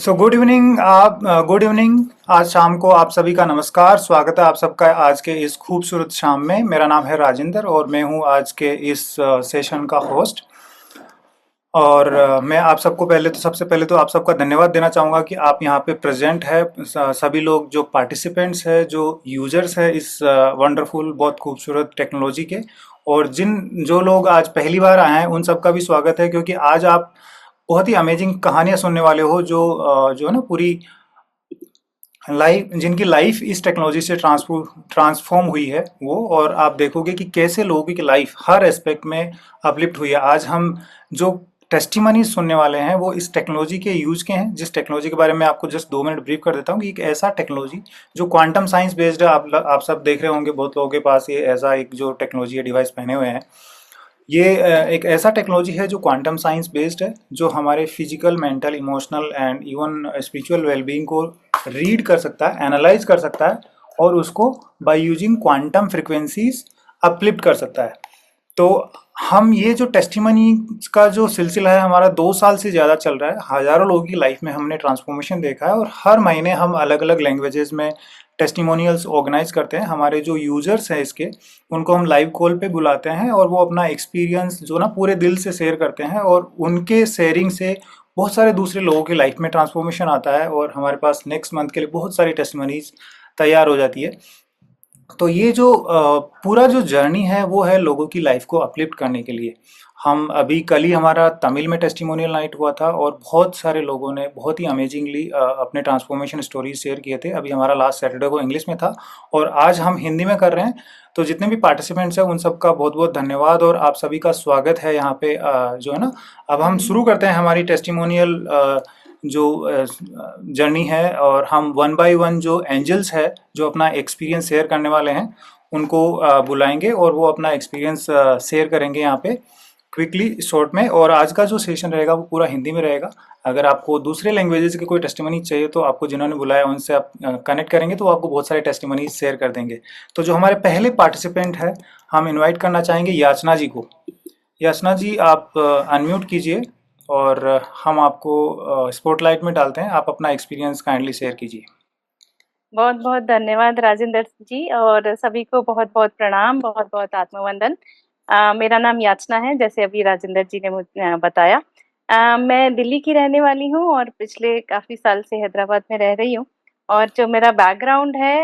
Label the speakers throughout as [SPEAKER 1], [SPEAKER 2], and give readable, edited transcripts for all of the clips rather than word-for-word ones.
[SPEAKER 1] Good evening good evening. आज शाम को आप सभी का नमस्कार। स्वागत है आप सबका आज के इस खूबसूरत शाम में। मेरा नाम है राजेंद्र और मैं हूं आज के इस सेशन का होस्ट। और मैं आप सबको सबसे पहले तो आप सबका धन्यवाद देना चाहूँगा कि आप यहाँ पे प्रेजेंट है। सभी लोग जो पार्टिसिपेंट्स है, जो यूजर्स है इस वंडरफुल बहुत खूबसूरत टेक्नोलॉजी के, और जो लोग आज पहली बार आए हैं उन सबका भी स्वागत है, क्योंकि आज आप बहुत ही अमेजिंग कहानियां सुनने वाले हो, जो है ना पूरी लाइफ, जिनकी लाइफ इस टेक्नोलॉजी से ट्रांसफॉर्म हुई है वो। और आप देखोगे कि कैसे लोगों की लाइफ हर एस्पेक्ट में अपलिफ्ट हुई है। आज हम जो टेस्टिमनी सुनने वाले हैं वो इस टेक्नोलॉजी के यूज के हैं, जिस टेक्नोलॉजी के बारे में आपको जस्ट 2 मिनट ब्रीफ कर देता हूँ कि एक ऐसा टेक्नोलॉजी जो क्वांटम साइंस बेस्ड है। आप सब देख रहे होंगे, बहुत लोगों के पास ये ऐसा एक जो टेक्नोलॉजी है, डिवाइस पहने हुए हैं। ये एक ऐसा टेक्नोलॉजी है जो क्वांटम साइंस बेस्ड है, जो हमारे physical, mental, emotional and even spiritual wellbeing को रीड कर सकता है, एनालाइज कर सकता है, और उसको by using quantum frequencies uplift कर सकता है। तो हम ये जो टेस्टिमनी का जो सिलसिला है हमारा 2 साल से ज़्यादा चल रहा है। हज़ारों लोगों की लाइफ में हमने ट्रांसफॉर्मेशन देखा है, और हर महीने हम अलग अलग लैंग्वेजेस में टेस्टिमोनियल्स ऑर्गेनाइज करते हैं। हमारे जो यूजर्स हैं इसके, उनको हम लाइव कॉल पे बुलाते हैं और वो अपना एक्सपीरियंस जो ना पूरे दिल से शेयर करते हैं, और उनके शेयरिंग से बहुत सारे दूसरे लोगों की लाइफ में ट्रांसफॉर्मेशन आता है, और हमारे पास नेक्स्ट मंथ के लिए बहुत सारी टेस्टिमनीज तैयार हो जाती है। तो ये जो पूरा जो जर्नी है वो है लोगों की लाइफ को अपलिफ्ट करने के लिए। हम अभी कल ही हमारा तमिल में टेस्टिमोनियल नाइट हुआ था, और बहुत सारे लोगों ने बहुत ही अमेजिंगली अपने ट्रांसफॉर्मेशन स्टोरीज शेयर किए थे। अभी हमारा लास्ट सैटरडे को इंग्लिश में था, और आज हम हिंदी में कर रहे हैं। तो जितने भी पार्टिसिपेंट्स हैं उन सबका बहुत बहुत धन्यवाद, और आप सभी का स्वागत है यहाँ पे। जो है ना, अब हम शुरू करते हैं हमारी टेस्टिमोनियल जो जर्नी है, और हम वन बाय वन जो एंजल्स है जो अपना एक्सपीरियंस शेयर करने वाले हैं उनको बुलाएंगे, और वो अपना एक्सपीरियंस शेयर करेंगे यहाँ पे क्विकली शॉर्ट में। और आज का जो सेशन रहेगा वो पूरा हिंदी में रहेगा। अगर आपको दूसरे लैंग्वेजेस की कोई टेस्टिमनी चाहिए तो आपको जिन्होंने बुलाया उनसे आप कनेक्ट करेंगे, तो वो आपको बहुत सारे टेस्टिमनीज शेयर कर देंगे। तो जो हमारे पहले पार्टिसिपेंट है, हम इनवाइट करना चाहेंगे याचना जी को। याचना जी, आप अनम्यूट कीजिए, और हम आपको स्पॉटलाइट में डालते हैं। आप अपना एक्सपीरियंस काइंडली शेयर कीजिए।
[SPEAKER 2] बहुत बहुत धन्यवाद राजेंद्र जी, और सभी को बहुत बहुत प्रणाम, बहुत बहुत आत्मवंदन। मेरा नाम याचना है, जैसे अभी राजेंद्र जी ने मुझे बताया। मैं दिल्ली की रहने वाली हूँ और पिछले काफ़ी साल से हैदराबाद में रह रही हूँ। और जो मेरा बैकग्राउंड है,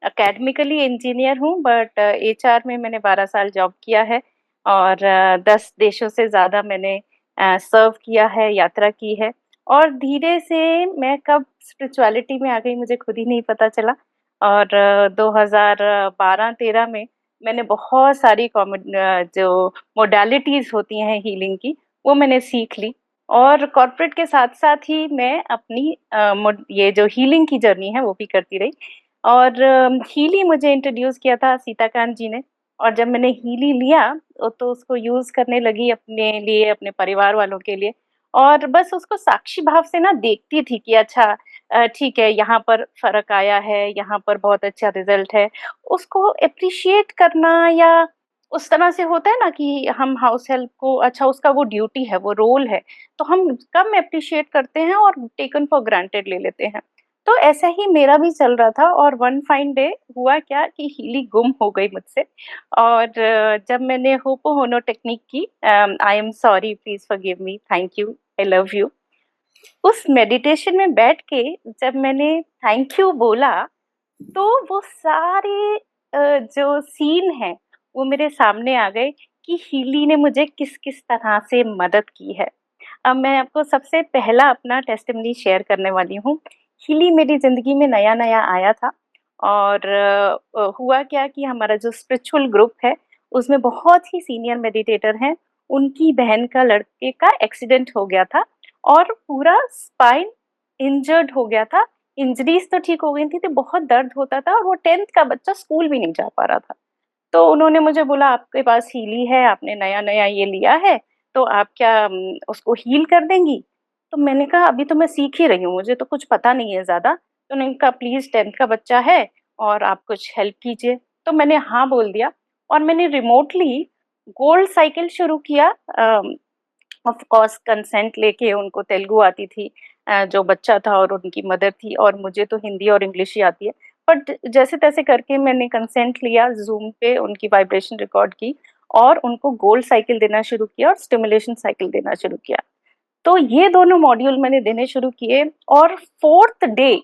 [SPEAKER 2] एकेडमिकली इंजीनियर हूँ, बट एचआर में मैंने 12 साल जॉब किया है। और 10 देशों से ज़्यादा मैंने सर्व किया है, यात्रा की है। और धीरे से मैं कब स्पिरिचुअलिटी में आ गई मुझे खुद ही नहीं पता चला। और 2012-13 में मैंने बहुत सारी जो मोडालिटीज होती हैं हीलिंग की, वो मैंने सीख ली। और कॉर्पोरेट के साथ साथ ही मैं अपनी ये जो हीलिंग की जर्नी है वो भी करती रही। और हीली मुझे इंट्रोड्यूस किया था सीताकांत जी ने। और जब मैंने हीली लिया तो उसको यूज करने लगी अपने लिए, अपने परिवार वालों के लिए। और बस उसको साक्षी भाव से ना देखती थी कि अच्छा, ठीक है, यहाँ पर फर्क आया है, यहाँ पर बहुत अच्छा रिजल्ट है। उसको अप्रिशिएट करना, या उस तरह से होता है ना कि हम हाउस हेल्प को, अच्छा उसका वो ड्यूटी है, वो रोल है, तो हम कम अप्रिशिएट करते हैं और टेकन फॉर ग्रांटेड ले लेते हैं। तो ऐसा ही मेरा भी चल रहा था। और वन फाइन डे हुआ क्या कि हीली गुम हो गई मुझसे। और जब मैंने होपोहोनो टेक्निक की, I am sorry, please forgive me, thank you, I love you, उस मेडिटेशन में बैठ के जब मैंने थैंक यू बोला, तो वो सारे जो सीन है वो मेरे सामने आ गए कि हीली ने मुझे किस किस तरह से मदद की है। अब मैं आपको सबसे पहला अपना टेस्टिमनी शेयर करने वाली हूँ। हीली मेरी जिंदगी में नया नया आया था। और हुआ क्या कि हमारा जो स्पिरिचुअल ग्रुप है उसमें बहुत ही सीनियर मेडिटेटर हैं। उनकी बहन का लड़के का एक्सीडेंट हो गया था, और पूरा स्पाइन इंजर्ड हो गया था। इंजरीज तो ठीक हो गई थी, तो बहुत दर्द होता था, और वो 10th का बच्चा स्कूल भी नहीं जा पा रहा था। तो उन्होंने मुझे बोला, आपके पास हीली है, आपने नया नया ये लिया है, तो आप क्या उसको हील कर देंगी? तो मैंने कहा अभी तो मैं सीख ही रही हूँ, मुझे तो कुछ पता नहीं है ज्यादा। तो उन्होंने कहा प्लीज, 10th का बच्चा है और आप कुछ हेल्प कीजिए। तो मैंने हाँ बोल दिया, और मैंने रिमोटली गोल्ड साइकिल शुरू किया। ऑफ कोर्स कंसेंट लेके, उनको तेलुगु आती थी, जो बच्चा था और उनकी मदर थी, और मुझे तो हिंदी और इंग्लिश ही आती है। बट जैसे तैसे करके मैंने कंसेंट लिया, जूम पे उनकी वाइब्रेशन रिकॉर्ड की और उनको गोल्ड साइकिल देना शुरू किया और स्टिमुलेशन साइकिल देना शुरू किया। तो ये दोनों मॉड्यूल मैंने देने शुरू किए, और फोर्थ डे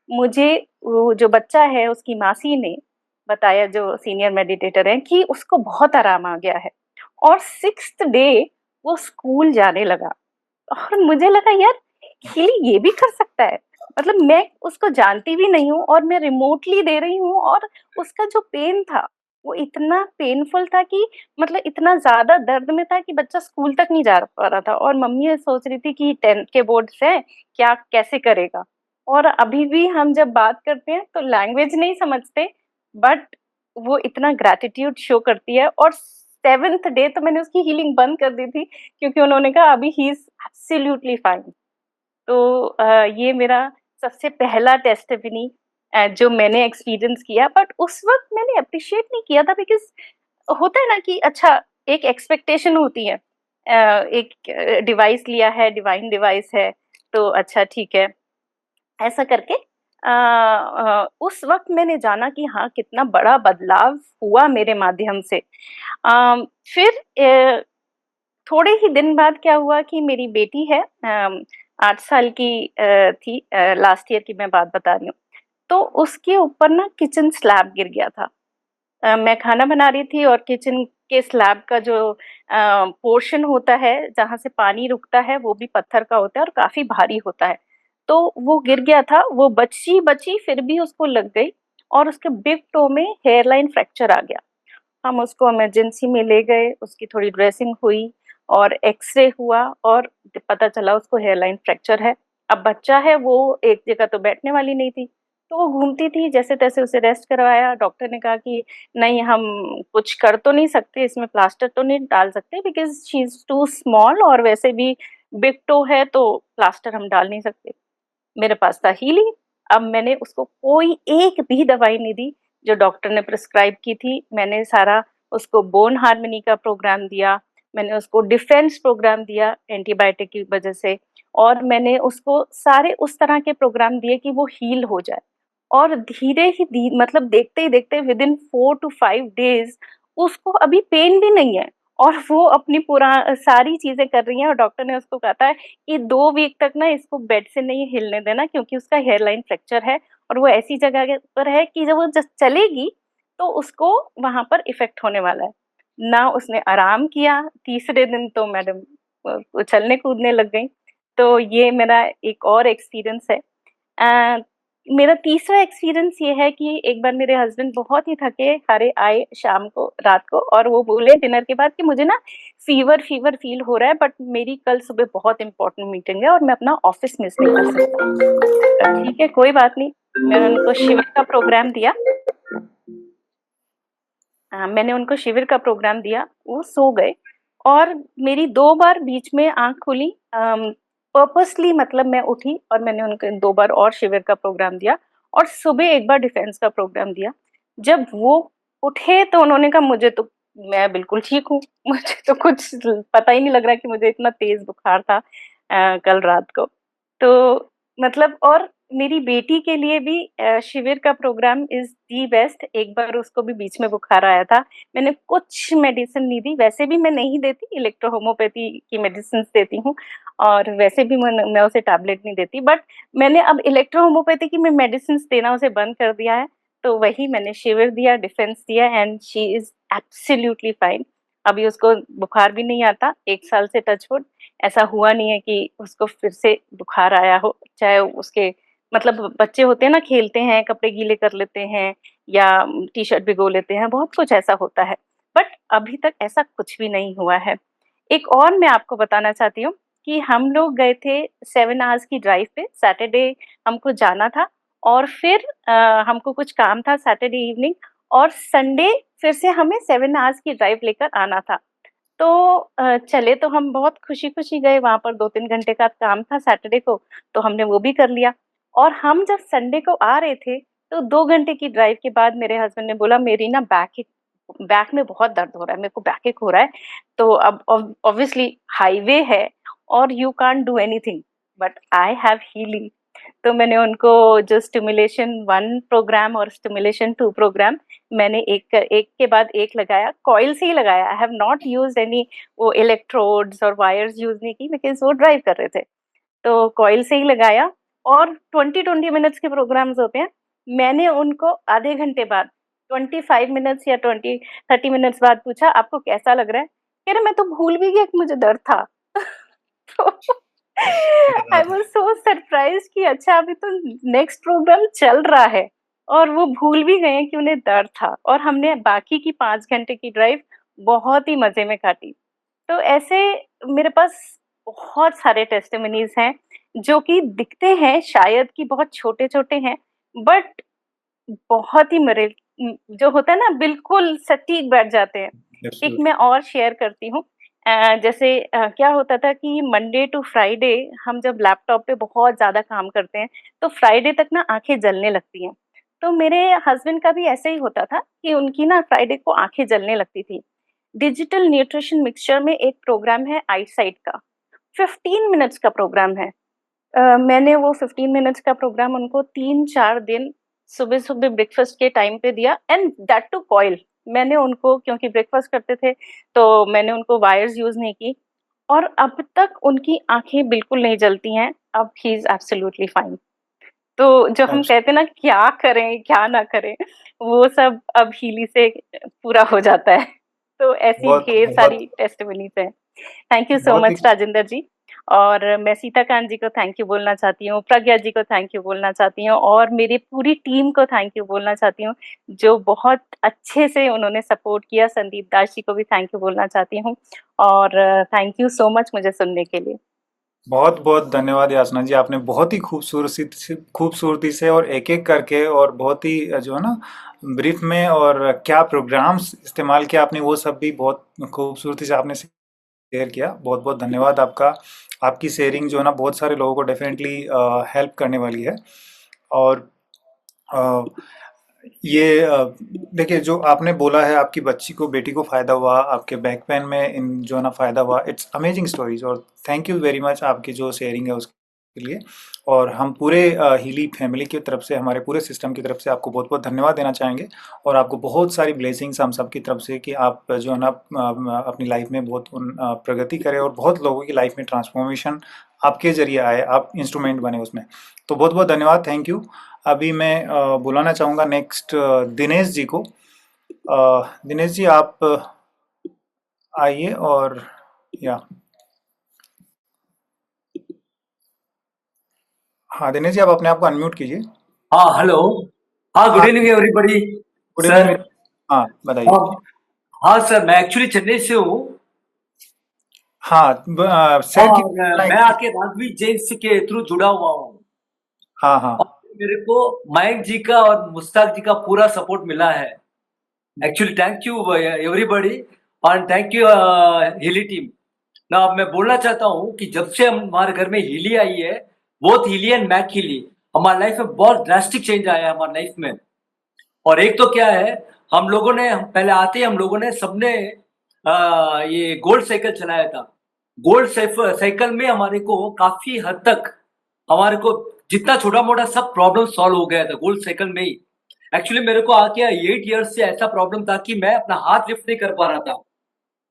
[SPEAKER 2] मुझे वो जो बच्चा है उसकी मासी ने बताया, जो सीनियर मेडिटेटर है, कि उसको बहुत आराम आ गया है। और सिक्स्थ डे वो स्कूल जाने लगा। और मुझे लगा यार, हीलिंग ये भी कर सकता है। मतलब मैं उसको जानती भी नहीं हूँ और मैं रिमोटली दे रही हूँ, और उसका जो पेन था वो इतना पेनफुल था कि मतलब इतना ज्यादा दर्द में था कि बच्चा स्कूल तक नहीं जा पा रहा था। और मम्मी सोच रही थी कि 10th के बोर्ड से क्या कैसे करेगा। और अभी भी हम जब बात करते हैं तो लैंग्वेज नहीं समझते, बट वो इतना ग्रैटिट्यूड शो करती है। और 7th डे तो मैंने उसकी हीलिंग बंद कर दी थी, क्योंकि उन्होंने कहा अभी ही इज एब्सोल्युटली फाइन। तो ये मेरा सबसे पहला टेस्टिमनी जो मैंने एक्सपीरियंस किया। बट उस वक्त मैंने अप्रिशिएट नहीं किया था, बिकॉज होता है ना कि अच्छा, एक एक्सपेक्टेशन होती है। एक डिवाइस लिया है, डिवाइन डिवाइस है, तो अच्छा ठीक है, ऐसा करके उस वक्त मैंने जाना कि हाँ, कितना बड़ा बदलाव हुआ मेरे माध्यम से। फिर थोड़े ही दिन बाद क्या हुआ कि मेरी बेटी है, 8 साल की थी, लास्ट ईयर की मैं बात बता रही हूँ। तो उसके ऊपर ना किचन स्लैब गिर गया था। मैं खाना बना रही थी और किचन के स्लैब का जो पोर्शन होता है जहाँ से पानी रुकता है, वो भी पत्थर का होता है और काफी भारी होता है। तो वो गिर गया था, वो बची बची फिर भी उसको लग गई, और उसके बिग टो में हेयरलाइन फ्रैक्चर आ गया। हम उसको इमरजेंसी में ले गए, उसकी थोड़ी ड्रेसिंग हुई और एक्सरे हुआ, और पता चला उसको हेयरलाइन फ्रैक्चर है। अब बच्चा है, वो एक जगह तो बैठने वाली नहीं थी, तो वो घूमती थी। जैसे तैसे उसे रेस्ट करवाया। डॉक्टर ने कहा कि नहीं, हम कुछ कर तो नहीं सकते, इसमें प्लास्टर तो नहीं डाल सकते, because she is too small, और वैसे भी बिग टो है तो प्लास्टर हम डाल नहीं सकते। मेरे पास था हीलिंग। अब मैंने उसको कोई एक भी दवाई नहीं दी जो डॉक्टर ने प्रिस्क्राइब की थी। मैंने सारा उसको बोन हार्मनी का प्रोग्राम दिया, मैंने उसको डिफेंस प्रोग्राम दिया एंटीबायोटिक की वजह से, और मैंने उसको सारे उस तरह के प्रोग्राम दिए कि वो हील हो जाए। और धीरे ही मतलब देखते ही देखते विदिन 4 to 5 डेज उसको अभी पेन भी नहीं है, और वो अपनी पूरा सारी चीजें कर रही है। और डॉक्टर ने उसको कहा था कि 2 वीक तक ना इसको बेड से नहीं हिलने देना, क्योंकि उसका हेयरलाइन फ्रैक्चर है, और वो ऐसी जगह पर है कि जब वो जब चलेगी तो उसको वहां पर इफेक्ट होने वाला है। ना उसने आराम किया, तीसरे दिन तो मैडम उछलने कूदने लग गई। तो ये मेरा एक और एक्सपीरियंस है। अ, मेरा तीसरा एक्सपीरियंस ये है कि एक बार मेरे हस्बैंड बहुत ही थके हारे आए शाम को, रात को, और वो बोले डिनर के बाद कि मुझे ना फीवर फीवर फील हो रहा है, बट मेरी कल सुबह बहुत इंपॉर्टेंट मीटिंग है और मैं अपना ऑफिस मिस नहीं कर सकता। ठीक है, कोई बात नहीं। मैंने उनको शिविर का प्रोग्राम दिया। मैंने उनको शिविर का प्रोग्राम दिया, वो सो गए। और मेरी 2 बार बीच में आंख खुली, पर्पसली, मतलब मैं उठी और मैंने उनको 2 बार और शिविर का प्रोग्राम दिया, और सुबह एक बार डिफेंस का प्रोग्राम दिया। जब वो उठे तो उन्होंने कहा मुझे तो, मैं बिल्कुल ठीक हूँ। मुझे तो कुछ पता ही नहीं लग रहा कि मुझे इतना तेज बुखार था कल रात को। तो मतलब, और मेरी बेटी के लिए भी शिविर का प्रोग्राम इज दी बेस्ट। एक बार उसको भी बीच में बुखार आया था, मैंने कुछ मेडिसिन नहीं दी। वैसे भी मैं नहीं देती, इलेक्ट्रो होम्योपैथी की मेडिसिन देती हूँ, और वैसे भी मैं उसे टैबलेट नहीं देती। बट मैंने अब इलेक्ट्रो होम्योपैथी की मैं मेडिसिन देना उसे बंद कर दिया है। तो वही मैंने शिविर दिया, डिफेंस दिया, and she is absolutely fine. अभी उसको बुखार भी नहीं आता, 1 साल से, टचवुड, ऐसा हुआ नहीं है कि उसको फिर से बुखार आया हो। चाहे उसके, मतलब बच्चे होते हैं ना, खेलते हैं, कपड़े गीले कर लेते हैं, या टी शर्ट भिगो लेते हैं, बहुत कुछ ऐसा होता है। बट अभी तक ऐसा कुछ भी नहीं हुआ है। एक और मैं आपको बताना चाहती हूँ कि हम लोग गए थे 7 आवर्स की ड्राइव पे, सैटरडे हमको जाना था, और फिर हमको कुछ काम था सैटरडे इवनिंग, और संडे फिर से हमें 7 आवर्स की ड्राइव लेकर आना था। तो चले तो हम बहुत खुशी खुशी गए, वहां पर 2-3 घंटे का काम था सैटरडे को, तो हमने वो भी कर लिया। और हम जब संडे को आ रहे थे, तो 2 घंटे की ड्राइव के बाद मेरे हस्बैंड ने बोला मेरी ना बैक में बहुत दर्द हो रहा है, मेरे को बैक एक हो रहा है। तो अब ऑब्वियसली हाईवे है और you can't do anything, but I have healing. तो मैंने उनको जो स्टिमुलेशन 1 प्रोग्राम और स्टिमुलेशन 2 प्रोग्राम मैंने एक के बाद एक लगाया, कॉइल से ही लगाया। I have not used any वो इलेक्ट्रोड्स और वायर्स यूज नहीं की, बिकॉज वो ड्राइव कर रहे थे। तो कॉइल से ही लगाया, और 20-20 मिनट्स के प्रोग्राम्स होते हैं। मैंने उनको आधे घंटे बाद, 25 मिनट्स या 20-30 मिनट्स बाद पूछा, आपको कैसा लग रहा है? कह रहे मैं तो भूल भी गया कि मुझे दर्द था। तो
[SPEAKER 1] क्या
[SPEAKER 2] आई
[SPEAKER 1] बात
[SPEAKER 2] वाज
[SPEAKER 1] है।
[SPEAKER 2] सो सरप्राइज कि अच्छा अभी तो नेक्स्ट प्रोग्राम चल रहा है, और वो भूल भी गए हैं कि उन्हें दर्द था, और हमने बाकी की 5 घंटे की ड्राइव बहुत ही मजे में काटी। तो ऐसे मेरे पास बहुत सारे टेस्टिमनीज हैं जो कि दिखते हैं शायद कि बहुत छोटे छोटे हैं, बट बहुत ही मेरे जो होता है ना बिल्कुल सटीक बैठ जाते हैं। एक
[SPEAKER 1] एब्सोल्युटली।
[SPEAKER 2] मैं और शेयर करती हूँ। जैसे क्या होता था कि मंडे टू फ्राइडे हम जब लैपटॉप पे बहुत ज़्यादा काम करते हैं, तो फ्राइडे तक ना आँखें जलने लगती हैं। तो मेरे हस्बैंड का भी ऐसे ही होता था कि उनकी ना फ्राइडे को आँखें जलने लगती थी। डिजिटल न्यूट्रिशन मिक्सचर में एक प्रोग्राम है आईसाइट का, 15 मिनट्स का प्रोग्राम है। मैंने वो 15 मिनट्स का प्रोग्राम उनको 3-4 दिन सुबह-सुबह ब्रेकफ़ास्ट के टाइम पे दिया, एंड दैट टू कॉइल। मैंने उनको, क्योंकि ब्रेकफ़ास्ट करते थे, तो मैंने उनको वायर्स यूज़ नहीं की, और अब तक उनकी आँखें बिल्कुल नहीं जलती हैं। अब ही इज़ एब्सोल्यूटली फाइन। तो जो हम कहते हैं ना क्या करें, क्या ना करें, वो सब अब हीली से पूरा हो जाता है। तो ऐसी
[SPEAKER 1] बहुत
[SPEAKER 2] ढेर
[SPEAKER 1] बहुत
[SPEAKER 2] सारी टेस्टिमनीज़ हैं। थैंक यू सो
[SPEAKER 1] बहुत ही
[SPEAKER 2] मच राजेंद्र जी। और मैं सीताकांत जी को थैंक यू बोलना चाहती हूँ, प्रज्ञा जी को थैंक यू बोलना चाहती हूँ, और मेरी पूरी टीम को थैंक यू बोलना चाहती हूँ, जो बहुत अच्छे से उन्होंने सपोर्ट किया। संदीप दास जी को भी थैंक यू बोलना चाहती हूँ, और थैंक यू सो मच मुझे सुनने के लिए।
[SPEAKER 1] बहुत बहुत धन्यवाद याचना जी, आपने बहुत ही खूबसूरती से और एक एक करके और बहुत ही जो है ना ब्रीफ में, और क्या प्रोग्राम्स इस्तेमाल किया आपने वो सब भी बहुत खूबसूरती से आपने शेयर किया। बहुत बहुत धन्यवाद आपका। आपकी शेयरिंग जो है ना बहुत सारे लोगों को डेफिनेटली हेल्प करने वाली है। और अ, ये देखिए जो आपने बोला है, आपकी बच्ची को, बेटी को फ़ायदा हुआ, आपके बैक पेन में इन जो है ना फ़ायदा हुआ, इट्स अमेजिंग स्टोरीज। और थैंक यू वेरी मच आपकी जो शेयरिंग है उसके लिए। और हम पूरे हीली फैमिली की तरफ से, हमारे पूरे सिस्टम की तरफ से आपको बहुत बहुत धन्यवाद देना चाहेंगे। और आपको बहुत सारी ब्लेसिंग्स हम सब की तरफ से कि आप जो है ना अपनी लाइफ में बहुत प्रगति करें, और बहुत लोगों की लाइफ में ट्रांसफॉर्मेशन आपके ज़रिए आए, आप इंस्ट्रूमेंट बने उसमें। तो बहुत बहुत धन्यवाद, थैंक यू। अभी मैं बुलाना चाहूँगा नेक्स्ट दिनेश जी को। दिनेश जी आप आइए। और या हाँ, दिनेश जी आप अपने आप को अनम्यूट कीजिए।
[SPEAKER 3] हाँ, हेलो। हाँ, गुड
[SPEAKER 1] हाँ,
[SPEAKER 3] evening everybody.
[SPEAKER 1] Good
[SPEAKER 3] sir.
[SPEAKER 1] Evening. हाँ, बताइए।
[SPEAKER 3] हाँ। हाँ सर, मैं एक्चुअली चेन्नई से हूँ।
[SPEAKER 1] हाँ, शेयर
[SPEAKER 3] और
[SPEAKER 1] कीजिए अपना
[SPEAKER 3] मैं
[SPEAKER 1] एक्सपीरियंस।
[SPEAKER 3] आके राघवी जेम्स के थ्रू जुड़ा हुआ हूँ।
[SPEAKER 1] हाँ, हाँ।
[SPEAKER 3] और मेरे को मयंक जी का और मुश्ताक जी का पूरा सपोर्ट मिला है। एक्चुअली थैंक यू एवरीबॉडी, और थैंक यू हिली टीम। ना अब मैं बोलना चाहता हूँ कि जब से हमारे घर में हिली आई है, बोथ हिली एंड मैक हिली, हमारी लाइफ में बहुत ड्रास्टिक चेंज आया है हमारी लाइफ में। और एक तो क्या है, हम लोगों ने पहले आते ही हम लोगों ने सबने ये गोल्ड साइकिल चलाया था। गोल्ड साइकिल में हमारे को काफी हद तक हमारे को जितना छोटा मोटा सब प्रॉब्लम सॉल्व हो गया था गोल्ड साइकिल में ही। एक्चुअली मेरे को आके 8 इयर्स से ऐसा प्रॉब्लम था कि मैं अपना हाथ लिफ्ट नहीं कर पा रहा था।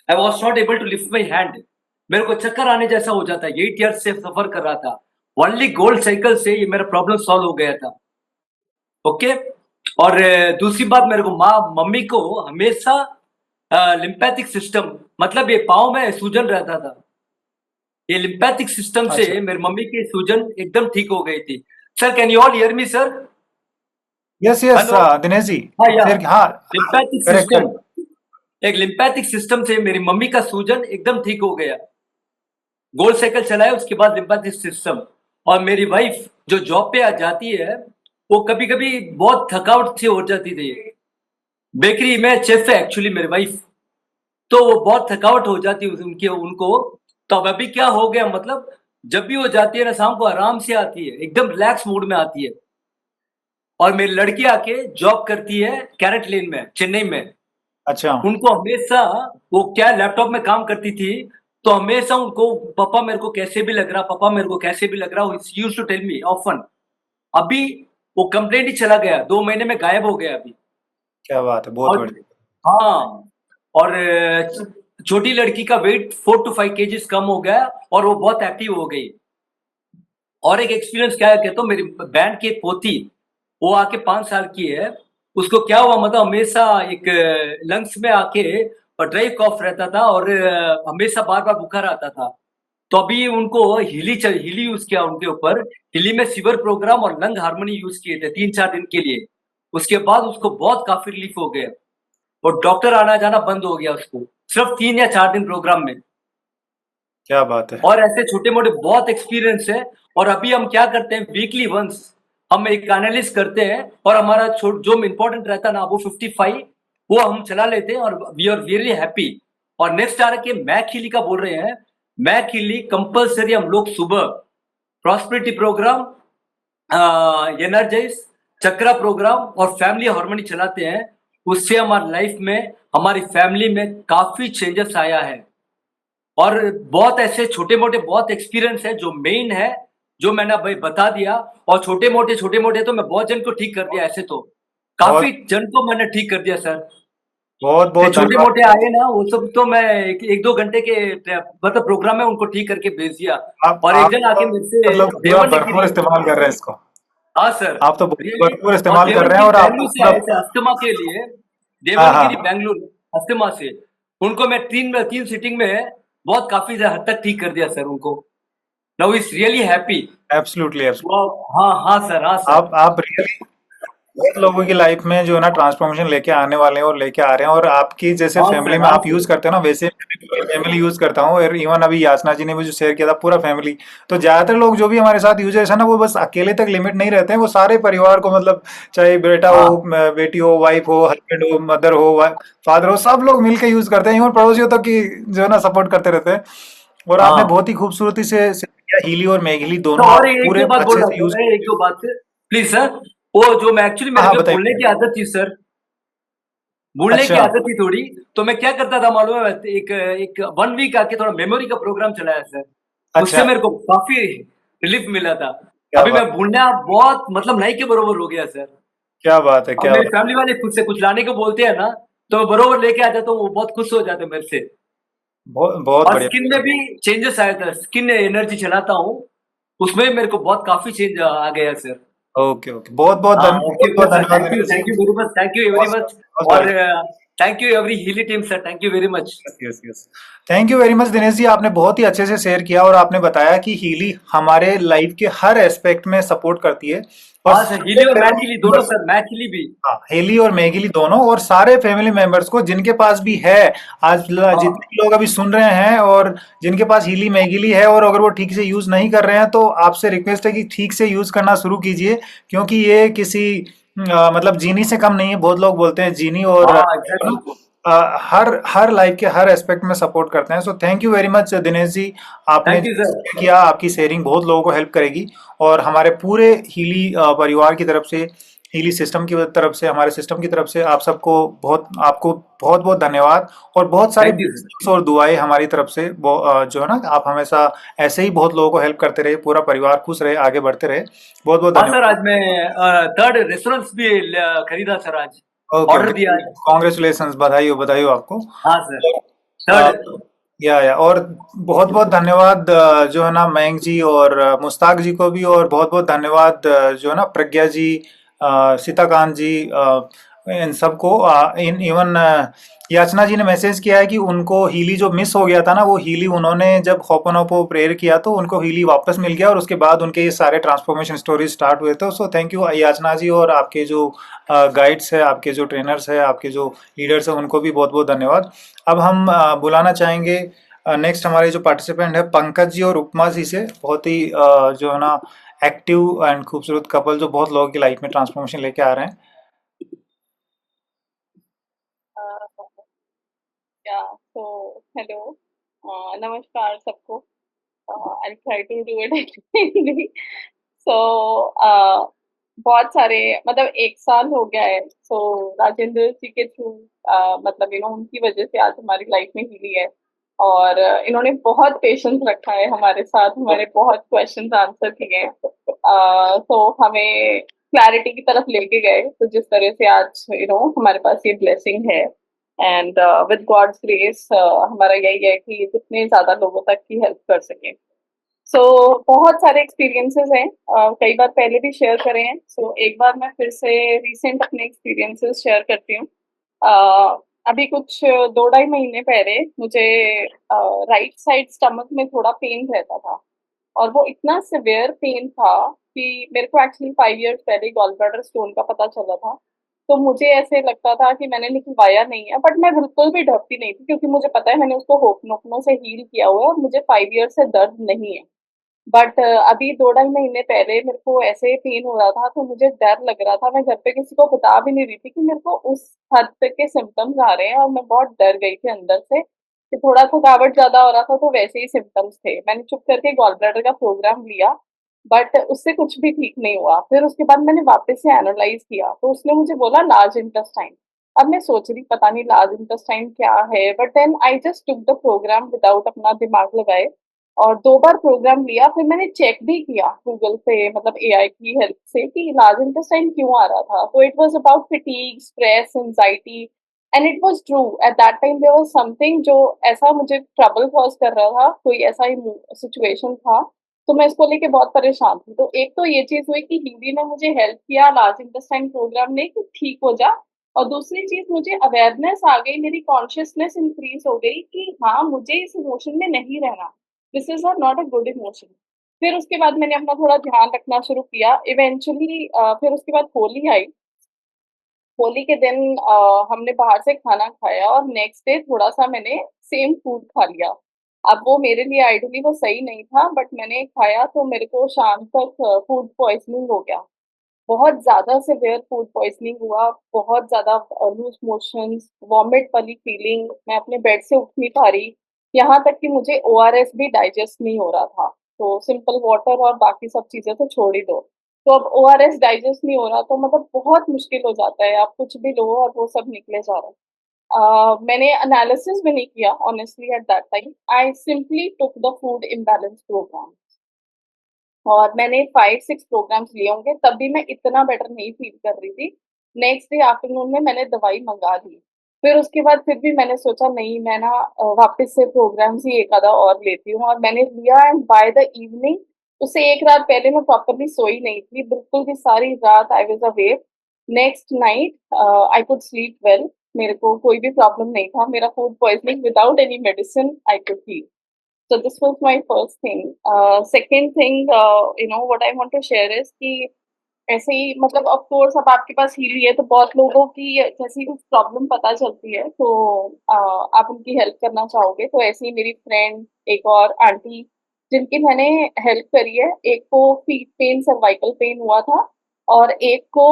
[SPEAKER 3] I was not able to lift my hand. मेरे को चक्कर आने जैसा हो जाता है। 8 इयर्स से सफर कर रहा था। ओनली गोल्ड साइकिल से ये मेरा प्रॉब्लम सॉल्व हो गया था। ओके। और दूसरी बात, मेरे को माँ मम्मी को हमेशा लिम्पैथिक सिस्टम, मतलब ये पाँव में सूजन रहता था। ये लिम्पैथिक सिस्टम से
[SPEAKER 1] अच्छा।
[SPEAKER 3] मेरी मम्मी की सूजन एकदम ठीक हो गई थी। Sir, can you all hear me sir?
[SPEAKER 1] Yes yes
[SPEAKER 3] hello.
[SPEAKER 1] Dinesh ji.
[SPEAKER 3] हाँ, या
[SPEAKER 1] शेयर हाँ।
[SPEAKER 3] Lymphatic
[SPEAKER 1] correct
[SPEAKER 3] system,
[SPEAKER 1] correct.
[SPEAKER 3] एक लिम्पैथिक सिस्टम से मेरी मम्मी का सूजन एकदम ठीक हो गया। गोल साइकिल चलाया उसके बाद लिम्पैथिक सिस्टम। और मेरी वाइफ जो जॉब पे आ जाती है, वो कभी कभी बहुत थकावट सी हो जाती थी। बेकरी में शेफ है एक्चुअली मेरी वाइफ, तो वो बहुत थकावट हो जाती है उनकी उनको। तो अब अभी क्या हो गया, मतलब जब भी वो जाती है ना, शाम को आराम से आती है, एकदम रिलैक्स मूड में आती है। और मेरी लड़की आके जॉब करती है कैरेट लेन में, चेन्नई में।
[SPEAKER 1] अच्छा।
[SPEAKER 3] उनको हमेशा, वो क्या लैपटॉप में काम करती थी, तो हमेशा उनको पापा मेरे को कैसे भी लग रहा, पापा मेरे को कैसे भी लग रहा, used to tell me often. अभी वो कंप्लेंट ही चला गया, 2 महीने में गायब हो गया अभी।
[SPEAKER 1] क्या बात है, बहुत
[SPEAKER 3] और
[SPEAKER 1] बढ़िया।
[SPEAKER 3] हाँ, और छोटी लड़की का वेट 4 to 5 केजीज कम हो गया और वो बहुत एक्टिव हो गई। और एक एक्सपीरियंस क्या है कहता हूँ, मेरी बहन की एक पोती, वो आके 5 साल की है, उसको क्या हुआ मतलब हमेशा एक लंग्स में आके ड्राई कॉफ रहता था और हमेशा बार-बार बुखार आता था। तो अभी उनको हिली यूज़ किया उनके ऊपर, हिली में सीवर प्रोग्राम और लंग हार्मोनी यूज़ किए थे 3-4 दिन के लिए। उसके बाद उसको बहुत काफ़ी रिलीफ हो गया और डॉक्टर आना-जाना बंद हो गया उसको, सिर्फ 3 या 4 दिन प्रोग्राम में।
[SPEAKER 1] क्या बात है।
[SPEAKER 3] और ऐसे छोटे-मोटे बहुत एक्सपीरियंस है। और अभी हम क्या करते हैं, वीकली वंस हम एक एनालिसिस करते हैं और हमारा जो इम्पोर्टेंट रहता है ना, वो 55 वो हम चला लेते हैं और वी आर रियली हैप्पी। और नेक्स्ट आ रहा है कि मैक हिली का बोल रहे हैं, मैक हिली कंपल्सरी हम लोग सुबह प्रॉस्पेरिटी प्रोग्राम, एनर्जाइज, चक्रा प्रोग्राम और फैमिली हार्मोनी चलाते हैं। उससे हमारी लाइफ में, हमारी फैमिली में काफ़ी चेंजेस आया है। और बहुत ऐसे छोटे-मोटे बहुत एक्सपीरियंस है जो मेन है, जो मैंने अभी बता दिया। और छोटे-मोटे तो मैं बहुत जन को ठीक कर दिया ऐसे तो।
[SPEAKER 1] बहुत
[SPEAKER 3] काफ़ी जन को मैंने ठीक कर दिया सर।
[SPEAKER 1] बहुत
[SPEAKER 3] ये
[SPEAKER 1] बहुत
[SPEAKER 3] छोटे-मोटे
[SPEAKER 1] धन्यवाद।
[SPEAKER 3] आए ना, वो सब तो मैं 1-2 घंटे के मतलब प्रोग्राम में उनको ठीक करके भेज दिया। और एक
[SPEAKER 1] आप
[SPEAKER 3] जन आके
[SPEAKER 1] तो
[SPEAKER 3] मेरे से
[SPEAKER 1] मतलब पूरा भरपूर
[SPEAKER 3] देवनगिरी,
[SPEAKER 1] इस्तेमाल कर रहे हैं इसको।
[SPEAKER 3] हाँ सर,
[SPEAKER 1] आप तो
[SPEAKER 3] रियली।
[SPEAKER 1] भरपूर
[SPEAKER 3] और
[SPEAKER 1] इस्तेमाल कर रहे हैं
[SPEAKER 3] देवनगिरी
[SPEAKER 1] और आपको
[SPEAKER 3] बैंगलोर से
[SPEAKER 1] पूरा।
[SPEAKER 3] आए थे अस्थमा के लिए,
[SPEAKER 1] हाँ
[SPEAKER 3] देवनगिरी
[SPEAKER 1] हाँ,
[SPEAKER 3] बैंगलोर अस्थमा से। उनको मैं 3 सिटिंग में बहुत काफ़ी हद तक ठीक कर दिया सर उनको। Now is really happy.
[SPEAKER 1] Absolutely absolutely.
[SPEAKER 3] Wow! हाँ, हाँ सर, हाँ सर।
[SPEAKER 1] आप रियली बहुत लोगों की लाइफ में जो है ना ट्रांसफॉर्मेशन लेके आने वाले हैं और लेके आ रहे हैं। और आपकी जैसे
[SPEAKER 3] हाँ
[SPEAKER 1] फैमिली
[SPEAKER 3] सर,
[SPEAKER 1] में
[SPEAKER 3] हाँ
[SPEAKER 1] आप
[SPEAKER 3] सर।
[SPEAKER 1] यूज करते हो ना, वैसे फैमिली यूज करता हूँ। और इवन अभी याचना जी ने भी जो शेयर किया था, पूरा फैमिली। तो ज्यादातर लोग जो भी हमारे साथ यूजर्स है ना, वो बस अकेले तक लिमिट नहीं रहते हैं, वो सारे परिवार को, मतलब चाहे बेटा हो,
[SPEAKER 3] हाँ,
[SPEAKER 1] बेटी हो, वाइफ हो, हस्बैंड हो, मदर हो, फादर हो, सब लोग मिलकर यूज करते हैं। इवन पड़ोसियों तक की जो है ना सपोर्ट करते रहते हैं। और आपने
[SPEAKER 3] हाँ।
[SPEAKER 1] बहुत ही खूबसूरती से शेयर किया, हीली और मेघिली
[SPEAKER 3] तो
[SPEAKER 1] दोनों
[SPEAKER 3] और
[SPEAKER 1] आप पूरे
[SPEAKER 3] 1-2 बात बोल
[SPEAKER 1] अच्छे
[SPEAKER 3] रहा
[SPEAKER 1] से
[SPEAKER 3] था
[SPEAKER 1] यूज।
[SPEAKER 3] मैं, 1-2 बात प्लीज़ सर। वो जो मैं एक्चुअली
[SPEAKER 1] हाँ
[SPEAKER 3] मेरे
[SPEAKER 1] हाँ,
[SPEAKER 3] को भूलने
[SPEAKER 1] बताइए।
[SPEAKER 3] की आदत थी सर, भूलने की
[SPEAKER 1] अच्छा
[SPEAKER 3] आदत थी थोड़ी। तो मैं क्या करता था मालूम है? एक एक 1 वीक आके थोड़ा मेमोरी का प्रोग्राम चलाया सर। उससे
[SPEAKER 1] अच्छा,
[SPEAKER 3] मेरे को काफ़ी रिलीफ मिला था।
[SPEAKER 1] क्या
[SPEAKER 3] अभी मैं
[SPEAKER 1] बात
[SPEAKER 3] भूलना बहुत मतलब नहीं के बरोबर हो गया सर।
[SPEAKER 1] क्या बात है,
[SPEAKER 3] अब
[SPEAKER 1] क्या
[SPEAKER 3] मेरी
[SPEAKER 1] बात।
[SPEAKER 3] फैमिली वाले खुद से कुछ लाने को बोलते हैं ना, तो मैं बरोबर लेके आ जाता हूँ, वो बहुत खुश हो जाते हैं मेरे से।
[SPEAKER 1] बहुत बहुत
[SPEAKER 3] और
[SPEAKER 1] बढ़िया।
[SPEAKER 3] स्किन में भी चेंजेस आया था, स्किन एनर्जी चलाता हूँ, उसमें मेरे को बहुत काफ़ी चेंज आ गया सर।
[SPEAKER 1] ओके ओके, बहुत बहुत
[SPEAKER 3] हाँ, ओके,
[SPEAKER 1] बहुत
[SPEAKER 3] ओके
[SPEAKER 1] बहुत
[SPEAKER 3] सर,
[SPEAKER 1] धन्यवाद Dinesh ji.
[SPEAKER 3] Thank you very much, thank you very
[SPEAKER 1] most
[SPEAKER 3] much.
[SPEAKER 1] Most
[SPEAKER 3] और
[SPEAKER 1] welcome.
[SPEAKER 3] Thank you every Healy team sir, thank you very much.
[SPEAKER 1] Yes yes yes. Thank you very much Dinesh ji, आपने बहुत ही अच्छे से share किया और आपने बताया कि हीली हमारे लाइफ के हर एस्पेक्ट में सपोर्ट करती है। और
[SPEAKER 3] हाँ सर,
[SPEAKER 1] सारे
[SPEAKER 3] हीली और मैट
[SPEAKER 1] फैमिली
[SPEAKER 3] हीली दोनों
[SPEAKER 1] मेंबर्स,
[SPEAKER 3] सर, मैट हीली भी।
[SPEAKER 1] हाँ हेली और मैगिली दोनों, और सारे फैमिली मेंबर्स को जिनके पास भी है, आज
[SPEAKER 3] हाँ,
[SPEAKER 1] जितने लोग अभी सुन रहे हैं और जिनके पास हीली मैगिली है, और अगर वो ठीक से यूज नहीं कर रहे हैं, तो आपसे रिक्वेस्ट है कि ठीक से यूज करना शुरू कीजिए। क्योंकि ये किसी मतलब जीनी से कम नहीं है। बहुत लोग बोलते हैं जीनी, और
[SPEAKER 3] हाँ, एग्जैक्टली।
[SPEAKER 1] हर हर लाइफ के हर एस्पेक्ट में सपोर्ट करते हैं। So thank you very much Dinesh ji, आपने
[SPEAKER 3] थैंक
[SPEAKER 1] जो
[SPEAKER 3] यू सर।
[SPEAKER 1] शेयर किया, आपकी शेयरिंग बहुत लोगों को हेल्प करेगी। और हमारे पूरे हीली परिवार की तरफ से, हीली सिस्टम की तरफ से, हमारे सिस्टम की तरफ से आप सबको आपको बहुत बहुत धन्यवाद। और बहुत सारी
[SPEAKER 3] थैंक यू सर।
[SPEAKER 1] blessings और दुआएं हमारी तरफ से, जो है ना, आप हमेशा ऐसे ही बहुत लोगों को हेल्प करते रहे, पूरा परिवार खुश रहे, आगे बढ़ते रहे। बहुत बहुत
[SPEAKER 3] हाँ सर,
[SPEAKER 1] धन्यवाद।
[SPEAKER 3] आज मैं थर्ड रेस्टोरेंट्स भी खरीदा सर आज,
[SPEAKER 1] ओके
[SPEAKER 3] ऑर्डर
[SPEAKER 1] ओके,
[SPEAKER 3] दिया आज।
[SPEAKER 1] कॉन्ग्रेचुलेशन, बधाई हो, बधाई हो आपको।
[SPEAKER 3] हाँ सर,
[SPEAKER 1] अ,
[SPEAKER 3] थर्ड।
[SPEAKER 1] या और बहुत बहुत धन्यवाद जो है ना, मयंक जी और मुश्ताक जी को भी। और बहुत बहुत धन्यवाद जो है ना, प्रज्ञा जी, सीताकांत जी, इन सबको। इन इवन याचना जी ने मैसेज किया है कि उनको हीली जो मिस हो गया था ना, वो हीली उन्होंने जब होपनोपो प्रेयर किया तो उनको हीली वापस मिल गया, और उसके बाद उनके ये सारे ट्रांसफॉर्मेशन स्टोरीज स्टार्ट हुए थे। सो थैंक यू याचना जी, और आपके जो गाइड्स है, आपके जो ट्रेनर्स है, आपके जो लीडर्स है, उनको भी बहुत बहुत धन्यवाद। अब हम बुलाना चाहेंगे नेक्स्ट हमारे जो पार्टिसिपेंट है, पंकज जी और उपमा जी से। बहुत ही जो है ना, एक्टिव एंड खूबसूरत कपल, जो बहुत लोगों की लाइफ में ट्रांसफॉर्मेशन लेके आ रहे हैं।
[SPEAKER 4] Uh, yeah, so hello, नमस्कार सबको। I'll try to do it in Hindi. So बहुत सारे मतलब 1 साल हो गया है। राजेंद्र जी के थ्रू मतलब उनकी वजह से आज हमारी लाइफ में हीली है। और इन्होंने बहुत पेशेंस रखा है हमारे साथ, हमारे बहुत क्वेश्चंस आंसर किए हैं, तो हमें क्लैरिटी की तरफ लेके गए। तो जिस तरह से आज हमारे पास ये ब्लेसिंग है, एंड विद गॉड्स ग्रेस हमारा यही है कि जितने ज्यादा लोगों तक की हेल्प कर सके। सो बहुत सारे एक्सपीरियंसेस हैं, कई बार पहले भी शेयर करे हैं। एक बार मैं फिर से रीसेंट अपने एक्सपीरियंसेस शेयर करती हूँ। अभी कुछ 2 ढाई महीने पहले मुझे राइट साइड स्टमक में थोड़ा पेन रहता था, और वो इतना सिवियर पेन था कि मेरे को एक्चुअली 5 इयर्स पहले गॉल ब्लैडर स्टोन का पता चला था। तो मुझे ऐसे लगता था कि मैंने निकलवाया नहीं है, बट मैं बिल्कुल भी डरती नहीं थी, क्योंकि मुझे पता है मैंने उसको होपनोपनो से हील किया हुआ है और मुझे 5 इयर्स से दर्द नहीं है। बट अभी 2 ढाई महीने पहले मेरे को ऐसे पेन हो रहा था, तो मुझे डर लग रहा था। मैं घर पे किसी को बता भी नहीं रही थी कि मेरे को उस हद तक के सिम्टम्स आ रहे हैं, और मैं बहुत डर गई थी अंदर से कि थोड़ा थकावट ज्यादा हो रहा था, तो वैसे ही सिम्टम्स थे। मैंने चुप करके गॉल ब्लैडर का प्रोग्राम लिया, बट उससे कुछ भी ठीक नहीं हुआ। फिर उसके बाद मैंने वापस से एनालाइज किया, तो उसने मुझे बोला लार्ज इंटेस्टाइन। अब मैं सोच रही पता नहीं लार्ज इंटेस्टाइन क्या है, but then I just took the program without अपना दिमाग लगाए, और 2 बार प्रोग्राम लिया। फिर मैंने चेक भी किया गूगल पे, मतलब एआई की हेल्प से, कि लार्ज इंटेस्टाइन क्यों आ रहा था। तो it was about fatigue, stress, anxiety, and it was true. At that time there was something जो ऐसा मुझे ट्रबल कॉज कर रहा था, कोई ऐसा ही सिचुएशन था। तो मैं इसको लेके बहुत परेशान थी। तो एक तो ये चीज हुई कि हिंदी ने मुझे हेल्प किया लार्ज इंटेस्टाइन प्रोग्राम ने, कि ठीक हो जा। और दूसरी चीज, मुझे अवेयरनेस आ गई, मेरी कॉन्शियसनेस इंक्रीज हो गई कि हाँ, मुझे इस इमोशन में नहीं रहना, this is not a good emotion. फिर उसके बाद मैंने अपना थोड़ा ध्यान रखना शुरू किया इवेंचुअली। फिर उसके बाद होली आई। होली के दिन हमने बाहर से खाना खाया, और नेक्स्ट डे थोड़ा सा मैंने सेम फूड खा लिया। अब वो मेरे लिए आइडियली वो सही नहीं था, बट मैंने खाया, तो मेरे को शाम तक फूड पॉइजनिंग हो गया। बहुत ज़्यादा सिवियर फूड पॉइज़निंग हुआ, बहुत ज़्यादा लूज़ मोशंस, वॉमिट वाली फीलिंग, मैं अपने बेड से उठ नहीं पा रही, यहाँ तक कि मुझे ओआरएस भी डाइजेस्ट नहीं हो रहा था। तो सिंपल वाटर और बाकी सब चीज़ें तो छोड़ ही दो। तो अब ओआरएस डाइजेस्ट नहीं हो रहा, तो मतलब बहुत मुश्किल हो जाता है, आप कुछ भी लो और वो सब निकले जा रहा है। मैंने एनालिसिस भी नहीं किया honestly at that time, I simply took the food imbalance program, और मैंने 5-6 प्रोग्राम्स लिए होंगे, तब भी मैं इतना बेटर नहीं फील कर रही थी। नेक्स्ट डे आफ्टरनून में मैंने दवाई मंगा ली। फिर उसके बाद फिर भी मैंने सोचा नहीं, मैं ना वापस से प्रोग्राम्स ही एक आधा और लेती हूँ, और मैंने लिया। एंड बाय द इवनिंग, उससे एक रात पहले मैं प्रॉपरली सोई नहीं थी, बिल्कुल भी सारी रात I was awake. Next night I could sleep well, मेरे को कोई भी प्रॉब्लम नहीं था। मेरा food poisoning without any medicine I could heal. So this was my first thing. Second thing, what I want to share is कि ऐसे ही, मतलब ऑफ कोर्स अब आपके पास हीली है, तो बहुत लोगों की जैसी कुछ प्रॉब्लम पता चलती है, तो आप उनकी हेल्प करना चाहोगे। तो ऐसे ही मेरी फ्रेंड, एक और आंटी, जिनकी मैंने हेल्प करी है, एक को फीट पेन, सर्वाइकल पेन हुआ था, और एक को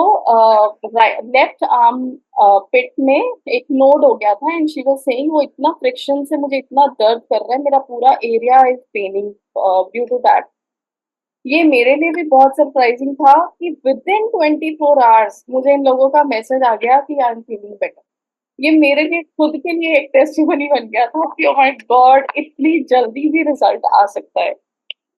[SPEAKER 4] लेफ्ट आर्म पिट में एक नोड हो गया था, एंड शी वाज सेइंग वो इतना फ्रिक्शन से मुझे इतना दर्द कर रहा है, मेरा पूरा area is paining due to that. ये मेरे लिए भी बहुत सरप्राइजिंग था कि विद इन 24 आवर्स मुझे इन लोगों का मैसेज आ गया कि आई एम फीलिंग बेटर। ये मेरे लिए खुद के लिए एक टेस्टिमनी बन गया था कि ओ माय गॉड, इतनी जल्दी भी रिजल्ट आ सकता है।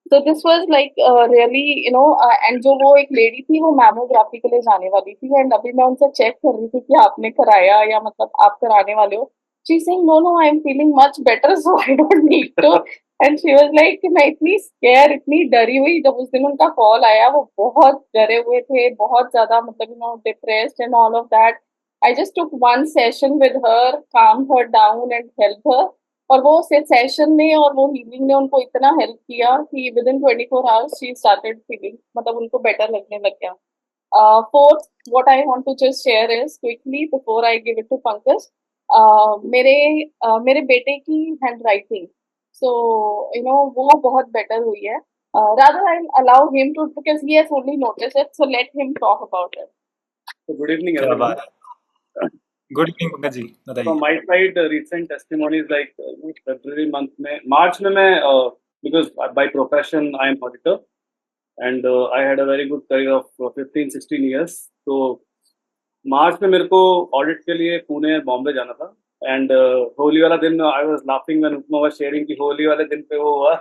[SPEAKER 4] तो this was like really, and जो वो एक लेडी थी, वो मैमोग्राफी के लिए जाने वाली थी, एंड अभी मैं उनसे चेक कर रही थी कि आपने कराया, या मतलब आप कराने वाले हो। She saying no no, I am feeling much better, so I don't need to. And she was like कि मैं इतनी स्केयर, इतनी डरी हुई, जब उस दिन उनका कॉल आया, वो बहुत डरे हुए थे, बहुत ज्यादा, मतलब depressed and all of that. I just took one session with her, calm her down and help her. और वो सेशन ने और वो हीलिंग ने उनको इतना हेल्प किया कि within 24 hours she started feeling, मतलब उनको बेटर लगने लग गया। Fourth, what I want to just share is quickly before I give it to Pankaj, मेरे मेरे बेटे की हैंड राइटिंग, सो वो बहुत बेटर हुई है। Rather I allow him to, because he has only notice it, so let him talk about it.
[SPEAKER 5] So good evening,
[SPEAKER 1] क्या
[SPEAKER 5] everyone.
[SPEAKER 1] बात है। Good evening Pankaj ji,
[SPEAKER 5] From
[SPEAKER 1] बताइए।
[SPEAKER 5] my side, recent testimonies like February month में, March में मैं because by profession I am auditor, and I had a very good career of 15-16 years. तो मार्च में मेरे को ऑडिट के लिए पुणे बॉम्बे जाना था, एंड होली वाला दिन I was laughing when upma was sharing कि होली वाले दिन पे वो हुआ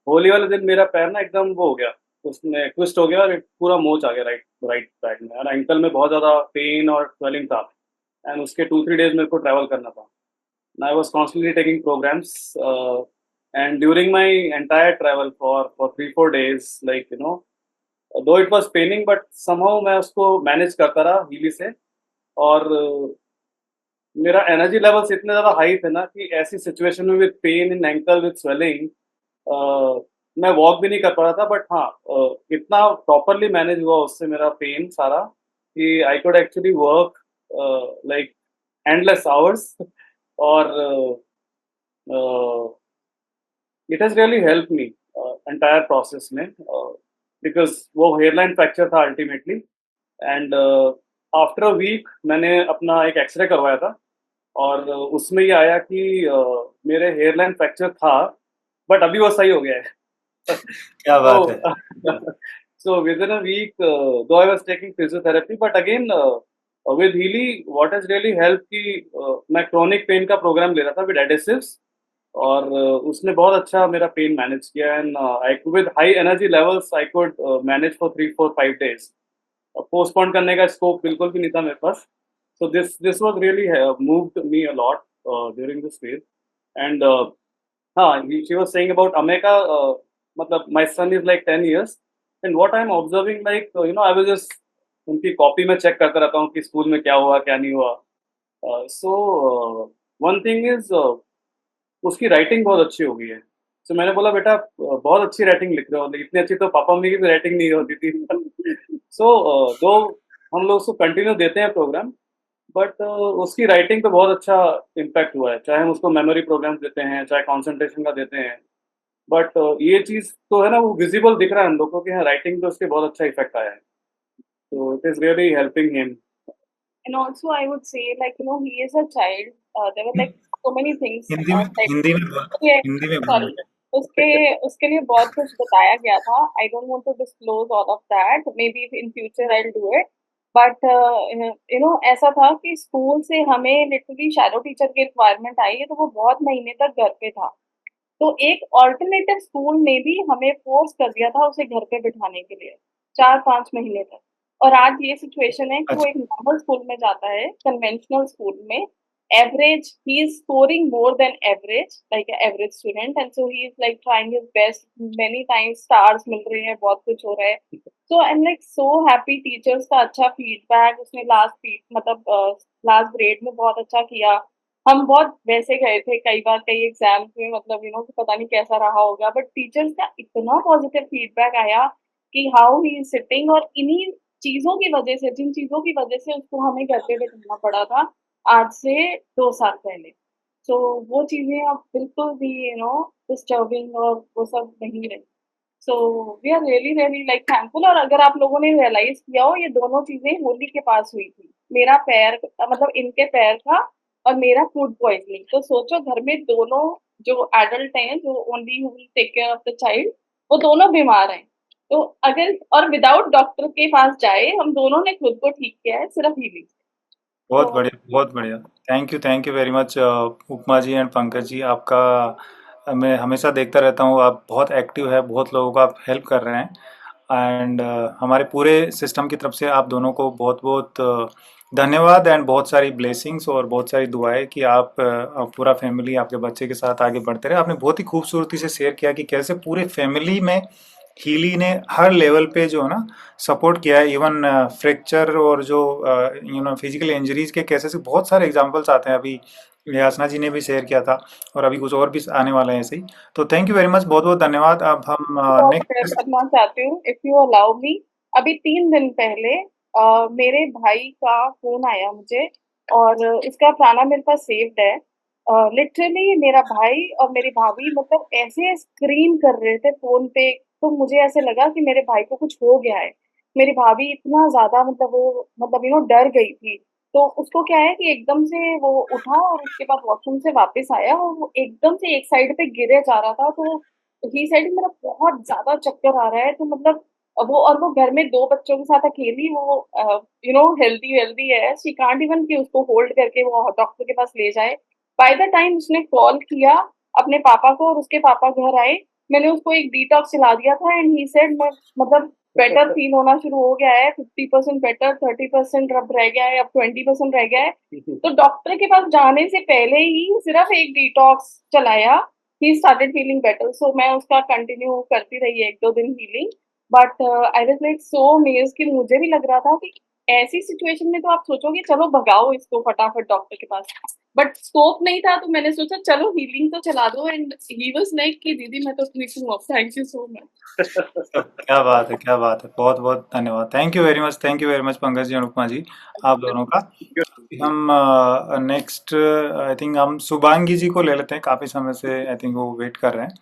[SPEAKER 5] होली वाले दिन मेरा पैर ना एकदम वो हो गया, उसमें ट्विस्ट हो गया और एक पूरा मोच आ गया राइट राइट पैर में, और एंकल में बहुत ज़्यादा पेन और स्वेलिंग था। एंड उसके 2-3 डेज़ मेरे को ट्रैवल करना था। And I was constantly taking programs, and during my entire travel for 3-4 days, like though it was paining, but somehow मैं उसको manage करता रहा हीली से। और मेरा एनर्जी लेवल्स इतने ज़्यादा हाई थे ना कि ऐसी सिचुएशन में with pain in ankle with swelling मैं वॉक भी नहीं कर पा रहा था। बट हाँ, इतना प्रॉपरली मैनेज हुआ उससे मेरा पेन सारा कि I could actually work like endless hours. और it has really help me entire process में, बिकॉज वो हेयरलाइन फ्रैक्चर था ultimately. And after a week मैंने अपना एक एक्सरे करवाया था, और उसमें ये आया कि मेरे हेयरलाइन फ्रैक्चर था, बट अभी वो सही हो गया है।
[SPEAKER 1] क्या बात है।
[SPEAKER 5] So, so within a week, though I was taking physiotherapy, but again, with Healy, what has really helped कि मैं chronic pain का प्रोग्राम ले रहा था with adhesives, और उसने बहुत अच्छा मेरा पेन मैनेज किया। And I with high energy levels I could manage for 3-4-5 days। Postpone करने का स्कोप बिल्कुल भी नहीं था मेरे पास। So this was really moved me a lot during this phase. And हाँ, शी वाज सेइंग अबाउट अमेका, मतलब my son is like 10 years, and what I am observing like I was just उनकी कॉपी में check करता रहता हूँ कि school में क्या हुआ क्या नहीं हुआ। सो वन थिंग इज उसकी राइटिंग बहुत अच्छी हो गई है। तो मैंने बोला बेटा बहुत अच्छी राइटिंग लिख रहे हो, लेकिन इतनी अच्छी तो पापा मम्मी की भी राइटिंग नहीं होती थी। सो दो हम लोग उसको कंटिन्यू देते हैं प्रोग्राम, बट उसकी राइटिंग पे बहुत अच्छा इम्पैक्ट हुआ है, चाहे हम उसको मेमोरी प्रोग्राम्स देते हैं चाहे कंसंट्रेशन का देते हैं। बट ये चीज़ तो है ना, वो विजिबल दिख रहा है हम लोग को कि हाँ, राइटिंग पे उसके बहुत अच्छा इफेक्ट आया है। तो it is really helping him.
[SPEAKER 4] And also, I would say, like, he is a child. There were like so many things
[SPEAKER 1] Hindi में
[SPEAKER 4] that
[SPEAKER 1] हिंदी में बोल
[SPEAKER 4] yeah,
[SPEAKER 1] हिंदी में बोलो।
[SPEAKER 4] sorry, उसके उसके लिए बहुत कुछ बताया गया था. I don't want to disclose all of that. Maybe in future I'll do it. But ऐसा था कि स्कूल से हमें लिटरली शैडो टीचर की रिक्वायरमेंट आई है, तो वो बहुत महीने तक घर पे था। तो एक ऑल्टरनेटिव स्कूल ने भी हमें फोर्स कर दिया था उसे घर पे बिठाने के लिए 4-5 महीने तक। और आज ये सिचुएशन है कि वो
[SPEAKER 1] अच्छा,
[SPEAKER 4] एक नॉर्मल स्कूल में जाता है, कन्वेंशनल स्कूल में। Average he is scoring more than average, like average student, and so he is like trying his best. Many times stars मिल रहे हैं, बहुत कुछ हो रहा है। So I am like so happy. Teachers का अच्छा फीडबैक, उसने लास्ट ग्रेड में बहुत अच्छा किया। हम बहुत वैसे गए थे कई बार कई एग्जाम्स में, मतलब कि पता नहीं कैसा रहा होगा, बट टीचर्स का इतना पॉजिटिव फीडबैक आया कि हाउ ही इज सिटिंग। और इन्हीं चीजों की वजह से, जिन चीजों की वजह से उसको हमें घर पे बैठाना पड़ा था आज से 2 साल पहले, तो वो चीजें अब बिल्कुल भी डिस्टर्बिंग और वो सब नहीं रही। So we are really really like thankful. और अगर आप लोगों ने रियलाइज किया हो, ये दोनों चीजें होली के पास हुई थी। मेरा पैर, मतलब इनके पैर था, और मेरा फूड पॉइजनिंग। तो सोचो, घर में दोनों जो एडल्ट हैं, जो only who will take care of the child, वो दोनों बीमार हैं। तो अगर और विदाउट डॉक्टर के पास जाए, हम दोनों ने खुद को ठीक किया है सिर्फ हीलिंग से।
[SPEAKER 1] बहुत
[SPEAKER 4] तो
[SPEAKER 1] बढ़िया, बहुत बढ़िया। Thank you very much Upma ji and Pankaj ji. आपका मैं हमेशा देखता रहता हूँ, आप बहुत एक्टिव है, बहुत लोगों को आप हेल्प कर रहे हैं। एंड हमारे पूरे सिस्टम की तरफ से आप दोनों को बहुत बहुत धन्यवाद एंड बहुत सारी ब्लेसिंग्स और बहुत सारी दुआएं कि आप पूरा फैमिली आपके बच्चे के साथ आगे बढ़ते रहे। आपने बहुत ही खूबसूरती से शेयर किया कि कैसे पूरे फैमिली में हीली ने हर लेवल पे जो है ना सपोर्ट किया है। इवन फ्रैक्चर और जो फिजिकल इंजरीज के केसेस बहुत सारे एग्जांपल्स आते हैं। अभी यासना जी ने भी शेयर किया था और अभी कुछ और भी आने वाले हैं ऐसे ही। तो थैंक यू वेरी मच, बहुत बहुत धन्यवाद। अब हम
[SPEAKER 4] बहुत शेयर
[SPEAKER 1] नेक्स्ट।
[SPEAKER 4] करना चाहती हूँ, इफ यू अलाउ मी। अभी 3 दिन पहले मेरे भाई का फोन आया मुझे, और उसका गाना मेरे पास सेव्ड है। लिटरली मेरा भाई और मेरी भाभी मतलब ऐसे स्क्रीम कर रहे थे फोन पे, तो मुझे ऐसे लगा कि मेरे भाई को कुछ हो गया है। मेरी भाभी इतना ज्यादा, मतलब वो, मतलब डर गई थी। तो उसको क्या है कि एकदम से वो उठा, और उसके बाद वॉशरूम से वापस आया, और वो एकदम से एक साइड पे गिरे जा रहा था। तो ही सेड मेरा बहुत ज्यादा चक्कर आ रहा है। तो मतलब वो घर में 2 बच्चों के साथ अकेली, वो हेल्दी वेल्दी है, शी कांट इवन कि उसको होल्ड करके वो डॉक्टर के पास ले जाए। बाय द टाइम उसने कॉल किया अपने पापा को और उसके पापा घर आए, मैंने उसको एक डिटॉक्स चला दिया था एंड ही सेड मैं मतलब बेटर फील होना शुरू हो गया है, 50% बेटर, 30% अब रह गया है, अब 20% रह गया है। तो डॉक्टर के पास जाने से पहले ही सिर्फ एक डिटॉक्स चलाया, ही स्टार्टेड फीलिंग बेटर। सो मैं उसका कंटिन्यू करती रही 1-2 दिन healing, but I was like so amazed कि मुझे भी लग रहा था कि ऐसी सिचुएशन में तो आप सोचोगे चलो भगाओ इसको फटाफट डॉक्टर के पास, बट स्कोप नहीं था तो मैंने सोचा चलो हीलिंग तो चला दो एंड ही वाज लाइक कि दीदी मैं तो ठीक हूँ अब, थैंक यू सो मच।
[SPEAKER 1] क्या बात है, क्या बात है। बहुत बहुत धन्यवाद। Thank you very much Pankaj ji, Anupama ji, आप दोनों का। अभी हम नेक्स्ट आई थिंक हम शुभांगी जी को ले लेते हैं। काफ़ी समय से आई थिंक वो वेट कर रहे हैं।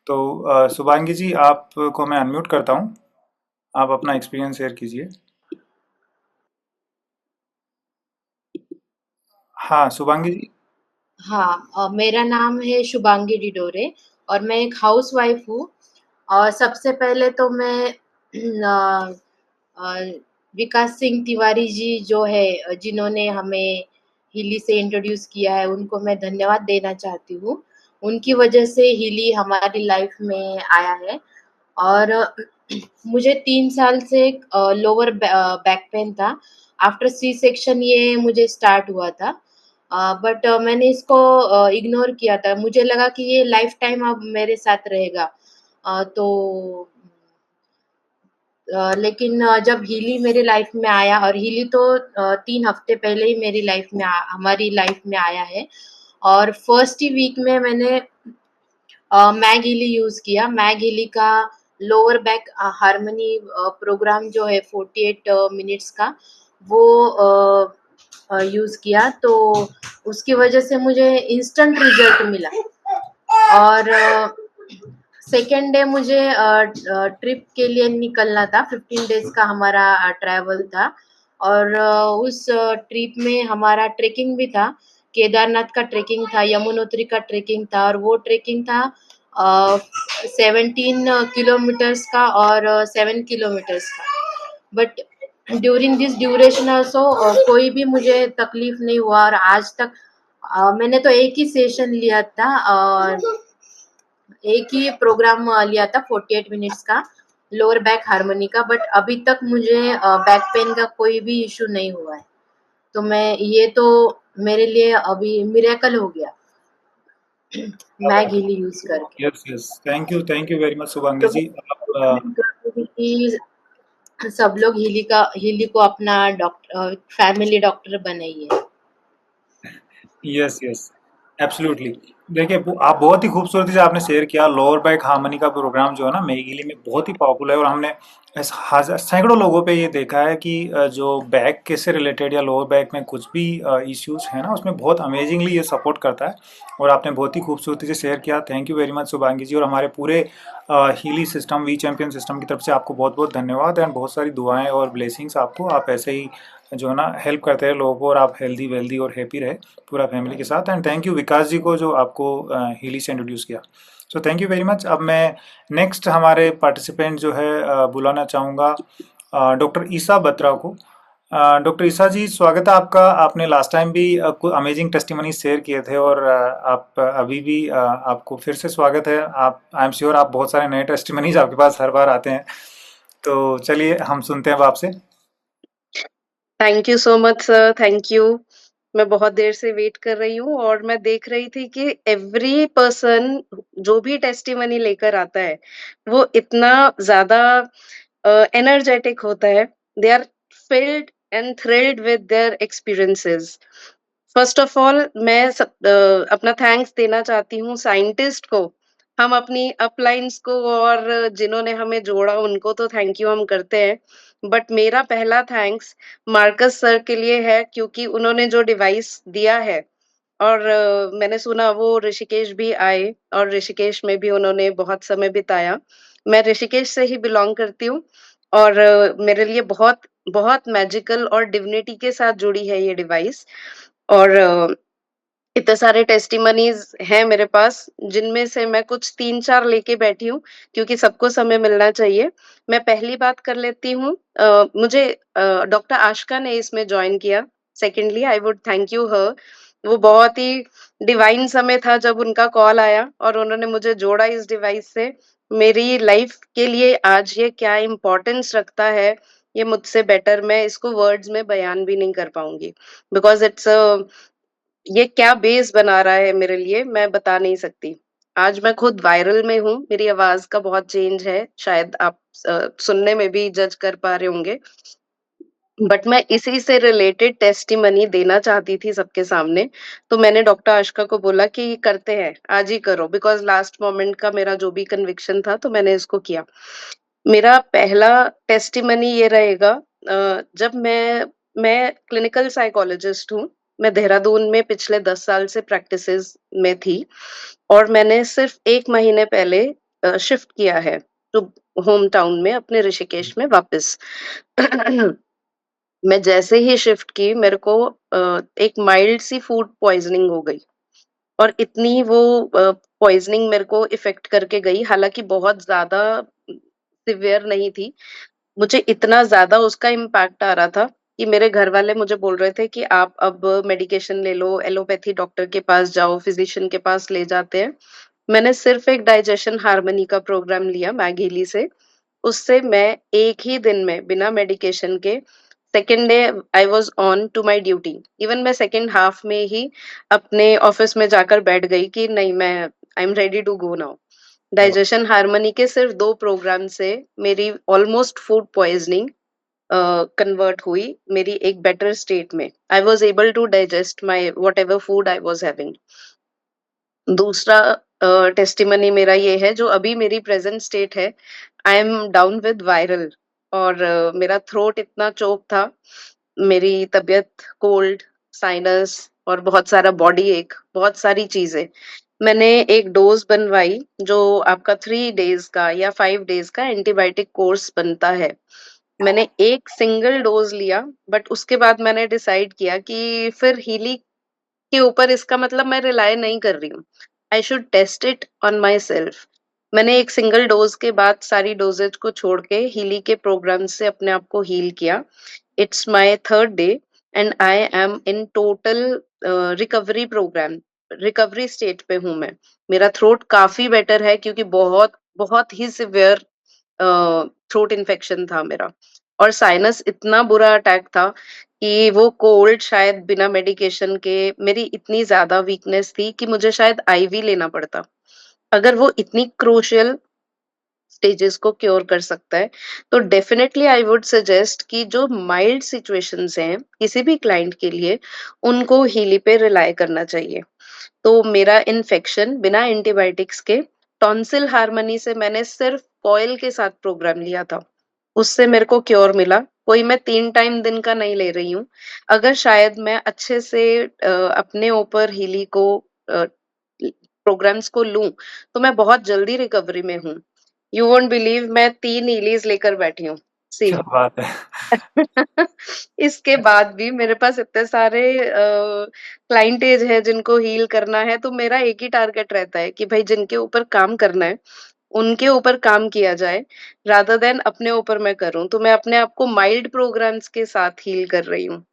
[SPEAKER 1] तो शुभांगी जी, आपको मैं अनम्यूट करता हूँ। आप अपना एक्सपीरियंस शेयर कीजिए। हाँ, शुभांगी जी।
[SPEAKER 6] हाँ, मेरा नाम है शुभांगी डिडोरे और मैं एक हाउसवाइफ हूँ। और सबसे पहले तो मैं अ, अ, विकास सिंह तिवारी जी जो है जिन्होंने हमें हिली से इंट्रोड्यूस किया है, उनको मैं धन्यवाद देना चाहती हूँ। उनकी वजह से हिली हमारी लाइफ में आया है। और मुझे 3 साल से लोअर बैक पेन था। आफ्टर सी सेक्शन ये मुझे स्टार्ट हुआ था। बट मैंने इसको इग्नोर किया था। मुझे लगा कि ये लाइफ टाइम अब मेरे साथ रहेगा। तो लेकिन जब हीली मेरी लाइफ में आया और हीली तो 3 हफ्ते पहले ही मेरी लाइफ में हमारी लाइफ में आया है। और फर्स्ट ही वीक में मैंने मैग हीली यूज़ किया। मैग हीली का लोअर बैक हार्मनी प्रोग्राम जो है 48 मिनट्स का, वो यूज़ किया, तो उसकी वजह से मुझे इंस्टेंट रिजल्ट मिला। और सेकेंड डे मुझे ट्रिप के लिए निकलना था। 15 डेज़ का हमारा ट्रैवल था। और उस ट्रिप में हमारा ट्रेकिंग भी था। केदारनाथ का ट्रेकिंग था, यमुनोत्री का ट्रेकिंग था और वो ट्रेकिंग था 17 किलोमीटर्स का और 7 किलोमीटर्स का। But during this duration also कोई भी मुझे तकलीफ नहीं हुआ। और आज तक मैंने तो एक ही सेशन लिया था और एक ही प्रोग्राम लिया था 48 मिनट्स का लोअर बैक हार्मनी का। बट अभी तक मुझे बैक पेन का कोई भी इशू नहीं हुआ है। तो मैं ये तो मेरे लिए अभी मिरेकल हो गया मैग हीली यूज करके।
[SPEAKER 1] Yes yes, thank you very much Shubhangi
[SPEAKER 6] तो
[SPEAKER 1] जी।
[SPEAKER 6] मैं
[SPEAKER 1] आप
[SPEAKER 6] recommend करूंगी कि सब लोग हीली को अपना डॉक्टर फैमिली डॉक्टर बनाइए।
[SPEAKER 1] Yes yes, absolutely. देखिए, आप बहुत ही खूबसूरती से आपने शेयर किया। लोअर बैक हार्मनी का प्रोग्राम जो है ना मेघिली में बहुत ही पॉपुलर है, और हमने सैकड़ों लोगों पे ये देखा है कि जो बैक के से रिलेटेड या लोअर बैक में कुछ भी इश्यूज है ना, उसमें बहुत अमेजिंगली ये सपोर्ट करता है। और आपने बहुत ही खूबसूरती से शेयर किया। Thank you very much Shubhangi ji, और हमारे पूरे Healy system, we champion system की तरफ से आपको बहुत बहुत धन्यवाद एंड बहुत सारी दुआएं और ब्लेसिंग्स आपको। आप ऐसे ही जो है ना हेल्प करते रहे लोगों को, और आप हेल्दी वेल्दी और हैप्पी रहे पूरा फैमिली के साथ। एंड थैंक यू विकास जी को जो आपको हीली से इंट्रोड्यूस किया। सो थैंक यू वेरी मच। अब मैं नेक्स्ट हमारे पार्टिसिपेंट जो है बुलाना चाहूँगा डॉक्टर ईसा बत्रा को। डॉक्टर ईसा जी, स्वागत है आपका। आपने लास्ट टाइम भी कुछ अमेजिंग टेस्टिमनी शेयर किए थे, और आप अभी भी आपको फिर से स्वागत है। आप, आई एम श्योर आप बहुत सारे नए टेस्टिमनीज आपके पास हर बार आते हैं। तो चलिए हम सुनते हैं अब आपसे।
[SPEAKER 7] Thank you so much sir, thank you. मैं बहुत देर से वेट कर रही हूँ और मैं देख रही थी कि एवरी पर्सन जो भी टेस्टिमनी लेकर आता है, वो इतना ज़्यादा एनर्जेटिक होता है। They are filled and thrilled with their experiences. First of all मैं अपना थैंक्स देना चाहती हूँ साइंटिस्ट को। हम अपनी अपलाइन्स को और जिन्होंने हमें जोड़ा उनको तो थैंक यू हम करते हैं। बट मेरा पहला थैंक्स मार्कस सर के लिए है, क्योंकि उन्होंने जो डिवाइस दिया है और मैंने सुना वो ऋषिकेश भी आए और ऋषिकेश में भी उन्होंने बहुत समय बिताया। मैं ऋषिकेश से ही बिलॉन्ग करती हूँ और मेरे लिए बहुत बहुत मैजिकल और डिविनिटी के साथ जुड़ी है ये डिवाइस। और इतने सारे टेस्टिमनीज़ हैं मेरे पास, जिनमें से मैं कुछ 3-4 लेके बैठी हूँ, क्योंकि सबको समय मिलना चाहिए। मैं पहली बात कर लेती हूँ। मुझे डॉक्टर आश्का ने इसमें जॉइन किया। Secondly I would thank you her वो बहुत ही डिवाइन समय था जब उनका कॉल आया और उन्होंने मुझे जोड़ा इस डिवाइस से। मेरी लाइफ के लिए आज ये क्या इम्पोर्टेंस रखता है, ये मुझसे बेटर मैं इसको वर्ड्स में बयान भी नहीं कर पाऊँगी। बिकॉज़ इट्स ये क्या बेस बना रहा है मेरे लिए, मैं बता नहीं सकती। आज मैं खुद वायरल में हूँ, मेरी आवाज़ का बहुत चेंज है, शायद आप सुनने में भी जज कर पा रहे होंगे। बट मैं इसी से रिलेटेड टेस्टिमनी देना चाहती थी सबके सामने, तो मैंने डॉक्टर आश्का को बोला कि करते हैं, आज ही करो बिकॉज़ लास्ट मोमेंट का मेरा जो भी कन्विक्शन था, तो मैंने इसको किया। मेरा पहला टेस्टिमनी ये रहेगा जब मैं क्लिनिकल साइकोलॉजिस्ट हूँ। मैं देहरादून में पिछले 10 साल से प्रैक्टिसेज़ में थी और मैंने सिर्फ़ 1 महीने पहले शिफ्ट किया है, तो होम टाउन में अपने ऋषिकेश में वापस। मैं जैसे ही शिफ्ट की मेरे को एक माइल्ड सी फूड पॉइज़निंग हो गई और इतनी वो पॉइज़निंग मेरे को इफ़ेक्ट करके गई, हालाँकि बहुत ज़्यादा सिवियर नहीं थी। मुझे इतना ज़्यादा उसका इम्पैक्ट आ रहा था कि मेरे घरवाले मुझे बोल रहे थे कि आप अब मेडिकेशन ले लो, एलोपैथी डॉक्टर के पास जाओ, फिज़िशियन के पास ले जाते हैं। मैंने सिर्फ़ एक डाइजेशन हार्मनी का प्रोग्राम लिया मैगीली से। उससे मैं एक ही दिन में बिना मेडिकेशन के second day I was on to my duty. Even मैं सेकंड हाल्फ में ही अपने ऑफिस में जाकर बैठ गई कि नहीं मैं I am ready to go now. Digestion harmony के सिर्फ 2 प्रोग्राम से मेरी ऑलमोस्ट फूड पॉइज़निंग कन्वर्ट हुई मेरी एक बेटर स्टेट में। I was able to digest my whatever food I was having. दूसरा टेस्टिमनी मेरा ये है जो अभी मेरी प्रेज़ेंट स्टेट है, I am down with viral और मेरा थ्रोट इतना चोक था, मेरी तबीयत कोल्ड, साइनस और बहुत सारा बॉडी एक, बहुत सारी चीज़ें। मैंने एक डोज़ बनवाई जो आपका 3 डेज़ का या 5 डेज़ का एंटीबायोटिक कोर्स बनता है। मैंने एक सिंगल डोज़ लिया बट उसके बाद मैंने डिसाइड किया कि फिर हीली के ऊपर इसका मतलब मैं रिलाय नहीं कर रही हूँ। I should test it on myself. मैंने एक सिंगल डोज के बाद सारी डोजेज को छोड़ के हीली के प्रोग्राम से अपने आप को हील किया। It's my third day and I am in total recovery program. Recovery state पे हूँ मैं। मेरा थ्रोट काफी बेटर है क्योंकि बहुत बहुत ही सिवियर थ्रोट इन्फेक्शन था मेरा और साइनस इतना बुरा अटैक था कि वो कोल्ड शायद बिना मेडिकेशन के मेरी इतनी ज़्यादा वीकनेस थी कि मुझे शायद आईवी लेना पड़ता। अगर वो इतनी क्रूशियल स्टेजेस को क्योर कर सकता है, तो डेफिनिटली आई वुड सजेस्ट कि जो माइल्ड सिचुएशंस हैं, किसी भी क्लाइंट के लिए, उनको हीली पे रिलाय करना चाहिए। तो मेरा इन्फेक्शन बिना एंटीबायोटिक्स के टॉन्सिल हार्मनी से मैंने सिर्फ कॉइल के साथ प्रोग्राम लिया था। उससे मेरे को क्योर मिला। कोई मैं 3 टाइम दिन का नहीं ले रही हूँ। अगर शायद मैं अच्छे से अपने ऊपर हीली को अ, प्रोग्राम्स को लूँ, तो मैं बहुत जल्दी रिकवरी में हूँ। यू वोंट बिलीव मैं 3 हीलीज़ लेकर बैठी हूँ। सी
[SPEAKER 1] क्या बात है!
[SPEAKER 7] इसके बाद भी मेरे पास इतने सारे क्लाइंटेज है जिनको हील करना है, तो मेरा एक ही टारगेट रहता है कि भाई जिनके ऊपर काम करना है, उनके ऊपर काम किया जाए, रादर देन अपने ऊपर मैं करूँ। तो मैं अपने आप को माइल्ड प्रोग्राम्स के साथ हील कर रही हूँ।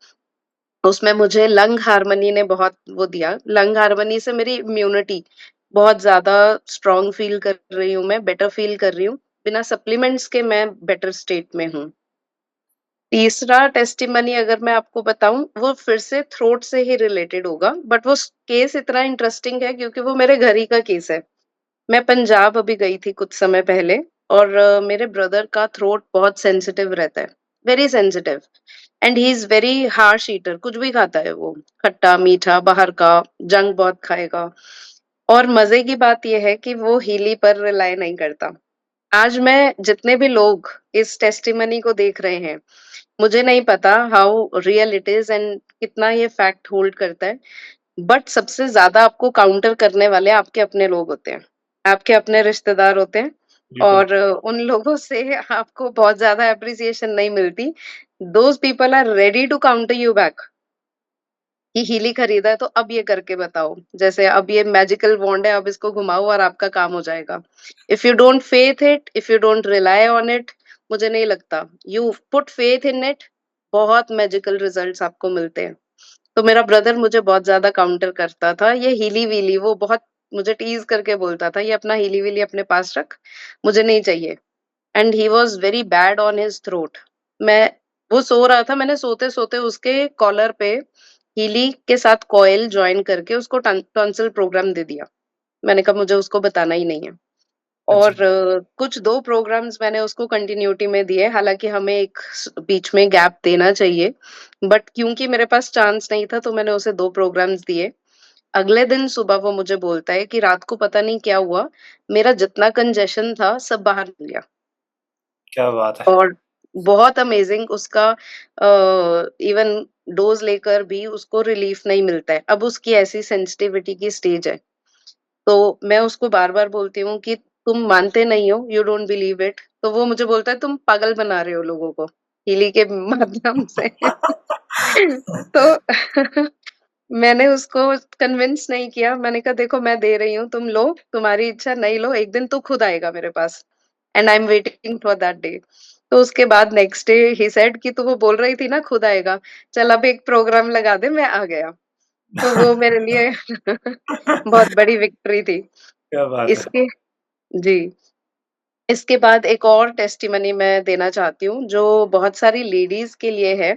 [SPEAKER 7] उसमें मुझे लंग हार्मनी ने बहुत वो दिया। लंग हार्मनी से मेरी इम्यूनिटी बहुत ज़्यादा स्ट्रॉन्ग फ़ील कर रही हूँ मैं, बेटर फ़ील कर रही हूँ। बिना सप्लीमेंट्स के मैं बेटर स्टेट में हूँ। तीसरा टेस्टिमनी अगर मैं आपको बताऊँ, वो फिर से थ्रोट से ही रिलेटेड होगा, बट वो स केस इतना इंटरेस्टिंग है क्योंकि वो मेरे घर ही का केस है। मैं पंजाब अभी गई थी कुछ समय पहले और मेरे ब्रदर का थ्रोट बहुत सेंसिटिव रहता है, very sensitive and he is very harsh eater, कुछ भी खाता है वो, खट्टा, मीठा, बाहर का, जंक बहुत खाएगा और मज़े की बात ये है कि वो हीली पर रिलाय नहीं करता। आज मैं जितने भी लोग इस टेस्टिमनी को देख रहे हैं, मुझे नहीं पता how real it is and कितना ये फैक्ट होल्ड करता है, बट सबसे ज़्यादा आपको काउंटर करने वाले आपके अपने लोग होते हैं, आपके अपने रिश्तेदार होते हैं
[SPEAKER 1] बिल्कुल।
[SPEAKER 7] और उन लोगों से आपको बहुत ज़्यादा एप्रिसिएशन नहीं मिलती। Those people are ready to counter you back कि हीली खरीदा है तो अब ये करके बताओ। जैसे अब ये मैजिकल वॉन्ड है, अब इसको घुमाओ और आपका काम हो जाएगा। If you don't faith it, if you don't rely on it, मुझे नहीं लगता। You put faith in it, बहुत मैजिकल रिजल्ट्स आपको मिलते हैं। तो मेरा ब्रदर मुझे बहुत ज़्यादा काउंटर करता था, "ये हीली-वीली", वो बहुत मुझे टीज़ करके बोलता था, "ये अपना हीली-वीली अपने पास रख, मुझे नहीं चाहिए।" And he was very bad on his throat. मैं वो सो रहा था, मैंने सोते-सोते उसके कॉलर पे हीली के साथ कॉइल जॉइन करके उसको टॉन्सिल प्रोग्राम दे दिया। मैंने कहा मुझे उसको बताना ही नहीं है।
[SPEAKER 1] अच्छा।
[SPEAKER 7] और कुछ 2 प्रोग्राम्स मैंने उसको कंटिन्यूटी में दिए, हालाँकि हमें एक बीच में गैप देना चाहिए, बट क्योंकि मेरे पास चांस नहीं था तो मैंने उसे 2 प्रोग्राम्स दिए। अगले दिन सुबह वो मुझे बोलता है कि रात को पता नहीं क्या हुआ, मेरा जितना कंजेशन था सब बाहर निकल गया।
[SPEAKER 1] क्या बात है!
[SPEAKER 7] और बहुत अमेज़िंग उसका इवन डोज़ लेकर भी उसको रिलीफ़ नहीं मिलता है। अब उसकी ऐसी सेंसिटिविटी की स्टेज है। तो मैं उसको बार-बार बोलती हूँ कि तुम मानते नहीं हो, यू डोंट बिलीव इट। तो वो मुझे बोलता है तुम पागल बना रहे हो लोगों को, हीली के माध्यम से। तो मैंने उसको कन्विंस नहीं किया। मैंने कहा देखो मैं दे रही हूँ, तुम लो, तुम्हारी इच्छा नहीं लो, एक दिन तू खुद आएगा मेरे पास and I am waiting for that day. तो उसके बाद नेक्स्ट डे ही सेड कि तू वो बोल रही थी ना खुद आएगा, चल अब एक प्रोग्राम लगा दे, मैं आ गया। तो वो मेरे लिए बहुत बड़ी विक्ट्री थी।
[SPEAKER 1] क्या बात है!
[SPEAKER 7] इसके जी, इसके बाद एक और टेस्टिमनी मैं देना चाहती हूँ, जो बहुत सारी लेडीज़ के लिए है।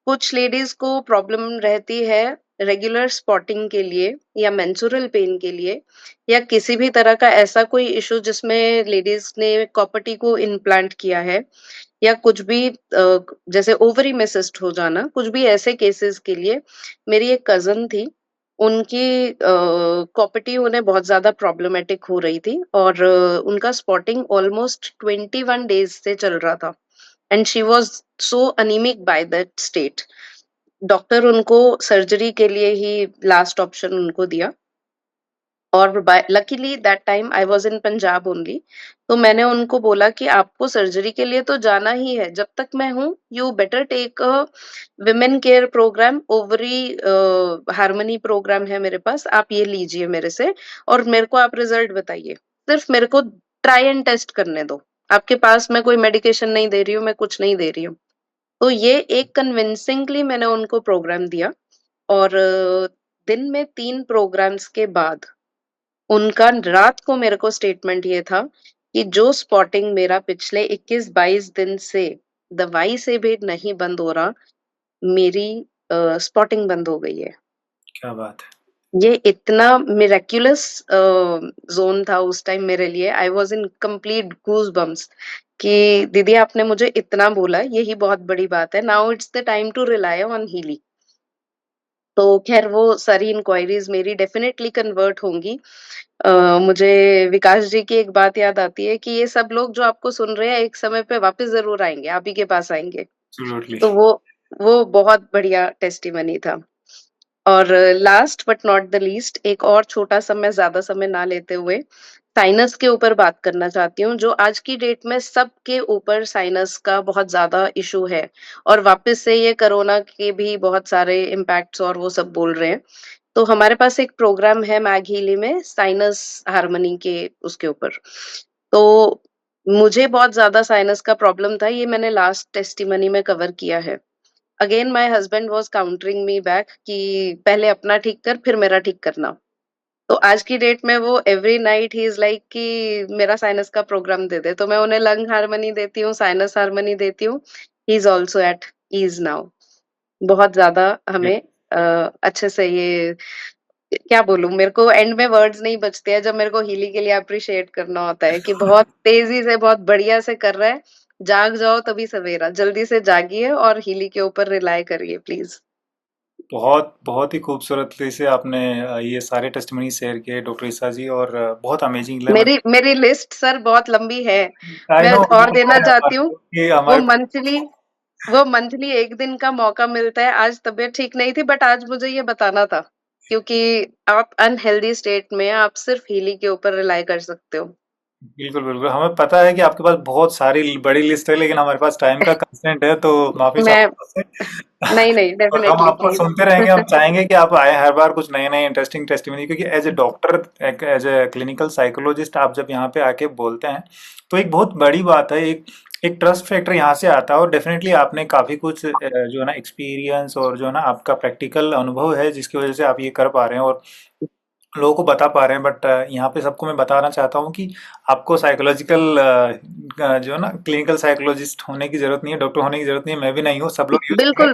[SPEAKER 7] कुछ लेडीज़ को प्रॉब्लम रहती है रेगुलर स्पॉटिंग के लिए या मेंस्ट्रुअल पेन के लिए या किसी भी तरह का ऐसा कोई इश्यू जिसमें लेडीज़ ने कॉपर्टी को इम्प्लांट किया है या कुछ भी जैसे ओवरी में सिस्ट हो जाना, कुछ भी ऐसे केसेस के लिए मेरी एक कज़िन थी, उनकी कॉपर्टी उन्हें बहुत ज़्यादा प्रॉब्लमैटिक हो रही थी और उनका स्पॉटिंग ऑलमोस्ट 21 डेज़ से चल रहा था and she was so anaemic by that state. Doctor उनको सर्जरी के लिए ही लास्ट ऑप्शन उनको दिया और by luckily that time I was in Punjab only. तो मैंने उनको बोला कि आपको सर्जरी के लिए तो जाना ही है, जब तक मैं हूँ you better take a women care program, ovary harmony program है मेरे पास, आप ये लीजिए मेरे से और मेरे को आप रिजल्ट बताइए। सिर्फ मेरे को ट्राई एंड टेस्ट करने दो। आपके पास मैं कोई मेडिकेशन नहीं दे रही हूँ, मैं कुछ नहीं दे रही हूँ। तो ये एक कन्विंसिंगली मैंने उनको प्रोग्राम दिया और दिन में 3 प्रोग्राम्स के बाद उनका रात को मेरे को स्टेटमेंट ये था कि जो स्पॉटिंग मेरा पिछले 21-22 दिन से दवाई से भी नहीं बंद हो रहा, मेरी स्पॉटिंग बंद हो गई है।
[SPEAKER 1] क्या बात है!
[SPEAKER 7] ये इतना मिरेक्युलस ज़ोन था उस टाइम मेरे लिए, आई वाज़ इन कंप्लीट गूज़बम्प्स कि दीदी आपने मुझे इतना बोला, यही बहुत बड़ी बात है। Now it's the time to rely on healing. तो ख़ैर वो सारी इंक्वायरीज़ मेरी डेफ़िनेटली कन्वर्ट होंगी। मुझे विकास जी की एक बात याद आती है कि ये सब लोग जो आपको सुन रहे हैं, एक समय पे वापस ज़रूर आएँगे, आप ही के पास आएँगे।
[SPEAKER 1] एब्सोल्युटली।
[SPEAKER 7] तो वो बहुत बढ़िया टेस्टिमनी था। और last but not the least एक और छोटा-सा मैं ज़्यादा समय ना लेते हुए साइनस के ऊपर बात करना चाहती हूँ, जो आज की डेट में सबके ऊपर साइनस का बहुत ज़्यादा इश्यू है और वापस से ये कोरोना के भी बहुत सारे इम्पैक्ट्स और वो सब बोल रहे हैं। तो हमारे पास एक प्रोग्राम है मैघीली में साइनस हार्मनी के उसके ऊपर। तो मुझे बहुत ज़्यादा साइनस का प्रॉब्लम था, ये मैंने लास्ट टेस्टिमनी में कवर किया है। Again my husband was countering me back कि पहले अपना ठीक कर, फिर मेरा ठीक करना। तो आज की डेट में वो every night he is like कि मेरा साइनस का प्रोग्राम दे दे, तो मैं उन्हें लंग हार्मनी देती हूँ, साइनस हार्मनी देती हूँ। He is also at ease now. बहुत ज़्यादा हमें अच्छे से ये क्या बोलूँ, मेरे को एंड में वर्ड्स नहीं बचते हैं जब मेरे को हीली के लिए एप्रिशिएट करना होता है कि बहुत तेज़ी से, बहुत बढ़िया से कर रहा है। जाग जाओ तभी सवेरा, जल्दी से जागिए और हीली के ऊपर रिलाय करिए प्लीज़।
[SPEAKER 1] बहुत बहुत ही खूबसूरती से आपने ये सारे टेस्टिमनी शेयर किए डॉक्टर ईसा जी और बहुत अमेजिंग लगा
[SPEAKER 7] मेरी मेरी लिस्ट सर बहुत लंबी है।
[SPEAKER 1] आई
[SPEAKER 7] मैं
[SPEAKER 1] नो
[SPEAKER 7] और देना चाहती हूँ,
[SPEAKER 1] कि
[SPEAKER 7] वो
[SPEAKER 1] हमारे
[SPEAKER 7] मंथली वो मंथली 1 दिन का मौका मिलता है। आज तबीयत ठीक नहीं थी बट आज मुझे ये बताना था, क्योंकि आप अनहेल्दी स्टेट में आप सिर्फ़ हीली के ऊपर रिलाय कर सकते हो।
[SPEAKER 1] बिल्कुल, बिल्कुल। हमें पता है कि आपके पास बहुत सारी बड़ी लिस्ट है, लेकिन हमारे पास टाइम का कंस्ट्रेंट है, तो माफ़ी
[SPEAKER 7] मैं
[SPEAKER 1] चाहता हूँ आपसे।
[SPEAKER 7] नहीं, नहीं,
[SPEAKER 1] और हम
[SPEAKER 7] डेफ़िनेटली
[SPEAKER 1] आपको
[SPEAKER 7] प्लीज़।
[SPEAKER 1] सुनते रहेंगे, हम चाहेंगे कि आप आएँ हर बार कुछ नए-नए इंटरेस्टिंग टेस्टिमनी, क्योंकि एज़ अ डॉक्टर, एक एज़ अ क्लिनिकल साइकोलॉजिस्ट आप जब यहाँ पे आके बोलते हैं, तो एक बहुत बड़ी बात है, एक एक ट्रस्ट फैक्टर यहाँ से आता है, और डेफ़िनेटली आपने काफ़ी कुछ जो है ना एक्सपीरियंस और जो है ना आपका प्रैक्टिकल अनुभव है, जिसकी वज़ह से आप ये कर पा रहे हैं और लोगों को बता पा रहे हैं। बट यहाँ पे सबको मैं बताना चाहता हूँ कि आपको साइकोलॉजिकल जो है ना क्लिनिकल साइकोलॉजिस्ट होने की ज़रूरत नहीं है, डॉक्टर होने की ज़रूरत नहीं है, मैं भी नहीं हूँ, सब लोग यूज़ हैं।
[SPEAKER 7] बिल्कुल,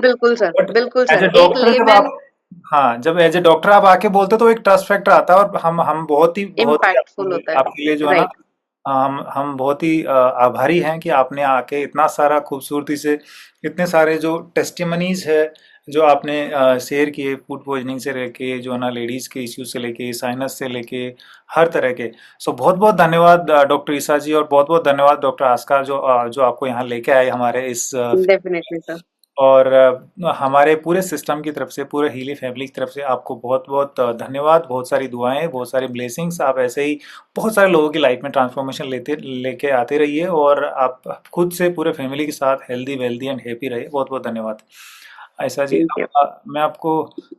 [SPEAKER 1] बट
[SPEAKER 7] बिल्कुल
[SPEAKER 1] एज़
[SPEAKER 7] सर,
[SPEAKER 1] अ
[SPEAKER 7] एक
[SPEAKER 1] डॉक्टर जब
[SPEAKER 7] लेमैन
[SPEAKER 1] आप, हाँ, जब एज़ अ डॉक्टर आप आके बोलते हो तो एक ट्रस्ट फैक्टर आता है, और हम बहुत ही
[SPEAKER 7] इम्पैक्टफुल होता है।
[SPEAKER 1] आपके लिए जो है ना,
[SPEAKER 7] राइट,
[SPEAKER 1] हम बहुत ही आभारी हैं कि आपने आके इतना सारा खूबसूरती से, इतने सारे जो टेस्टिमनीज़ है, जो आपने शेयर किए, फूड पॉइज़निंग से लेके जो है ना लेडीज़ के इश्यूज़ से लेके, साइनस से लेके, हर तरह के। सो बहुत-बहुत धन्यवाद डॉक्टर ईसा जी, और बहुत-बहुत धन्यवाद डॉक्टर आस्का, जो आपको यहाँ लेके आए हमारे इस
[SPEAKER 7] डेफ़िनेटली सर।
[SPEAKER 1] और हमारे पूरे सिस्टम की तरफ से, पूरे हीली फैमिली की तरफ से आपको बहुत-बहुत धन्यवाद, बहुत सारी दुआएँ, बहुत सारी ब्लेसिंग्स। आप ऐसे ही बहुत सारे लोगों की लाइफ में ट्रांसफॉर्मेशन लेके आते रहिए, और आप खुद से पूरे फैमिली के साथ हेल्दी, वेल्दी एंड हैप्पी रहिए। बहुत-बहुत धन्यवाद। आयशा जी,
[SPEAKER 7] थैंक यू।
[SPEAKER 1] अब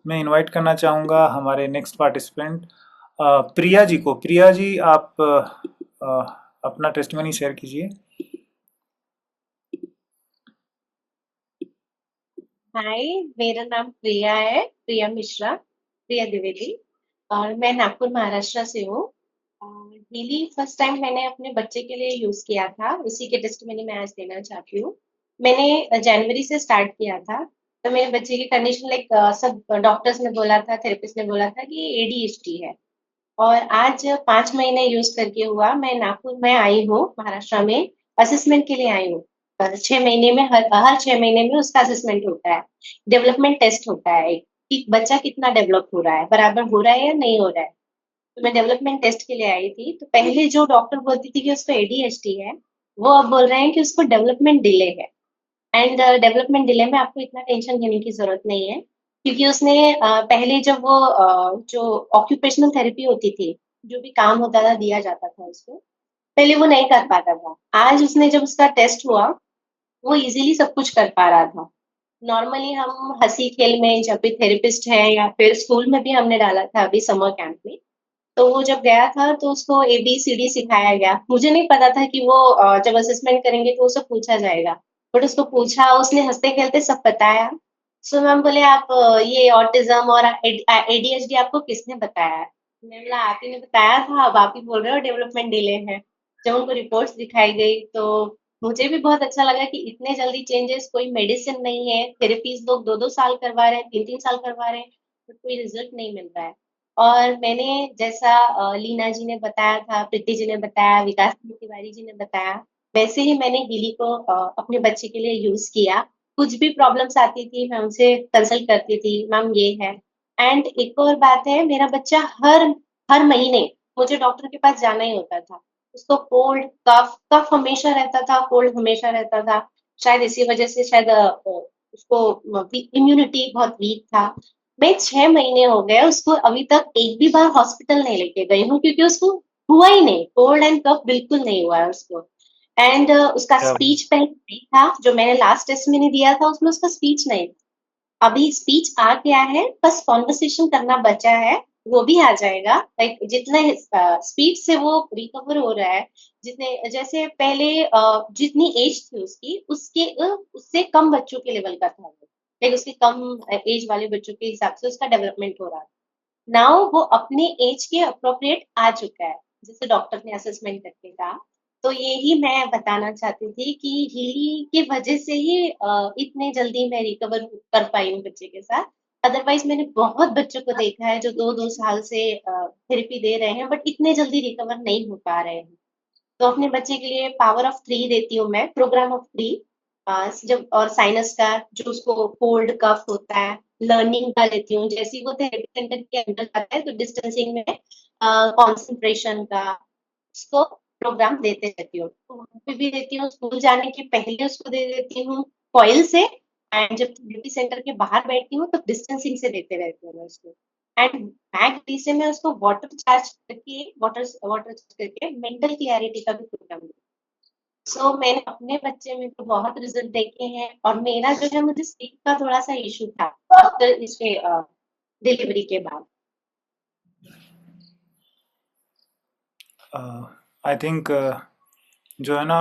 [SPEAKER 1] मैं इनवाइट करना चाहूँगा हमारे नेक्स्ट पार्टिसिपेंट प्रिया जी को। प्रिया जी, आप अपना टेस्टिमनी शेयर कीजिए।
[SPEAKER 8] हाय, मेरा नाम प्रिया है, प्रिया मिश्रा, प्रिया द्विवेदी, और मैं नागपुर महाराष्ट्र से हूँ। हीली फर्स्ट टाइम मैंने अपने बच्चे के लिए यूज किया था, उसी के टेस्टमनी मैं आज देना चाहती हूँ। मैंने जनवरी से स्टार्ट किया था, तो मेरे बच्चे की कंडीशन लाइक सब डॉक्टर्स ने बोला था, थेरेपिस्ट ने बोला था कि एडीएचडी है। और आज 5 महीने यूज करके हुआ, मैं नागपुर में आई हूँ महाराष्ट्र में, असेसमेंट के लिए आई हूँ। 6 महीने में हर 6 महीने में उसका असेसमेंट होता है, डेवलपमेंट टेस्ट होता है एक, कि बच्चा कितना डेवलप हो रहा है, बराबर हो रहा है या नहीं हो रहा है। तो मैं डेवलपमेंट टेस्ट के लिए आई थी, तो पहले जो डॉक्टर बोलती थी कि उसको एडीएचडी है, वो अब बोल रहे हैं कि उसको डेवलपमेंट डिले है। एंड डेवलपमेंट डिले में आपको इतना टेंशन लेने की जरूरत नहीं है, क्योंकि उसने पहले जब वो जो ऑक्यूपेशनल थेरेपी होती थी, जो भी काम होता था दिया जाता था उसको, पहले वो नहीं कर पाता था। आज उसने जब उसका टेस्ट हुआ, वो इजीली सब कुछ कर पा रहा था। नॉर्मली हम हंसी खेल में, जब भी थेरेपिस्ट है या फिर स्कूल में भी हमने डाला था अभी समर कैंप में, तो वो जब गया था तो उसको ABCD सिखाया गया। मुझे नहीं पता था कि वो जब असेसमेंट करेंगे तो उसे पूछा जाएगा, बट उसको पूछा, उसने हंसते खेलते सब बताया। सो मैम बोले आप ये ऑटिज्म और ADHD आपको किसने बताया है? मैंने बोला आप ही ने बताया था, अब आप ही बोल रहे हो डेवलपमेंट डिले है। जब उनको रिपोर्ट्स दिखाई गई तो मुझे भी बहुत अच्छा लगा कि इतने जल्दी चेंजेस, कोई मेडिसिन नहीं है, थेरेपीज लोग 2-2 साल करवा रहे हैं, 3-3 साल करवा रहे हैं, बट कोई रिजल्ट नहीं मिल रहा है। और मैंने जैसा लीना जी ने बताया था, प्रीति जी ने बताया, विकास तिवारी जी ने बताया, वैसे ही मैंने हीली को अपने बच्चे के लिए यूज किया। कुछ भी प्रॉब्लम्स आती थी मैं उनसे कंसल्ट करती थी, मैम ये है। एंड एक और बात है, मेरा बच्चा हर हर महीने मुझे डॉक्टर के पास जाना ही होता था। उसको कोल्ड, कफ कफ हमेशा रहता था, कोल्ड हमेशा रहता था। शायद इसी वजह से शायद उसको इम्यूनिटी बहुत वीक था। मैं 6 महीने हो गए उसको अभी तक एक भी बार हॉस्पिटल नहीं लेके गई हूँ, क्योंकि उसको हुआ ही नहीं, कोल्ड एंड कफ बिल्कुल नहीं हुआ है उसको। एंड उसका
[SPEAKER 1] क्या
[SPEAKER 8] स्पीच पहले नहीं था, जो मैंने लास्ट टेस्ट में दिया था उसमें उसका स्पीच नहीं था। अभी स्पीच आ गया है, बस कॉन्वर्सेशन करना बचा है, वो भी आ जाएगा। लाइक जितने स्पीड से वो रिकवर हो रहा है, जितने जैसे पहले जितनी एज थी उसकी, उससे कम बच्चों के लेवल का था वो। लाइक उसके कम एज वाले बच्चों के हिसाब से उसका डेवलपमेंट हो रहा था। नाउ वो अपने एज के अप्रोप्रिएट आ चुका है, जैसे डॉक्टर ने असेसमेंट करके कहा। तो यही मैं बताना चाहती थी कि हीली की वजह से ही इतने जल्दी मैं रिकवर कर पाई हूँ बच्चे के साथ। अदरवाइज मैंने बहुत बच्चों को देखा है जो 2-2 साल से थेरेपी दे रहे हैं, बट इतने जल्दी रिकवर नहीं हो पा रहे हैं। तो अपने बच्चे के लिए पावर ऑफ 3 देती हूँ मैं, प्रोग्राम ऑफ 3। जब और साइनस का जो उसको कोल्ड कफ होता है, लर्निंग का लेती हूँ। जैसे ही वो थेरेपी सेंटर के अंदर जाता है तो डिस्टेंसिंग में कंसंट्रेशन का उसको प्रोग्राम देते रहती हूँ। तो वहाँ पे भी देती हूँ, स्कूल जाने के पहले उसको दे देती हूँ कॉइल से, एंड जब थेरेपी सेंटर के बाहर बैठती हूँ तो डिस्टेंसिंग से देते रहती हूँ मैं उसको। एंड मैक से मैं उसको वाटर चार्ज करके मेंटल क्लैरिटी का भी प्रोग्राम दिया। सो मैंने अपने बच्चे में तो बहुत रिजल्ट देखे हैं, और मेरा जो है मुझे स्लीप का थोड़ा-सा इश्यू था आफ्टर इसके डिलीवरी के बाद।
[SPEAKER 1] आई थिंक जो है ना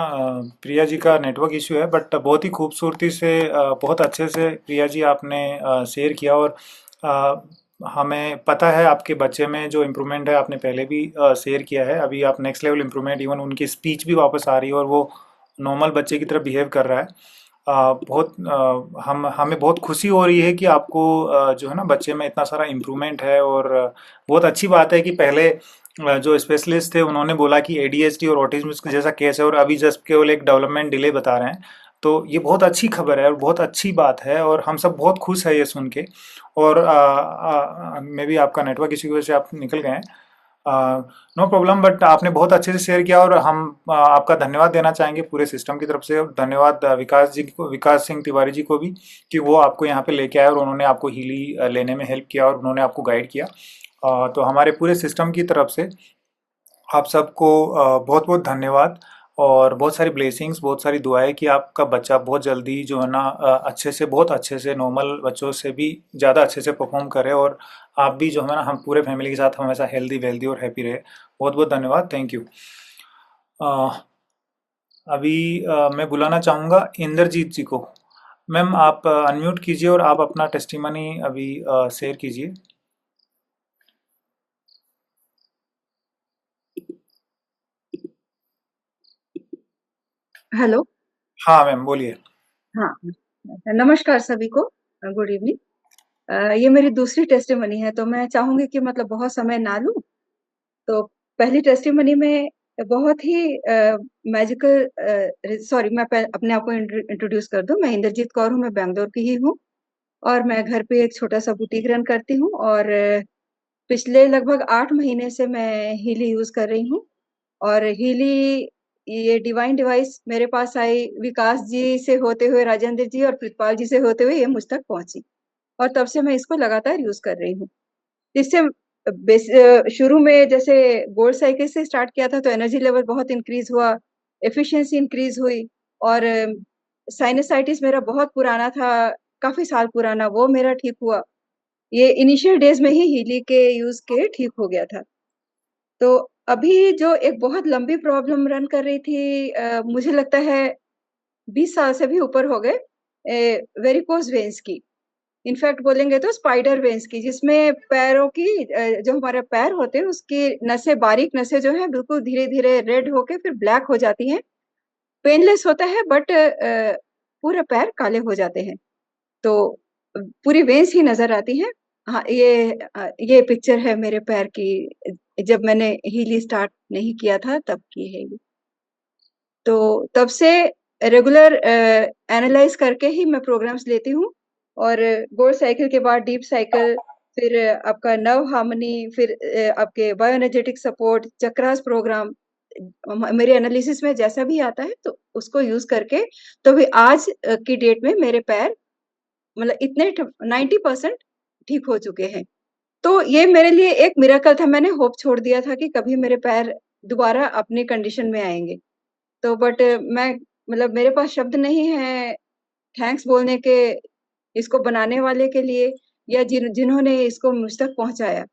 [SPEAKER 1] प्रिया जी का नेटवर्क इशू है, बट बहुत ही खूबसूरती से बहुत अच्छे से प्रिया जी आपने शेयर किया। और हमें पता है आपके बच्चे में जो इम्प्रूवमेंट है, आपने पहले भी शेयर किया है। अभी आप नेक्स्ट लेवल इम्प्रूवमेंट, इवन उनकी स्पीच भी वापस आ रही है और वो नॉर्मल बच्चे की तरह बिहेव कर रहा है। बहुत हमें बहुत खुशी हो रही है कि आपको जो है ना बच्चे में इतना सारा इम्प्रूवमेंट है। और बहुत अच्छी बात है कि पहले जो स्पेशलिस्ट थे उन्होंने बोला कि एडीएचडी और ऑटिज्म जैसा केस है, और अभी जस्ट केवल एक डेवलपमेंट डिले बता रहे हैं। तो ये बहुत अच्छी खबर है और बहुत अच्छी बात है, और हम सब बहुत खुश है ये सुन के। और मे बी आपका नेटवर्क इशू की वजह से आप निकल गए हैं। नो प्रॉब्लम, बट आपने बहुत अच्छे से शेयर किया, और हम आपका धन्यवाद देना चाहेंगे पूरे सिस्टम की तरफ से। धन्यवाद विकास जी को, विकास सिंह तिवारी जी को भी, कि वो आपको यहाँ पे लेके आए और उन्होंने आपको हीली लेने में हेल्प किया और उन्होंने आपको गाइड किया। तो हमारे पूरे सिस्टम की तरफ से आप सबको बहुत बहुत धन्यवाद, और बहुत सारी ब्लेसिंग्स, बहुत सारी दुआएं कि आपका बच्चा बहुत जल्दी जो है ना अच्छे से, बहुत अच्छे से, नॉर्मल बच्चों से भी ज़्यादा अच्छे से परफॉर्म करे, और आप भी जो है ना हम पूरे फैमिली के साथ हमेशा हेल्दी वेल्दी और हैप्पी रहे। बहुत बहुत धन्यवाद, थैंक यू। अभी मैं बुलाना चाहूँगा इंद्रजीत जी को। मैम आप अनम्यूट कीजिए और आप अपना टेस्टिमनी अभी शेयर कीजिए।
[SPEAKER 9] हेलो।
[SPEAKER 1] हाँ मैम बोलिए।
[SPEAKER 9] हाँ, नमस्कार सभी को, गुड इवनिंग। ये मेरी दूसरी टेस्टिमनी है, तो मैं चाहूंगी कि मतलब बहुत समय ना लूं। तो पहली टेस्टिमनी में बहुत ही मैजिकल, सॉरी, मैं अपने आप को इंट्रोड्यूस कर दूं। मैं इंद्रजीत कौर हूं, मैं बेंगलोर की ही हूं, और मैं घर पे एक छोटा सा बुटीक रन करती हूं। और पिछले लगभग 8 महीने से मैं हीली यूज कर रही हूँ। और हीली, ये डिवाइन डिवाइस मेरे पास आई विकास जी से होते हुए, राजेंद्र जी और प्रितपाल जी से होते हुए ये मुझ तक पहुंची, और तब से मैं इसको लगातार यूज कर रही हूँ। इससे शुरू में जैसे गोल्ड साइकिल से स्टार्ट किया था, तो एनर्जी लेवल बहुत इंक्रीज हुआ, एफिशिएंसी इंक्रीज हुई, और साइनसाइटिस मेरा बहुत पुराना था, काफी साल पुराना, वो मेरा ठीक हुआ। ये इनिशियल डेज में ही हीली के यूज के ठीक हो गया था। तो अभी जो एक बहुत लंबी प्रॉब्लम रन कर रही थी, मुझे लगता है 20 साल से भी ऊपर हो गए, वेरिकोज वेन्स की, इनफैक्ट बोलेंगे तो स्पाइडर वेन्स की, जिसमें पैरों की, जो हमारे पैर होते हैं उसकी नसें, बारीक नसें जो है बिल्कुल धीरे धीरे रेड होके फिर ब्लैक हो जाती हैं। पेनलेस होता है, बट पूरे पैर काले हो जाते हैं। तो पूरी वेन्स ही नजर आती हैं। हाँ, ये पिक्चर है मेरे पैर की, जब मैंने हीली स्टार्ट नहीं किया था तब की है ये। तो तब से रेगुलर एनालाइज करके ही मैं प्रोग्राम्स लेती हूँ, और गोल्ड साइकिल के बाद डीप साइकिल, फिर आपका नव हार्मनी, फिर आपके बायोएनर्जेटिक सपोर्ट, चक्रास प्रोग्राम, मेरे एनालिसिस में जैसा भी आता है तो उसको यूज करके, तो भी आज की डेट में मेरे पैर मतलब इतने 90% ठीक हो चुके हैं। तो ये मेरे लिए एक मिरेकल था। मैंने होप छोड़ दिया था कि कभी मेरे पैर दोबारा अपनी कंडीशन में आएँगे। तो बट मैं मतलब मेरे पास शब्द नहीं है थैंक्स बोलने के, इसको बनाने वाले के लिए, या जिन्होंने इसको मुझ तक पहुँचाया।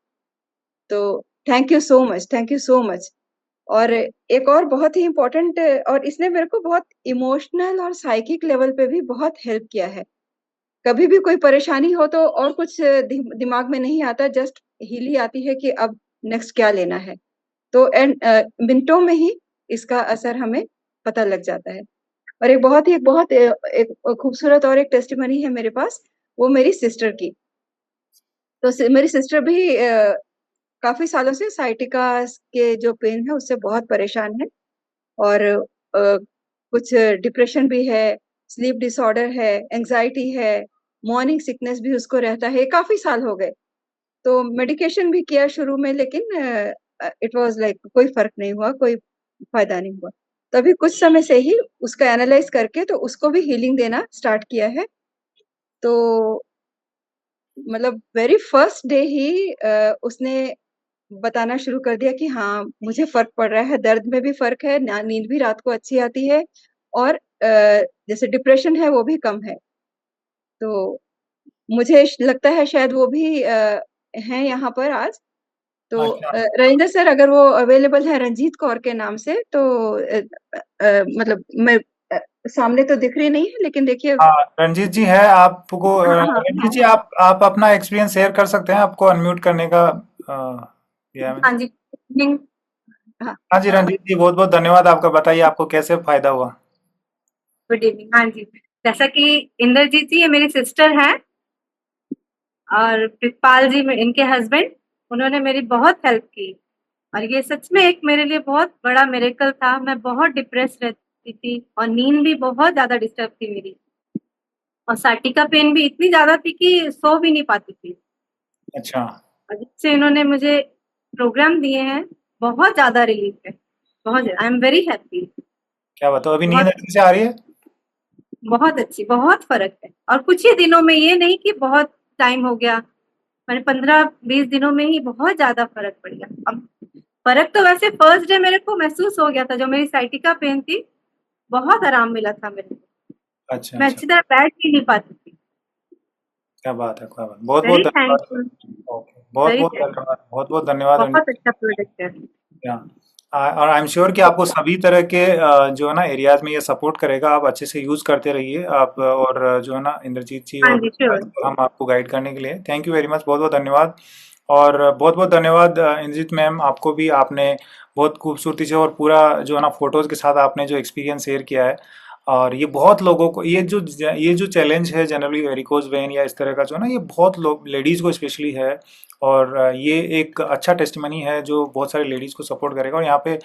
[SPEAKER 9] तो thank you so much, thank you so much. और एक और बहुत ही इम्पोर्टेंट, और इसने मेरे को बहुत इमोशनल और साइकिक लेवल पे भी बहुत हेल्प किया है। कभी भी कोई परेशानी हो तो और कुछ दिमाग में नहीं आता, जस्ट हीली आती है कि अब नेक्स्ट क्या लेना है। तो मिनटों में ही इसका असर हमें पता लग जाता है। और एक बहुत एक खूबसूरत और एक टेस्टिमनी है मेरे पास, वो मेरी सिस्टर की। तो मेरी सिस्टर भी काफी सालों से साइटिका के जो पेन है उससे बहुत परेशान है, और कुछ डिप्रेशन भी है, स्लीप डिसऑर्डर है, एंजाइटी है, मॉर्निंग सिकनेस भी उसको रहता है, काफ़ी साल हो गए। तो मेडिकेशन भी किया शुरू में, लेकिन इट वाज़ लाइक कोई फ़र्क नहीं हुआ, कोई फ़ायदा नहीं हुआ। तो अभी कुछ समय से ही उसका एनालाइज़ करके तो उसको भी हीलिंग देना स्टार्ट किया है। तो मतलब वेरी फर्स्ट डे ही उसने बताना शुरू कर दिया कि हाँ, मुझे फ़र्क पड़ रहा है, दर्द में भी फ़र्क है, नींद भी रात को अच्छी आती है और जैसे डिप्रेशन है वो भी कम है। तो मुझे श लगता है शायद वो भी हैं यहाँ पर आज। तो
[SPEAKER 1] अच्छा।
[SPEAKER 9] रविंदर सर अगर वो अवेलेबल है रंजीत कौर के नाम से तो मतलब मैं अ, सामने तो दिख रही नहीं है लेकिन देखिए
[SPEAKER 1] हाँ, रंजीत जी है आपको।
[SPEAKER 9] हाँ, हाँ,
[SPEAKER 1] रंजीत
[SPEAKER 9] हाँ,
[SPEAKER 1] जी,
[SPEAKER 9] हाँ।
[SPEAKER 1] आप अपना एक्सपीरियंस शेयर कर सकते हैं, आपको अनम्यूट करने का दिया है मैंने।
[SPEAKER 9] हाँ जी, इवनिंग हाँ,
[SPEAKER 1] हाँ जी, रंजीत जी, बहुत बहुत धन्यवाद आपका। बताइए आपको कैसे फायदा हुआ।
[SPEAKER 9] Good evening. हाँ जी, जैसा कि इंद्रजीत जी ये मेरी सिस्टर हैं और प्रितपाल जी इनके हस्बैंड, उन्होंने मेरी बहुत हेल्प की और ये सच में एक मेरे लिए बहुत बड़ा मिरेकल था। मैं बहुत डिप्रेस रहती थी और नींद भी बहुत ज़्यादा डिस्टर्ब थी मेरी और साइटिका पेन भी इतनी ज़्यादा थी कि सो भी नहीं पाती थी।
[SPEAKER 1] अच्छा।
[SPEAKER 9] और जिससे इन्होंने मुझे प्रोग्राम दिए हैं, बहुत ज़्यादा रिलीफ है, बहुत आई एम वेरी हैप्पी।
[SPEAKER 1] क्या बताओ, अभी नींद
[SPEAKER 9] बहुत
[SPEAKER 1] अच्छे से आ रही है?
[SPEAKER 9] बहुत अच्छी, बहुत फ़र्क है और कुछ ही दिनों में, ये नहीं कि बहुत टाइम हो गया, मैंने 15-20 दिनों में ही बहुत ज़्यादा फ़र्क पड़ गया। अब फ़र्क तो वैसे फर्स्ट डे मेरे को महसूस हो गया था, जो मेरी साइटिका पेन थी, बहुत आराम मिला था मेरे को।
[SPEAKER 1] अच्छा
[SPEAKER 9] मैं
[SPEAKER 1] अच्छा।
[SPEAKER 9] अच्छी तरह बैठ भी नहीं पाती थी।
[SPEAKER 1] क्या बात है, क्या बात, बहुत बहुत
[SPEAKER 9] वेरी
[SPEAKER 1] धन्यवाद।
[SPEAKER 9] थैंकफुल,
[SPEAKER 1] ओके, बहुत
[SPEAKER 9] वेरी
[SPEAKER 1] बहुत
[SPEAKER 9] थैंकफुल।
[SPEAKER 1] धन्यवाद, बहुत बहुत धन्यवाद
[SPEAKER 9] बहुत
[SPEAKER 1] रंजीत
[SPEAKER 9] अच्छा प्रोडक्ट है।
[SPEAKER 1] जी। हाँ। और आई एम श्योर कि आपको सभी तरह के जो है ना एरियाज में ये सपोर्ट करेगा। आप अच्छे से यूज करते रहिए आप, और जो है ना इंद्रजीत जी
[SPEAKER 9] हाँ
[SPEAKER 1] और
[SPEAKER 9] जी, श्योर।
[SPEAKER 1] हम आपको गाइड करने के लिए थैंक यू वेरी मच, बहुत बहुत धन्यवाद। और बहुत बहुत धन्यवाद इंद्रजीत मैम, आपको भी। आपने बहुत खूबसूरती से और पूरा जो है ना फोटोज के साथ आपने जो एक्सपीरियंस शेयर किया है। और ये बहुत लोगों को, ये जो चैलेंज है जनरली वेरिकोज वेन या इस तरह का जो है ना, ये बहुत लोग लेडीज़ को स्पेशली है। और ये एक अच्छा टेस्टिमनी है जो बहुत सारी लेडीज़ को सपोर्ट करेगा। और यहाँ पे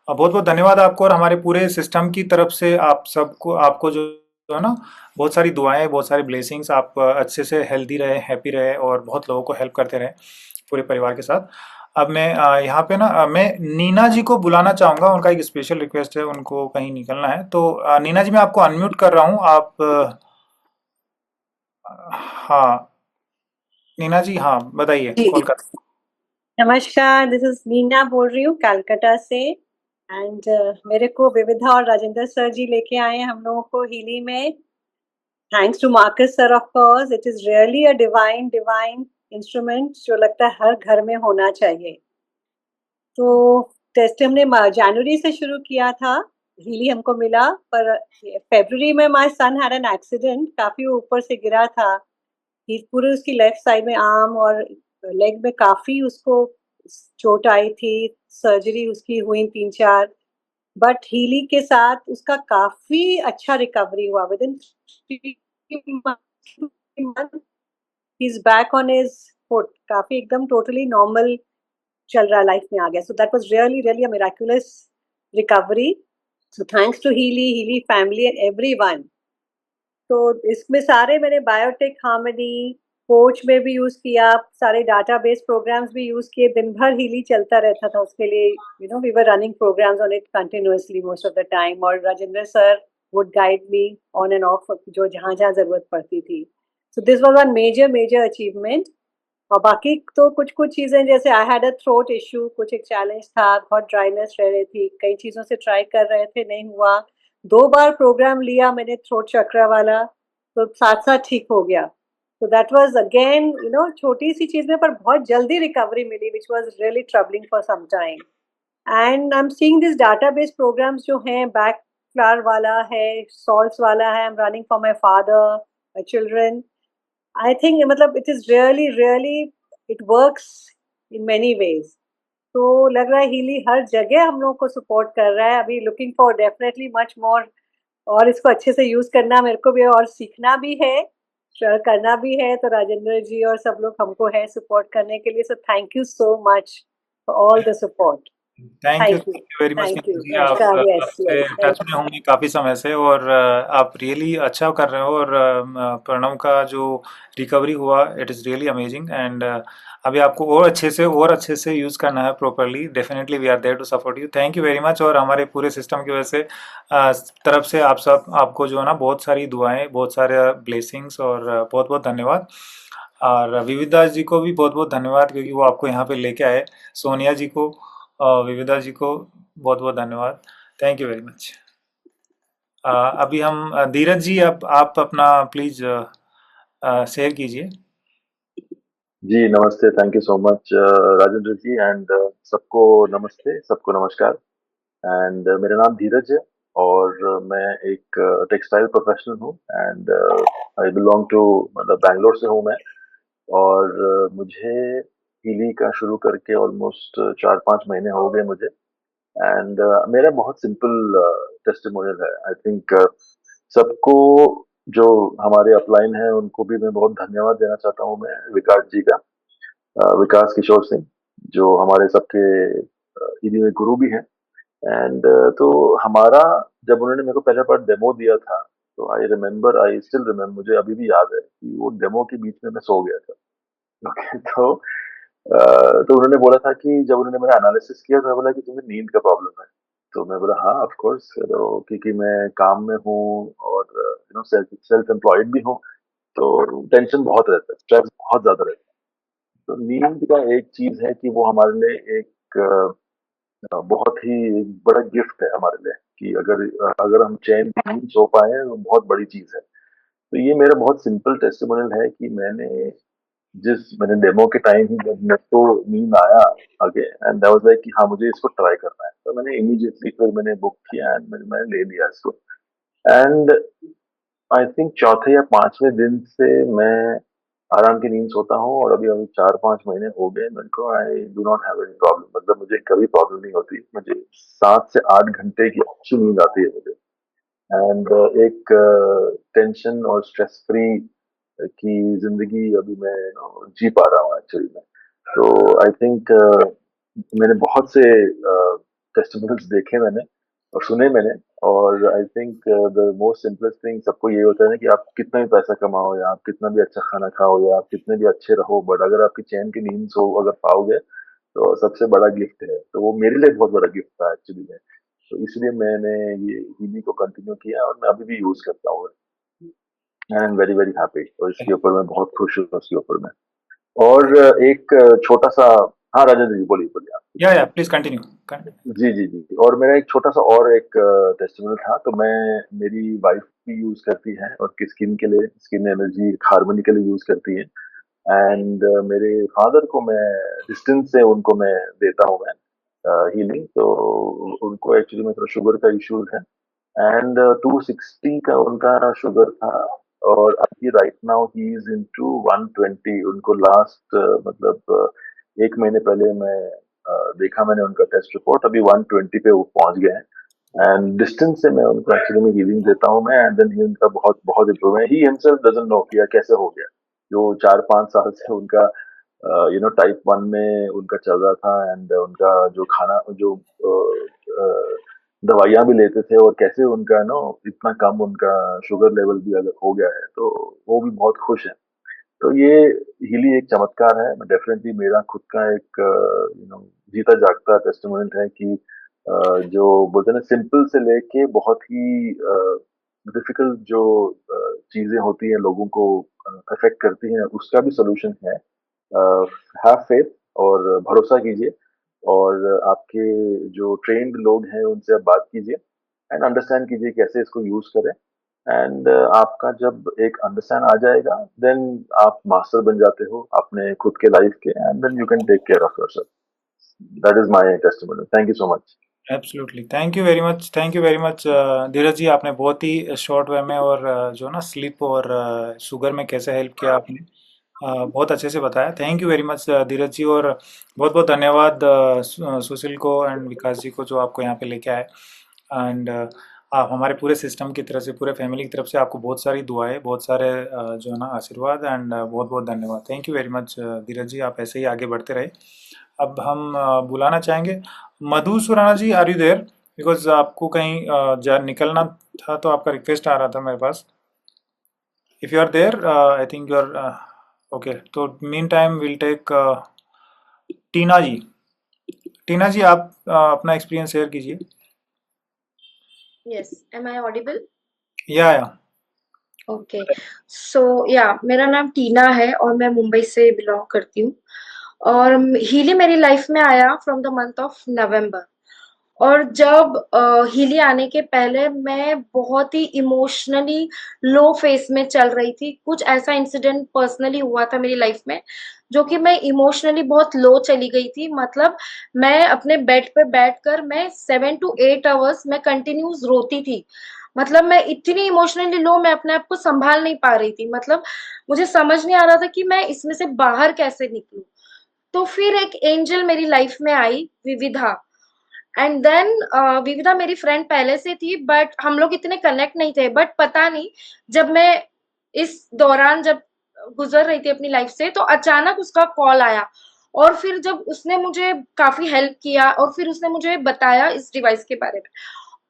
[SPEAKER 1] बहुत बहुत धन्यवाद आपको और हमारे पूरे सिस्टम की तरफ से आप सबको, आपको जो है ना, बहुत सारी दुआएं, बहुत सारी ब्लेसिंग्स। आप अच्छे से हेल्दी रहे, हैप्पी रहे और बहुत लोगों को हेल्प करते रहे पूरे परिवार के साथ। अब मैं यहाँ पे ना मैं नीना जी को बुलाना चाहूँगा। उनका एक स्पेशल रिक्वेस्ट है, उनको कहीं निकलना है। तो नीना जी, मैं आपको अनम्यूट कर रहा हूँ। आप हाँ, नीना जी, हाँ बताइए,
[SPEAKER 10] जी
[SPEAKER 1] कॉल कर।
[SPEAKER 10] नमस्कार, दिस इज नीना बोल रही हूँ कलकत्ता से। एंड मेरे को विविधा और राजेंद्र सर जी लेके आए हैं हम लोगों को हीली में। Thanks to Marcus sir, of course it is really a divine divine instrument जो लगता है हर घर में होना चाहिए। तो टेस्ट हमने जनवरी से शुरू किया था, हीली हमको मिला, पर फरवरी में my son had an accident, काफी ऊपर से गिरा था। पूरे उसकी लेफ्ट साइड में आर्म और लेग में काफी उसको चोट आई थी। सर्जरी उसकी हुई 3-4, बट हीली के साथ उसका काफी अच्छा रिकवरी हुआ। With in 3 month he is back on his foot, काफी एकदम टोटली नॉर्मल चल रहा, लाइफ में आ गया। So that was really really a miraculous recovery. So thanks to Healy family and everyone. तो इसमें सारे मैंने बायोटेक हार्मनी कोच में भी यूज किया, सारे डाटाबेस प्रोग्राम्स भी यूज किए। दिन भर हीली चलता रहता था उसके लिए, we were running programs on it continuously most of the time. और Rajendra sir would guide me on and off, जो जहाँ जहाँ जरूरत पड़ती थी। So this was one major major achievement. और बाकी तो कुछ कुछ चीजें, जैसे I had a throat issue, कुछ एक चैलेंज था, बहुत ड्राइनेस रह रही थी, कई चीजों से ट्राई कर रहे थे, नहीं हुआ। 2 बार प्रोग्राम लिया मैंने थ्रोट चक्रा वाला, तो साथ साथ ठीक हो गया। तो दैट वाज अगेन छोटी सी चीज में, पर बहुत जल्दी रिकवरी मिली, which was really troubling for some time. And I am seeing this database programs जो हैं, बैक फ्लावर वाला है, सॉल्ट्स वाला है, I am running for my father, my children. I think मतलब it is really really, it works in many ways. तो लग रहा है हीली हर जगह हम लोग को सपोर्ट कर रहा है। अभी looking for definitely much more, और इसको अच्छे से यूज करना मेरे को भी, और सीखना भी है, शेयर करना भी है। तो राजेंद्र जी और सब लोग हमको है सपोर्ट करने के लिए। So thank you so much for all the support.
[SPEAKER 1] Thank you
[SPEAKER 10] thank you,
[SPEAKER 1] very much
[SPEAKER 10] thank you,
[SPEAKER 1] जी। आप
[SPEAKER 10] नमस्कार। यस
[SPEAKER 1] आपसे
[SPEAKER 10] यस,
[SPEAKER 1] टच
[SPEAKER 10] थैंक
[SPEAKER 1] में होंगे काफ़ी समय से, और आप रियली अच्छा कर रहे हो। और प्रणव का जो रिकवरी हुआ, it is really amazing. And अभी आपको और अच्छे से यूज़ करना है properly. Definitely we are there to support you. Thank you very much. और हमारे पूरे सिस्टम की वजह से तरफ से आपको जो है ना बहुत सारी दुआएं, बहुत सारे ब्लेसिंग्स, और बहुत बहुत धन्यवाद। और विविधा जी को भी बहुत बहुत धन्यवाद, क्योंकि वो आपको यहाँ पे लेके आए। सोनिया जी को, विविधा जी को बहुत बहुत धन्यवाद। Thank you very much. अभी हम धीरज जी, आप अपना प्लीज शेयर कीजिए।
[SPEAKER 11] जी नमस्ते, thank you so much Rajendra ji, and सबको नमस्ते, सबको नमस्कार। एंड मेरा नाम धीरज है और मैं एक टेक्सटाइल प्रोफेशनल हूँ, एंड आई बिलोंग टू, मतलब बैंगलोर से हूँ मैं। और मुझे हीली का शुरू करके ऑलमोस्ट 4-5 महीने हो गए मुझे। एंड मेरा बहुत सिंपल टेस्टिमोनियल है। आई थिंक सबको, जो हमारे अपलाइन है उनको भी मैं बहुत धन्यवाद देना चाहता हूँ मैं, विकास जी का, विकास किशोर सिंह, जो हमारे सबके ईडी में गुरु भी हैं। एंड तो हमारा, जब उन्होंने मेरे को पहले बार डेमो दिया था, तो आई स्टिल रिमेम्बर, मुझे अभी भी याद है कि वो डेमो के बीच में मैं सो गया था। ओके, तो उन्होंने बोला था कि, जब उन्होंने मेरा एनालिसिस किया तो बोला कि तुम्हें नींद का प्रॉब्लम है। तो मैं बोला हाँ ऑफ कोर्स, क्योंकि मैं काम में हूँ और सेल्फ एम्प्लॉयड भी हूँ, तो टेंशन बहुत रहता है, स्ट्रेस बहुत ज्यादा रहता है। तो नींद का एक चीज है कि वो हमारे लिए एक बहुत ही एक बड़ा गिफ्ट है हमारे लिए, कि अगर अगर हम चैन की नींद सो पाए तो बहुत बड़ी चीज है। तो ये मेरा बहुत सिंपल टेस्टिमोनियल है कि मैंने डेमो के टाइम ही, जब मेरे को नींद आया आगे, एंड दैट वाज लाइक कि हाँ मुझे इसको ट्राई करना है, तो मैंने इमीडिएटली फिर मैंने बुक किया एंड मैंने ले लिया इसको। एंड आई थिंक चौथे या पांचवें दिन से मैं आराम की नींद सोता हूँ, और अभी अभी 4-5 महीने हो गए मेरे को। I do not have any problem, मतलब मुझे कभी प्रॉब्लम नहीं होती। मुझे 7 से 8 घंटे की अच्छी नींद आती है मुझे। एंड एक टेंशन और स्ट्रेस फ्री की जिंदगी अभी मैं जी पा रहा हूँ एक्चुअली में। तो आई थिंक मैंने बहुत से टेस्टिमोनियल्स देखे मैंने और सुने मैंने, और I think the most simplest thing सबको ये होता है ना कि आप कितना भी पैसा कमाओ, या आप कितना भी अच्छा खाना खाओ, या आप कितने भी अच्छे रहो, बट अगर आपकी चैन की नींद सो अगर पाओगे, तो सबसे बड़ा गिफ्ट है। तो वो मेरे लिए बहुत बड़ा गिफ्ट था एक्चुअली में। तो इसलिए मैंने ये हीली को कंटिन्यू किया, और मैं अभी भी यूज करता हूँ। I am very very happy, और इसके ऊपर मैं बहुत खुश हूँ उसके ऊपर मैं। और एक छोटा सा, हाँ राजेंद्र जी बोलिए बोलिए आप।
[SPEAKER 1] या प्लीज कंटिन्यू।
[SPEAKER 11] जी जी जी, और मेरा एक छोटा सा और एक टेस्टिमोनियल था। तो मेरी वाइफ भी यूज करती है, और स्किन के लिए, स्किन एनर्जी हार्मोनी के लिए यूज करती है। एंड मेरे फादर को मैं डिस्टेंस से उनको मैं देता हूँ मैं हीलिंग। तो उनको एक्चुअली में थोड़ा शुगर का इश्यूज है, एंड 260 का उनका शुगर था, और अभी right now he is into 120। उनको लास्ट मतलब 1 महीने पहले मैं देखा मैंने उनका टेस्ट रिपोर्ट, अभी 120 पे वो पहुंच गए हैं। एंड डिस्टेंस से मैं उनको एक्चुअली में हीलिंग देता हूँ मैं, एंड देन ही उनका बहुत बहुत improvement, he himself doesn't know किया कैसे हो गया। जो 4-5 साल से उनका टाइप 1 में उनका चल रहा था, एंड उनका जो खाना, जो दवाइयाँ भी लेते थे, और कैसे उनका इतना कम उनका शुगर लेवल भी अगर हो गया है, तो वो भी बहुत खुश है। तो ये हीली एक चमत्कार है। डेफिनेटली मेरा खुद का एक जीता जागता टेस्टिमोनियल है कि जो बोलते हैं ना, सिंपल से लेके बहुत ही डिफिकल्ट जो चीजें होती हैं, लोगों को अफेक्ट करती हैं, उसका भी सोल्यूशन है। हैव फेथ, और भरोसा कीजिए, और आपके जो ट्रेन्ड लोग हैं उनसे आप बात कीजिए, एंड अंडरस्टैंड कीजिए कैसे इसको यूज करें। एंड आपका जब एक अंडरस्टैंड आ जाएगा, देन आप मास्टर बन जाते हो अपने खुद के लाइफ के, and then you can take care of yourself. That is my testimonial. Thank you so much.
[SPEAKER 1] Absolutely, thank you very much, thank you very much Dheeraj ji. आपने बहुत ही शॉर्ट वे में, और जो ना स्लीप और शुगर में कैसे हेल्प किया आपने, बहुत अच्छे से बताया। Thank you very much Dheeraj जी, और बहुत बहुत धन्यवाद सुशील को एंड विकास जी को, जो आपको यहाँ पे लेके आए। एंड आप हमारे पूरे सिस्टम की तरफ से, पूरे फैमिली की तरफ से आपको बहुत सारी दुआएं, बहुत सारे जो है ना आशीर्वाद, एंड बहुत बहुत धन्यवाद। Thank you very much Dheeraj जी, आप ऐसे ही आगे बढ़ते रहे। अब हम बुलाना चाहेंगे मधु सुराना जी, आर यू देयर? बिकॉज आपको कहीं निकलना था, तो आपका रिक्वेस्ट आ रहा था मेरे पास। If you are there, I think you are okay. तो meantime will take Tina ji. Tina ji, आप अपना एक्सपीरियंस शेयर कीजिए।
[SPEAKER 6] Yes. Am I audible?
[SPEAKER 1] Yeah
[SPEAKER 6] okay, so yeah मेरा नाम टीना है और मैं मुंबई से बिलोंग करती हूँ। और हीली मेरी लाइफ में आया from the month of November. और जब हीली आने के पहले मैं बहुत ही इमोशनली लो फेस में चल रही थी। कुछ ऐसा इंसिडेंट पर्सनली हुआ था मेरी लाइफ में जो कि मैं इमोशनली बहुत लो चली गई थी। मतलब मैं अपने बेड पे बैठकर मैं 7 to 8 आवर्स मैं कंटिन्यूस रोती थी। मतलब मैं इतनी इमोशनली लो, मैं अपने आप को संभाल नहीं पा रही थी। मतलब मुझे समझ नहीं आ रहा था कि मैं इसमें से बाहर कैसे निकलूं। तो फिर एक एंजल मेरी लाइफ में आई, विविधा। एंड देन विविधा मेरी फ्रेंड पहले से थी बट हम लोग इतने कनेक्ट नहीं थे। बट पता नहीं, जब मैं इस दौरान जब गुजर रही थी अपनी लाइफ से, तो अचानक उसका कॉल आया। और फिर जब उसने मुझे काफी हेल्प किया और फिर उसने मुझे बताया इस डिवाइस के बारे में।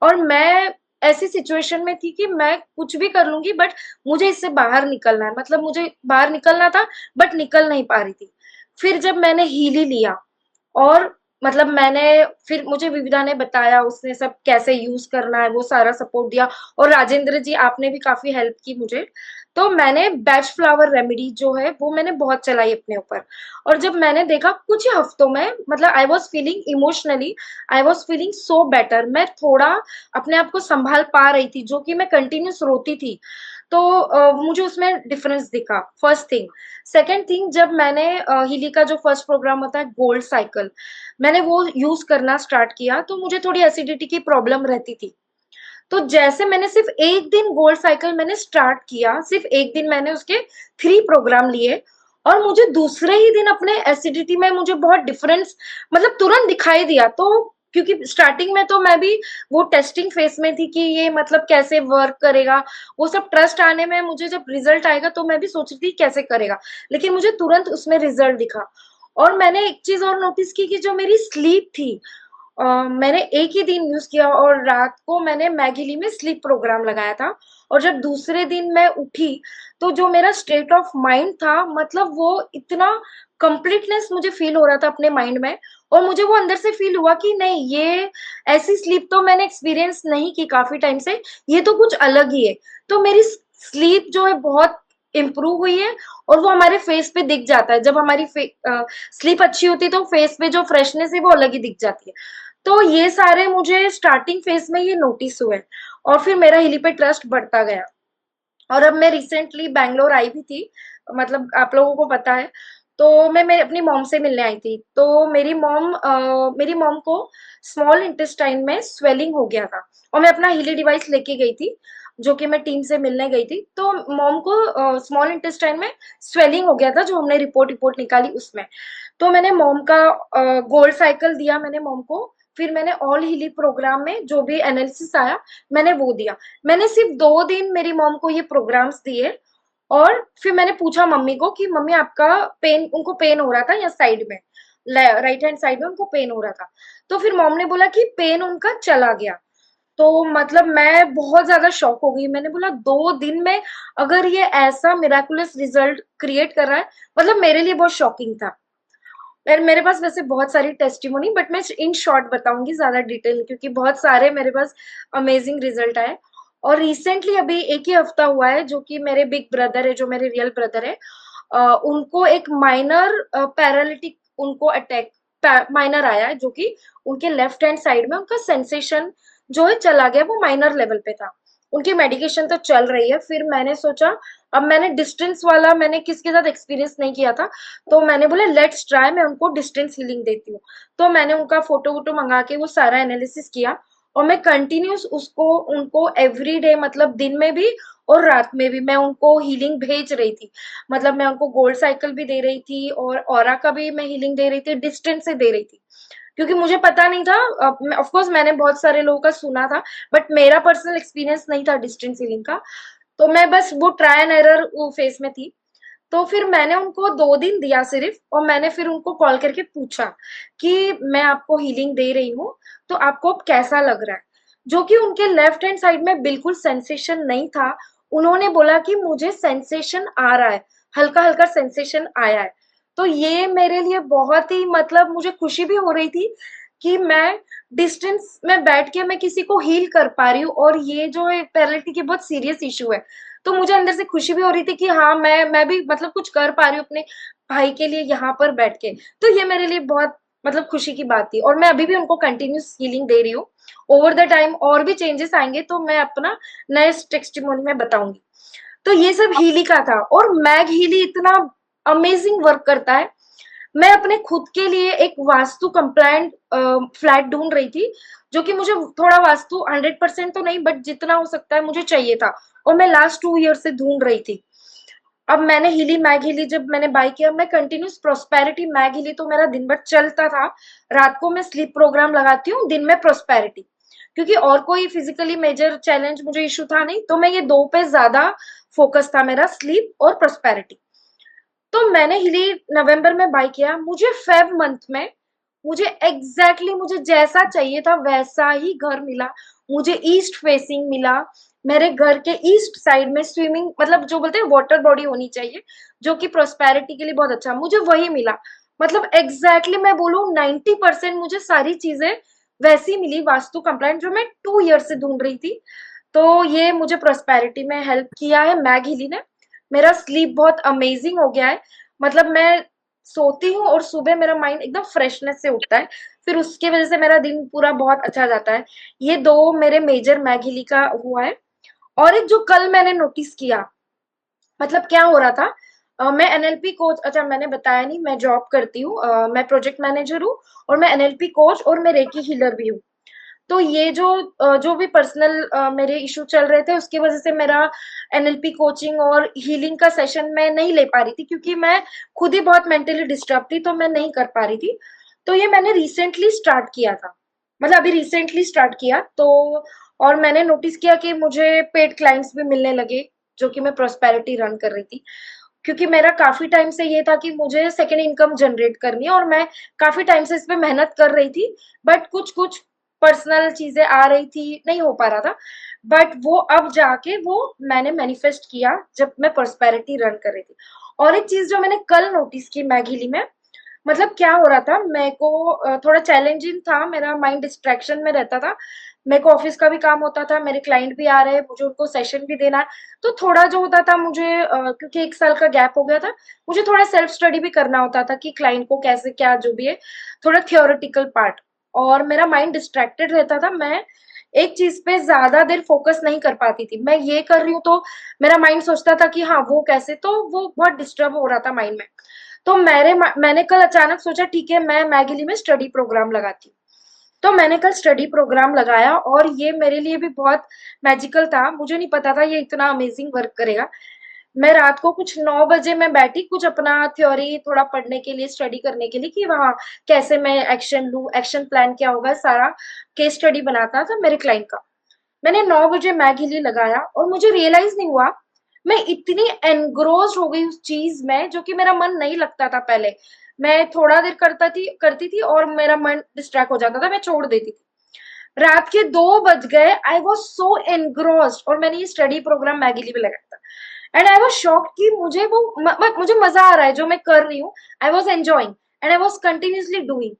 [SPEAKER 6] और मैं ऐसी सिचुएशन में थी कि मैं कुछ भी कर लूंगी बट मुझे इससे बाहर निकलना है। मतलब मुझे बाहर निकलना था बट निकल नहीं पा रही थी। फिर जब मैंने हीली लिया और मतलब मैंने फिर मुझे विविधा ने बताया, उसने सब कैसे यूज करना है वो सारा सपोर्ट दिया। और राजेंद्र जी आपने भी काफी हेल्प की मुझे। तो मैंने बैच फ्लावर रेमेडी जो है वो मैंने बहुत चलाई अपने ऊपर। और जब मैंने देखा कुछ ही हफ्तों में, मतलब I was feeling emotionally, I was feeling so better. मैं थोड़ा अपने आप को संभाल पा रही थी, जो कि मैं कंटिन्यूस रोती थी। तो मुझे उसमें डिफरेंस दिखा, फर्स्ट थिंग। सेकेंड थिंग, जब मैंने हिली का जो फर्स्ट प्रोग्राम होता है गोल्ड साइकिल, मैंने वो यूज करना स्टार्ट किया तो मुझे थोड़ी एसिडिटी की प्रॉब्लम रहती थी। तो जैसे मैंने सिर्फ एक दिन गोल्ड साइकिल मैंने स्टार्ट किया, सिर्फ एक दिन मैंने उसके 3 प्रोग्राम लिए और मुझे दूसरे ही दिन अपने एसिडिटी में मुझे बहुत डिफरेंस मतलब तुरंत दिखाई दिया। तो क्योंकि स्टार्टिंग में तो मैं भी वो टेस्टिंग फेस में थी कि ये मतलब कैसे वर्क करेगा, वो सब ट्रस्ट आने में मुझे जब रिजल्ट आएगा तो मैं भी सोच रही थी कैसे करेगा। लेकिन मुझे तुरंत उसमें रिजल्ट दिखा। और मैंने एक चीज और नोटिस की कि जो मेरी स्लीप थी, मैंने एक ही दिन यूज किया और रात को मैंने मैगिली में स्लीप प्रोग्राम लगाया था। और जब दूसरे दिन मैं उठी तो जो मेरा स्टेट ऑफ माइंड था, मतलब वो इतना कंप्लीटनेस मुझे फील हो रहा था अपने माइंड में। और मुझे वो अंदर से फील हुआ कि नहीं, ये ऐसी स्लीप तो मैंने एक्सपीरियंस नहीं की काफी टाइम से, ये तो कुछ अलग ही है। तो मेरी स्लीप जो है बहुत इम्प्रूव हुई है। और वो हमारे फेस पे दिख जाता है, जब हमारी स्लीप अच्छी होती है तो फेस पे जो फ्रेशनेस है वो अलग ही दिख जाती है। तो ये सारे मुझे स्टार्टिंग फेज में ये नोटिस हुए और फिर मेरा हिली पे ट्रस्ट बढ़ता गया। और अब मैं रिसेंटली बैंगलोर आई भी थी, मतलब आप लोगों को पता है। तो मैं मेरी अपनी मॉम से मिलने आई थी। तो मेरी मॉम को स्मॉल इंटेस्टाइन में स्वेलिंग हो गया था और मैं अपना हीली डिवाइस लेके गई थी, जो कि मैं टीम से मिलने गई थी। तो मॉम को स्मॉल इंटेस्टाइन में स्वेलिंग हो गया था, जो हमने रिपोर्ट निकाली उसमें। तो मैंने मॉम का गोल्ड साइकिल दिया मैंने मॉम को। फिर मैंने ऑल हीली प्रोग्राम में जो भी एनालिसिस आया मैंने वो दिया। मैंने सिर्फ 2 दिन मेरी मॉम को ये प्रोग्राम्स दिए। और फिर मैंने पूछा मम्मी को कि मम्मी आपका पेन, उनको पेन हो रहा था या साइड में, राइट हैंड साइड में उनको पेन हो रहा था। तो फिर मॉम ने बोला कि पेन उनका चला गया। तो मतलब मैं बहुत ज्यादा शॉक हो गई। मैंने बोला 2 दिन में अगर ये ऐसा मिराकुलस रिजल्ट क्रिएट कर रहा है, मतलब मेरे लिए बहुत शॉकिंग था। मेरे पास वैसे बहुत सारी टेस्टिमोनी, बट मैं इन शॉर्ट बताऊंगी ज्यादा डिटेल, क्योंकि बहुत सारे मेरे पास अमेजिंग रिजल्ट आए। और रिसेंटली अभी एक ही हफ्ता हुआ है, जो कि मेरे बिग ब्रदर है, जो मेरे रियल ब्रदर है, उनको एक माइनर पैरालिटिक उनको अटैक माइनर आया है, जो कि उनके लेफ्ट हैंड साइड में उनका सेंसेशन जो है चला गया, वो माइनर लेवल पे था। उनकी मेडिकेशन तो चल रही है। फिर मैंने सोचा, अब मैंने डिस्टेंस वाला मैंने किसके साथ एक्सपीरियंस नहीं किया था, तो मैंने बोला लेट्स ट्राई, मैं उनको डिस्टेंस हीलिंग देती हूँ। तो मैंने उनका फोटो वोटो मंगा के वो सारा एनालिसिस किया और मैं कंटिन्यूस उसको उनको एवरी डे, मतलब दिन में भी और रात में भी मैं उनको हीलिंग भेज रही थी। मतलब मैं उनको गोल्ड साइकिल भी दे रही थी और ऑरा का भी मैं हीलिंग दे रही थी, डिस्टेंस से दे रही थी। क्योंकि मुझे पता नहीं था, ऑफ कोर्स मैंने बहुत सारे लोगों का सुना था, बट मेरा पर्सनल एक्सपीरियंस नहीं था डिस्टेंस हीलिंग का। तो मैं बस वो ट्राई एंड एरर वो फेस में थी। तो फिर मैंने उनको 2 दिन दिया सिर्फ, और मैंने फिर उनको कॉल करके पूछा कि मैं आपको हीलिंग दे रही हूँ, तो आपको अब कैसा लग रहा है। जो कि उनके लेफ्ट हैंड साइड में बिल्कुल सेंसेशन नहीं था। उन्होंने बोला कि मुझे सेंसेशन आ रहा है, हल्का हल्का सेंसेशन आया है। तो ये मेरे लिए बहुत ही, मतलब मुझे खुशी भी हो रही थी कि मैं डिस्टेंस में बैठ के मैं किसी को हील कर पा रही हूँ। और ये जो है पैरालिटी की बहुत सीरियस इशू है,
[SPEAKER 12] तो मुझे अंदर से खुशी भी हो रही थी कि हाँ, मैं भी मतलब कुछ कर पा रही हूँ अपने भाई के लिए यहाँ पर बैठ के। तो ये मेरे लिए बहुत मतलब खुशी की बात थी और मैं अभी भी उनको कंटिन्यूअस हीलिंग दे रही हूँ। ओवर द टाइम और भी चेंजेस आएँगे तो मैं अपना नेक्स्ट टेस्टिमोनी में बताऊँगी। तो ये सब हीली का था और मैग हीली इतना अमेजिंग वर्क करता है। मैं अपने खुद के लिए एक वास्तु कंप्लायंट फ्लैट ढूंढ रही थी, जो कि मुझे थोड़ा वास्तु 100% तो नहीं बट जितना हो सकता है मुझे चाहिए था और मैं लास्ट 2 ईयर से ढूंढ रही थी। अब मैंने हिली मैग हिली जब मैंने बाय किया, मैं कंटिन्यूस प्रोस्पेरिटी मैग हिली तो मेरा दिन भर चलता था। रात को मैं स्लीप प्रोग्राम लगाती हूँ, दिन में प्रोस्पेरिटी, क्योंकि और कोई फिजिकली मेजर चैलेंज मुझे इशू था नहीं, तो मैं ये 2 पे ज्यादा फोकस था मेरा, स्लीप और प्रोस्पेरिटी। तो मैंने हिली नवंबर में बाय किया। मुझे फेब मंथ में मुझे एग्जैक्टली मुझे जैसा चाहिए था वैसा ही घर मिला। मुझे ईस्ट फेसिंग मिला। मेरे घर के ईस्ट साइड में स्विमिंग मतलब जो बोलते हैं वाटर बॉडी होनी चाहिए, जो कि प्रोस्पेरिटी के लिए बहुत अच्छा, मुझे वही मिला। मतलब एग्जैक्टली मैं बोलूँ 90% मुझे सारी चीजें वैसी मिली वास्तु कंप्लायंट, जो मैं 2 ईयर से ढूंढ रही थी। तो ये मुझे प्रोस्पेरिटी में हेल्प किया है मैग हिली ने। मेरा स्लीप बहुत अमेजिंग हो गया है। मतलब मैं सोती हूँ और सुबह मेरा माइंड एकदम फ्रेशनेस से उठता है, फिर उसकी वजह से मेरा दिन पूरा बहुत अच्छा जाता है। ये 2 मेरे मेजर मैग हिली का हुआ है। और एक जो कल मैंने नोटिस किया, मतलब क्या हो रहा था, मैं एनएलपी कोच, अच्छा मैंने बताया नहीं, मैं जॉब करती हूँ, मैं प्रोजेक्ट मैनेजर हूँ और मैं एनएलपी कोच और मैं रेकी हीलर भी हूँ। तो ये जो भी पर्सनल मेरे इशू चल रहे थे उसकी वजह से मेरा एनएलपी कोचिंग और हीलिंग का सेशन मैं नहीं ले पा रही थी, क्योंकि मैं खुद ही बहुत मेंटली डिस्टर्ब थी, तो मैं नहीं कर पा रही थी। तो ये मैंने रिसेंटली स्टार्ट किया था, मतलब अभी रिसेंटली स्टार्ट किया। तो और मैंने नोटिस किया कि मुझे पेड क्लाइंट्स भी मिलने लगे, जो कि मैं प्रोस्पेरिटी रन कर रही थी। क्योंकि मेरा काफी टाइम से ये था कि मुझे सेकेंड इनकम जनरेट करनी है और मैं काफी टाइम से इस पे मेहनत कर रही थी, बट कुछ कुछ पर्सनल चीजें आ रही थी, नहीं हो पा रहा था। बट वो अब जाके वो मैंने मैनिफेस्ट किया जब मैं प्रोस्पेरिटी रन कर रही थी। और एक चीज जो मैंने कल नोटिस की मैगिली में, मतलब क्या हो रहा था, मेरे को थोड़ा चैलेंजिंग था, मेरा माइंड डिस्ट्रैक्शन में रहता था। मेरे को ऑफिस का भी काम होता था, मेरे क्लाइंट भी आ रहे हैं, मुझे उनको सेशन भी देना है। तो थोड़ा जो होता था मुझे, क्योंकि 1 साल का गैप हो गया था, मुझे थोड़ा सेल्फ स्टडी भी करना होता था कि क्लाइंट को कैसे क्या जो भी है, थोड़ा थियोरेटिकल पार्ट, और मेरा माइंड डिस्ट्रैक्टेड रहता था। मैं एक चीज पे ज्यादा देर फोकस नहीं कर पाती थी। मैं ये कर रही हूँ तो मेरा माइंड सोचता था कि हाँ वो कैसे, तो वो बहुत डिस्टर्ब हो रहा था माइंड में। तो मैंने कल अचानक सोचा ठीक है मैं मैगिली में स्टडी प्रोग्राम लगाती हूँ। तो मैंने कल स्टडी प्रोग्राम लगाया और ये मेरे लिए भी बहुत मैजिकल था। मुझे नहीं पता था ये इतना अमेजिंग वर्क करेगा। मैं रात को कुछ 9 बजे मैं बैठी कुछ अपना थ्योरी थोड़ा पढ़ने के लिए, स्टडी करने के लिए कि वहाँ कैसे मैं एक्शन लूँ, एक्शन प्लान क्या होगा, सारा केस स्टडी बनाता था मेरे क्लाइंट का। मैंने 9 बजे मैगिली लगाया और मुझे रियलाइज नहीं हुआ, मैं इतनी एनग्रोस्ड हो गई उस चीज में, जो कि मेरा मन नहीं लगता था पहले। मैं थोड़ा देर करती थी और मेरा मन डिस्ट्रैक्ट हो जाता था, मैं छोड़ देती थी। रात के 2 बज गए, आई वाज सो एनग्रोस्ड, और मैंने ये स्टडी प्रोग्राम मैगिली में लगाया था। एंड आई वाज शॉक्ड कि मुझे मजा आ रहा है जो मैं कर रही हूँ। I was enjoying and I was continuously doing.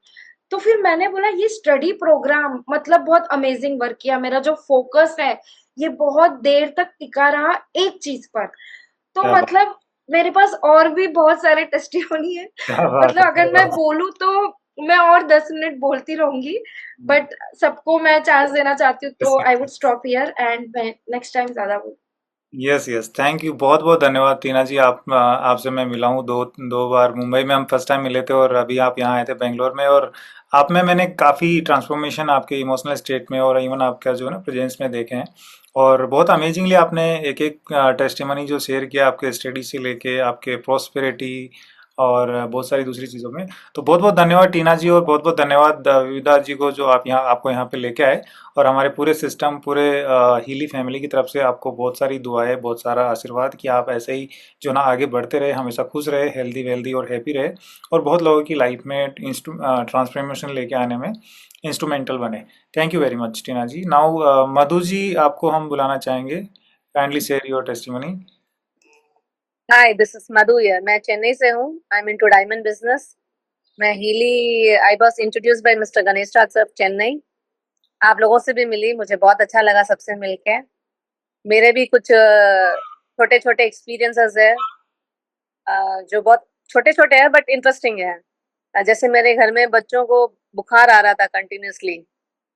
[SPEAKER 12] तो फिर मैंने बोला ये स्टडी प्रोग्राम मतलब बहुत अमेजिंग वर्क किया। मेरा जो फोकस है ये बहुत देर तक टिका रहा एक चीज पर। तो
[SPEAKER 1] क्या बात
[SPEAKER 12] मतलब मेरे पास और भी बहुत सारे टेस्टिमोनी है।
[SPEAKER 1] क्या बात
[SPEAKER 12] मतलब
[SPEAKER 1] है, क्या
[SPEAKER 12] अगर मैं
[SPEAKER 1] बात
[SPEAKER 12] बोलूँ तो मैं और 10 मिनट बोलती रहूंगी, बट सबको मैं चांस देना चाहती हूँ, तो आई वुड
[SPEAKER 1] है।
[SPEAKER 12] स्टॉप हियर एंड मैं नेक्स्ट टाइम ज्यादा बोलूँ।
[SPEAKER 1] यस यस, थैंक यू, बहुत बहुत धन्यवाद टीना जी। आपसे मैं मिला हूँ दो दो बार। मुंबई में हम फर्स्ट टाइम मिले थे और अभी आप यहाँ आए थे बेंगलोर में, और आप में मैंने काफ़ी ट्रांसफॉर्मेशन आपके इमोशनल स्टेट में और इवन आपका जो है ना प्रेजेंस में देखे हैं। और बहुत अमेजिंगली आपने एक एक टेस्टिमनी जो शेयर किया आपके स्टडी से लेके आपके प्रोस्पेरिटी और बहुत सारी दूसरी चीज़ों में। तो बहुत बहुत धन्यवाद टीना जी, और बहुत बहुत धन्यवाद विविधा जी को जो आप यहाँ आपको यहाँ पे लेके आए। और हमारे पूरे सिस्टम, पूरे हीली फैमिली की तरफ से आपको बहुत सारी दुआएं, बहुत सारा आशीर्वाद कि आप ऐसे ही जो ना आगे बढ़ते रहे, हमेशा खुश रहे, हेल्दी वेल्दी और हैप्पी रहे, और बहुत लोगों की लाइफ में ट्रांसफॉर्मेशन लेके आने में इंस्ट्रूमेंटल बने। Thank you very much Tina ji. Now Madhu ji, आपको हम बुलाना चाहेंगे, kindly share your testimony.
[SPEAKER 13] Hi, this is Madhu here. मैं चेन्नई से हूँ। I am into diamond business. मैं Healy I was introduced by mister Ganesh Raj sir Chennai. आप लोगों से भी मिली, मुझे बहुत अच्छा लगा सबसे मिलके। मेरे भी कुछ छोटे छोटे एक्सपीरियंसेस है जो बहुत छोटे छोटे हैं बट इंटरेस्टिंग है। जैसे मेरे घर में बच्चों को बुखार आ रहा था कंटिन्यूसली,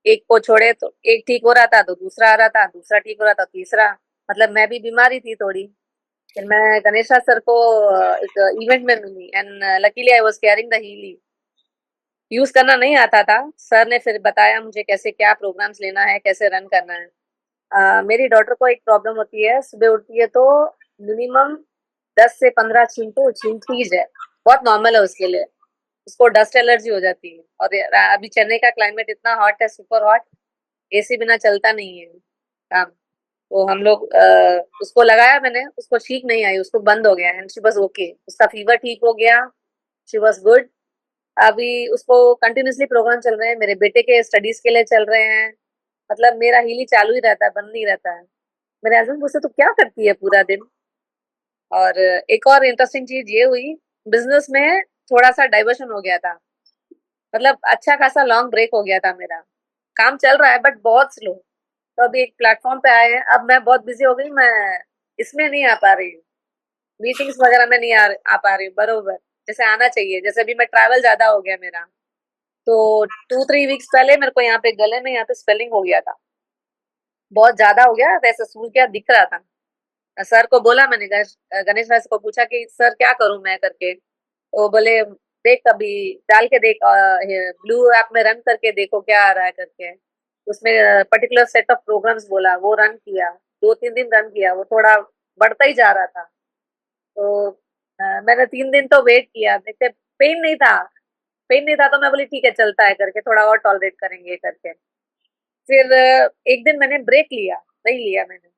[SPEAKER 13] एक को छोड़े तो एक ठीक हो रहा था तो दूसरा आ रहा था, दूसरा ठीक हो रहा था तीसरा, मतलब मैं भी बीमारी थी थोड़ी। फिर मैं गणेशा सर को एक इवेंट में मिली and luckily I was carrying the Healy. Use करना नहीं आता था, सर ने फिर बताया मुझे कैसे क्या प्रोग्राम्स लेना है, कैसे रन करना है। मेरी डॉटर को एक प्रॉब्लम होती है, सुबह उठती है तो मिनिमम 10 से 15 छींकती है, बहुत नॉर्मल है उसके लिए। उसको डस्ट एलर्जी हो जाती है और अभी चेन्नई का क्लाइमेट इतना हॉट है, सुपर हॉट, एसी बिना चलता नहीं है काम। तो हम लोग उसको लगाया मैंने, उसको छींक नहीं आई, उसको बंद हो गया एंड शी वाज ओके, उसका फीवर ठीक हो गया, शी वाज गुड। अभी उसको कंटिन्यूसली प्रोग्राम चल रहे हैं, मेरे बेटे के स्टडीज के लिए चल रहे हैं, मतलब मेरा हीली चालू ही रहता है, बंद नहीं रहता है। मेरे हस्बैंड पूछते तो क्या करती है पूरा दिन। और एक और इंटरेस्टिंग चीज ये हुई, बिजनेस में थोड़ा सा डाइवर्शन हो गया था, मतलब अच्छा खासा लॉन्ग ब्रेक हो गया था मेरा, काम चल रहा है बट बहुत स्लो। तो अभी एक प्लेटफॉर्म पे आए हैं, अब मैं बहुत बिजी हो गई, मैं इसमें नहीं आ पा रही हूँ, मीटिंग्स वगैरह में नहीं आ पा रही हूँ बरोबर जैसे आना चाहिए। जैसे अभी मैं ट्रैवल ज्यादा हो गया मेरा, तो 2-3 वीक्स पहले मेरे को यहाँ पे गले में यहाँ पे स्वेलिंग हो गया था, बहुत ज्यादा हो गया, वैसे सूज गया, दिख रहा था। सर को बोला मैंने, गणेश भाई को पूछा कि सर क्या करूं मैं करके, तो बोले देख कभी डाल के देख, ब्लू ऐप में रन करके देखो क्या आ रहा है करके। उसमें पर्टिकुलर सेट ऑफ प्रोग्राम्स बोला, वो रन किया, 2-3 दिन रन किया, वो थोड़ा बढ़ता ही जा रहा था। तो मैंने 3 दिन तो वेट किया, देखते पेन नहीं था, पेन नहीं था तो मैं बोली ठीक है चलता है करके, थोड़ा और टॉलरेट करेंगे करके। फिर एक दिन मैंने ब्रेक लिया, नहीं लिया मैंने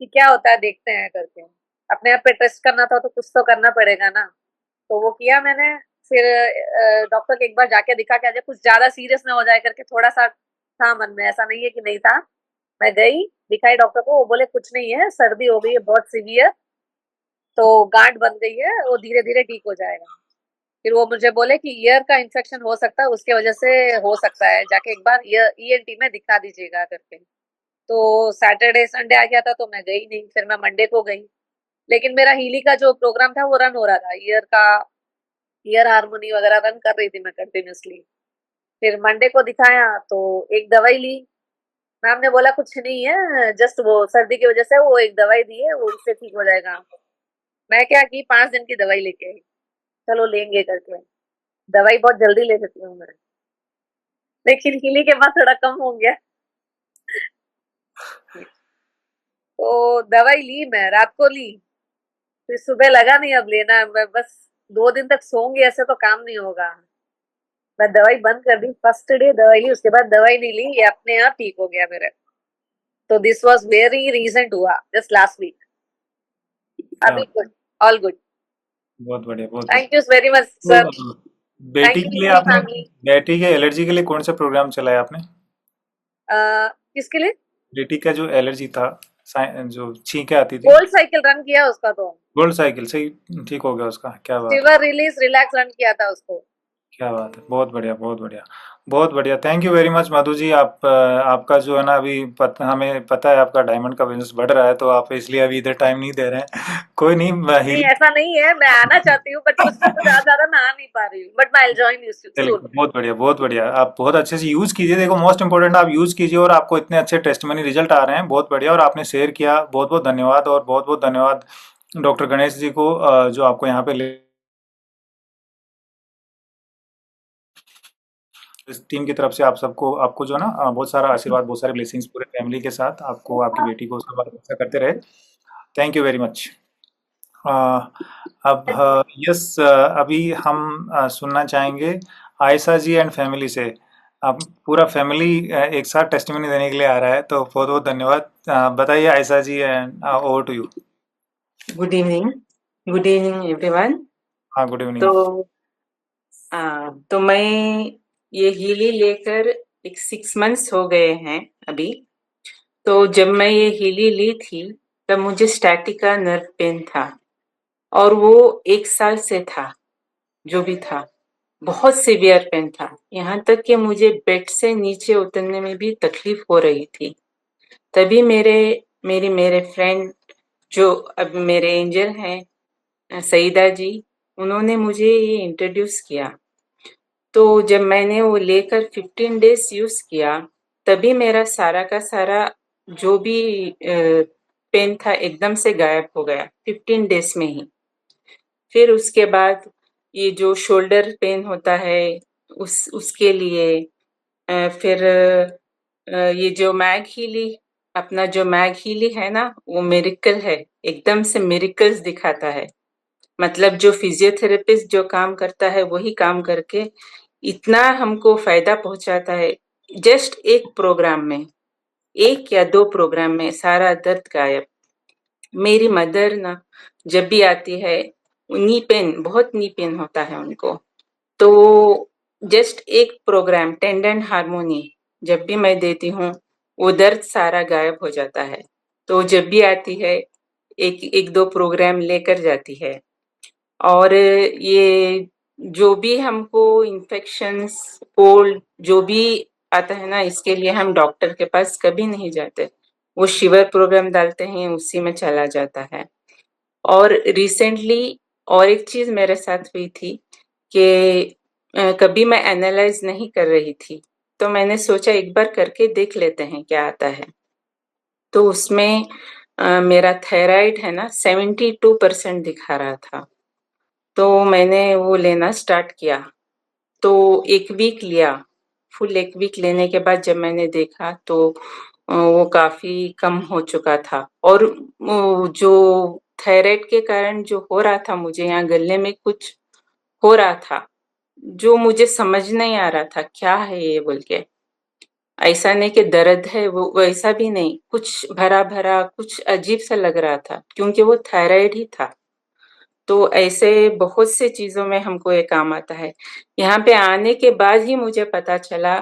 [SPEAKER 13] कि क्या होता है देखते हैं करके, अपने आप पे टेस्ट करना था तो कुछ तो करना पड़ेगा ना, तो वो किया मैंने। फिर डॉक्टर के एक बार जाके दिखा के आ जाए, कुछ ज्यादा सीरियस ना हो जाए करके थोड़ा सा था मन में, ऐसा नहीं है कि नहीं था। मैं गई, दिखाई डॉक्टर को, वो बोले कुछ नहीं है, सर्दी हो गई है बहुत सीवियर, तो गांठ बन गई है, वो धीरे धीरे ठीक हो जाएगा। फिर वो मुझे बोले कि ईयर का इन्फेक्शन हो सकता है, उसके वजह से हो सकता है, जाके एक बार ईएनटी में दिखा दीजिएगा करके। तो सैटरडे संडे आ गया था तो मैं गई नहीं, फिर मैं मंडे को गई। लेकिन मेरा हीली का जो प्रोग्राम था वो रन हो रहा था, ईयर हारमोनी वगैरह रन कर रही थी मैं कंटिन्यूसली। फिर मंडे को दिखाया तो एक दवाई ली, मैम ने बोला कुछ नहीं है, जस्ट वो सर्दी की वजह से वो एक दवाई दी है, वो उससे ठीक हो जाएगा। मैं क्या की 5 दिन की दवाई लेके आई, चलो लेंगे करके, दवाई बहुत जल्दी ले लेती हूँ मैं, लेकिन हीली के बाद थोड़ा कम हो गया। तो दवाई ली, मैं रात को ली, फिर सुबह लगा नहीं अब लेना है, मैं बस 2 दिन तक सोऊंगी, ऐसे तो काम नहीं होगा। मैं दवाई बंद कर दी, फर्स्ट डे दवाई ली, उसके बाद दवाई नहीं ली, ये अपने आप ठीक हो गया मेरे। तो दिस वाज वेरी रीसेंट हुआ, जस्ट लास्ट वीक। अभी गुड, ऑल गुड,
[SPEAKER 1] बहुत बढ़िया, बहुत
[SPEAKER 13] thank you very much sir,
[SPEAKER 1] तो बेटी
[SPEAKER 13] थैंक
[SPEAKER 1] के
[SPEAKER 13] यू
[SPEAKER 1] लिए
[SPEAKER 13] हीली
[SPEAKER 1] आपने,
[SPEAKER 13] फैमिली।
[SPEAKER 1] बेटी के एलर्जी के लिए कौन सा प्रोग्राम चलाया आपने?
[SPEAKER 13] किसके लिए?
[SPEAKER 1] बेटी का जो एलर्जी था, जो छींकें आती थी,
[SPEAKER 13] गोल्ड साइकिल रन किया उसका, तो
[SPEAKER 1] गोल्ड साइकिल से ही ठीक हो गया उसका? क्या बात है,
[SPEAKER 13] शिवर रिलीज रिलैक्स रन किया था उसको।
[SPEAKER 1] क्या बात है, बहुत बढ़िया, बहुत बढ़िया, बहुत बढ़िया। Thank you very much Madhu ji. आपका जो है ना अभी हमें पता है आपका डायमंड का बिजनेस बढ़ रहा है, तो आप इसलिए अभी इधर टाइम नहीं दे रहे हैं। कोई नहीं,
[SPEAKER 13] नहीं ऐसा नहीं है, मैं आना चाहती हूँ बट कुछ ज्यादा मैं आ नहीं पा रही हूँ, बट मैं जॉइन यू
[SPEAKER 1] चलिए,
[SPEAKER 13] सून।
[SPEAKER 1] बहुत बढ़िया, बहुत बढ़िया। आप बहुत अच्छे से यूज कीजिए, देखो मोस्ट इंपोर्टेंट आप यूज कीजिए, और आपको इतने अच्छे टेस्टमनी रिजल्ट आ रहे हैं, बहुत बढ़िया। और आपने शेयर किया, बहुत बहुत धन्यवाद, और बहुत बहुत धन्यवाद डॉक्टर गणेश जी को, जो आपको यहाँ पे ले, इस टीम की तरफ से आप सबको, आपको जो ना बहुत सारा आशीर्वाद, बहुत सारे ब्लेसिंग्स पूरे फैमिली के साथ, आपको, आपकी बेटी को सब अच्छा करते रहे। Thank you very much. अब यस, अभी हम सुनना चाहेंगे आयशा जी एंड फैमिली से। अब पूरा फैमिली एक साथ टेस्टिमनी देने के लिए आ रहा है, तो बहुत बहुत धन्यवाद। बताइए Ayesha ji, and over to you.
[SPEAKER 14] Good evening, good evening everyone.
[SPEAKER 1] हाँ, गुड इवनिंग।
[SPEAKER 14] तो मैं ये हीली लेकर एक 6 मंथ्स हो गए हैं अभी। तो जब मैं ये हीली ली थी तब मुझे स्टैटिका नर्व पेन था, और वो 1 साल से था, जो भी था, बहुत सीवियर पेन था, यहाँ तक कि मुझे बेड से नीचे उतरने में भी तकलीफ हो रही थी। तभी मेरे फ्रेंड जो अब मेरे एंजल हैं सईदा जी, उन्होंने मुझे ये इंट्रोड्यूस किया। तो जब मैंने वो लेकर 15 डेज यूज किया, तभी मेरा सारा का सारा जो भी पेन था एकदम से गायब हो गया 15 डेज में ही। फिर उसके बाद ये जो शोल्डर पेन होता है उसके लिए फिर ये जो मैग हीली, अपना जो मैग हीली है ना, वो मिरेकल है, एकदम से मिरेकल्स दिखाता है। मतलब जो फिजियोथेरेपिस्ट जो काम करता है वही काम करके इतना हमको फायदा पहुंचाता है। जस्ट एक प्रोग्राम में, 1 या 2 प्रोग्राम में सारा दर्द गायब। मेरी मदर ना जब भी आती है, नी पेन, बहुत नी पेन होता है उनको, तो जस्ट एक प्रोग्राम टेंडन हार्मोनी जब भी मैं देती हूँ, वो दर्द सारा गायब हो जाता है। तो जब भी आती है, एक 2 प्रोग्राम लेकर जाती है। और ये जो भी हमको इन्फेक्शंस, कोल्ड जो भी आता है ना, इसके लिए हम डॉक्टर के पास कभी नहीं जाते। वो शिवर प्रोग्राम डालते हैं, उसी में चला जाता है। और रिसेंटली और एक चीज मेरे साथ हुई थी कि कभी मैं एनालाइज नहीं कर रही थी, तो मैंने सोचा एक बार करके देख लेते हैं क्या आता है। तो उसमें मेरा थायराइड है ना 72% दिखा रहा था। तो मैंने वो लेना स्टार्ट किया। तो 1 वीक लिया, फुल 1 वीक लेने के बाद जब मैंने देखा तो वो काफी कम हो चुका था। और वो जो थायराइड के कारण जो हो रहा था, मुझे यहाँ गले में कुछ हो रहा था, जो मुझे समझ नहीं आ रहा था क्या है ये बोल के। ऐसा नहीं कि दर्द है, वो वैसा भी नहीं, कुछ भरा-भरा, कुछ अजीब सा लग रहा था, क्योंकि वो थायराइड ही था। तो ऐसे बहुत से चीज़ों में हमको ये काम आता है। यहाँ पे आने के बाद ही मुझे पता चला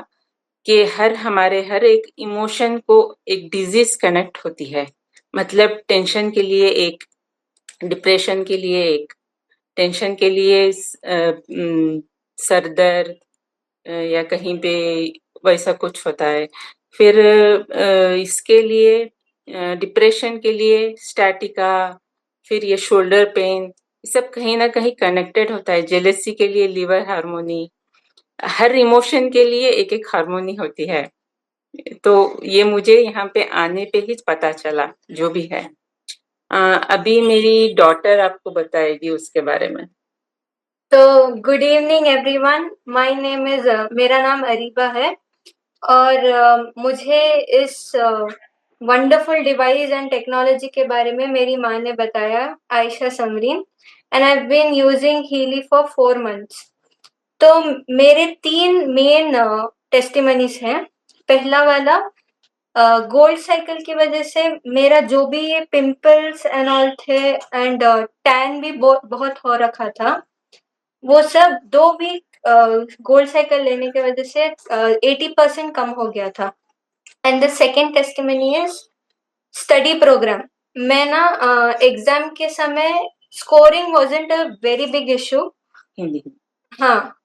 [SPEAKER 14] कि हमारे हर एक इमोशन को एक डिज़ीज़ कनेक्ट होती है। मतलब टेंशन के लिए एक, डिप्रेशन के लिए एक, टेंशन के लिए सर दर्द या कहीं पे वैसा कुछ होता है। फिर इसके लिए डिप्रेशन के लिए स्टैटिका, फिर ये शोल्डर पेन, ये सब कहीं न कहीं कनेक्टेड होता है। जेलसी के लिए लिवर हार्मोनी, हर इमोशन के लिए एक-एक हार्मोनी होती है। तो ये मुझे यहाँ पे आने पे ही पता चला, जो भी है। अभी मेरी डॉटर आपको बताएगी उसके बारे में।
[SPEAKER 12] तो good evening everyone, my name is मेरा नाम अरीबा है और मुझे इस वंडरफुल डिवाइस एंड टेक्नोलॉजी के बारे में मेरी माँ ने बताया, Ayesha Samreen, and I have been using Healy for 4 months. तो मेरे 3 मेन टेस्टिमनीज हैं। पहला वाला, गोल्ड साइकिल की वजह से मेरा जो भी ये पिंपल्स एंड ऑल थे एंड टैन भी बहुत हो रखा था, वो सब 2 वीक गोल्ड साइकिल लेने की वजह से 80% कम हो गया था। And the second testimony is study program. मैं ना एग्जाम के समय scoring wasn't a very big issue. हाँ,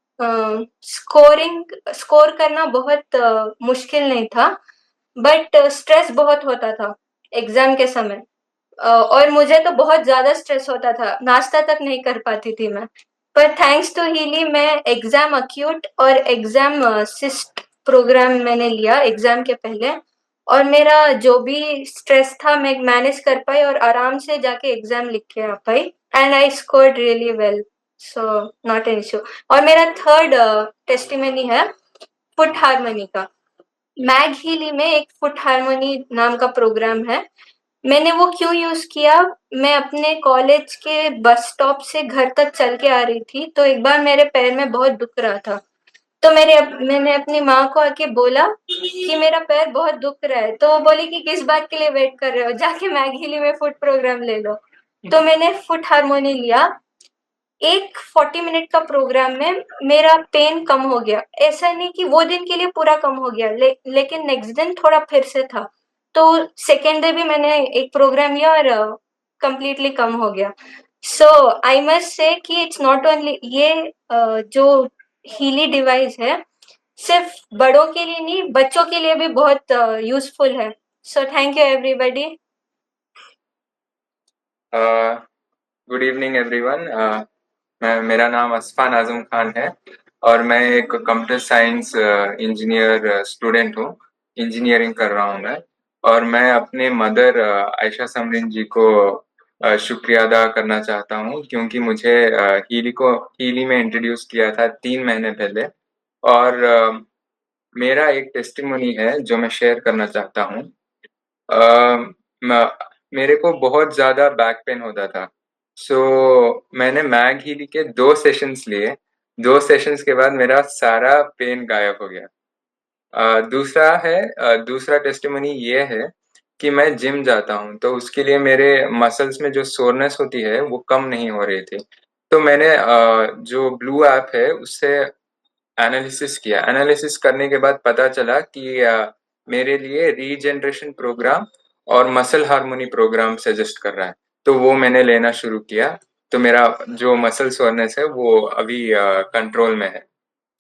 [SPEAKER 12] स्कोर करना बहुत मुश्किल नहीं था, बट स्ट्रेस बहुत होता था एग्जाम के समय। और मुझे तो बहुत ज़्यादा स्ट्रेस होता था, नाश्ता तक नहीं कर पाती थी मैं। पर थैंक्स टू हीली मैं एग्जाम अक्यूट और एग्जाम सिस्ट प्रोग्राम मैंने लिया एग्जाम के पहले, और मेरा जो भी स्ट्रेस था मैं मैनेज कर पाई और आराम से जाके एग्जाम लिख के आ पाई, and I scored really well, so not an issue. और मेरा थर्ड टेस्टिमनी है फुट हार्मनी का। मैग हीली में एक फुट हार्मनी नाम का प्रोग्राम है। मैंने वो क्यों यूज़ किया, मैं अपने कॉलेज के बस स्टॉप से घर तक चल के आ रही थी, तो एक बार मेरे पैर में बहुत दुख रहा था। तो मैंने अपनी माँ को आके बोला कि मेरा पैर बहुत दुख रहा है, तो वो बोली कि किस बात के लिए वेट कर रहे हो, जाके मैगीली में फुट प्रोग्राम ले लो। तो मैंने फुट हार्मोनी लिया। एक 40 मिनट का प्रोग्राम में मेरा पेन कम हो गया। ऐसा नहीं कि वो दिन के लिए पूरा कम हो गया, लेकिन नेक्स्ट दिन थोड़ा फिर से था। तो सेकेंड डे भी मैंने एक प्रोग्राम लिया और कंप्लीटली कम हो गया। सो आई मस्ट से कि इट्स नॉट ओनली ये जो हीली डिवाइस है, सिर्फ बड़ों के लिए नहीं, बच्चों के लिए भी बहुत यूजफुल है। सो thank you everybody.
[SPEAKER 15] Good evening everyone. मेरा नाम असफान आजम खान है और मैं एक कंप्यूटर साइंस इंजीनियर स्टूडेंट हूँ। इंजीनियरिंग कर रहा हूँ मैं, और मैं अपने मदर आयशा समरीन जी को शुक्रिया अदा करना चाहता हूँ, क्योंकि मुझे हीली में इंट्रोड्यूस किया था 3 महीने पहले। और मेरा एक टेस्टिमोनी है जो मैं शेयर करना चाहता हूँ। मेरे को बहुत ज़्यादा बैक पेन होता था, सो मैंने मैग हीली के 2 सेशंस लिए। 2 सेशंस के बाद मेरा सारा पेन गायब हो गया। दूसरा टेस्टिमोनी ये है कि मैं जिम जाता हूँ, तो उसके लिए मेरे मसल्स में जो सोरनेस होती है वो कम नहीं हो रही थी। तो मैंने जो ब्लू ऐप है उससे एनालिसिस किया। एनालिसिस करने के बाद पता चला कि मेरे लिए रीजनरेशन प्रोग्राम और मसल हार्मोनी प्रोग्राम सजेस्ट कर रहा है, तो वो मैंने लेना शुरू किया। तो मेरा जो मसल सोरनेस है वो अभी कंट्रोल में है।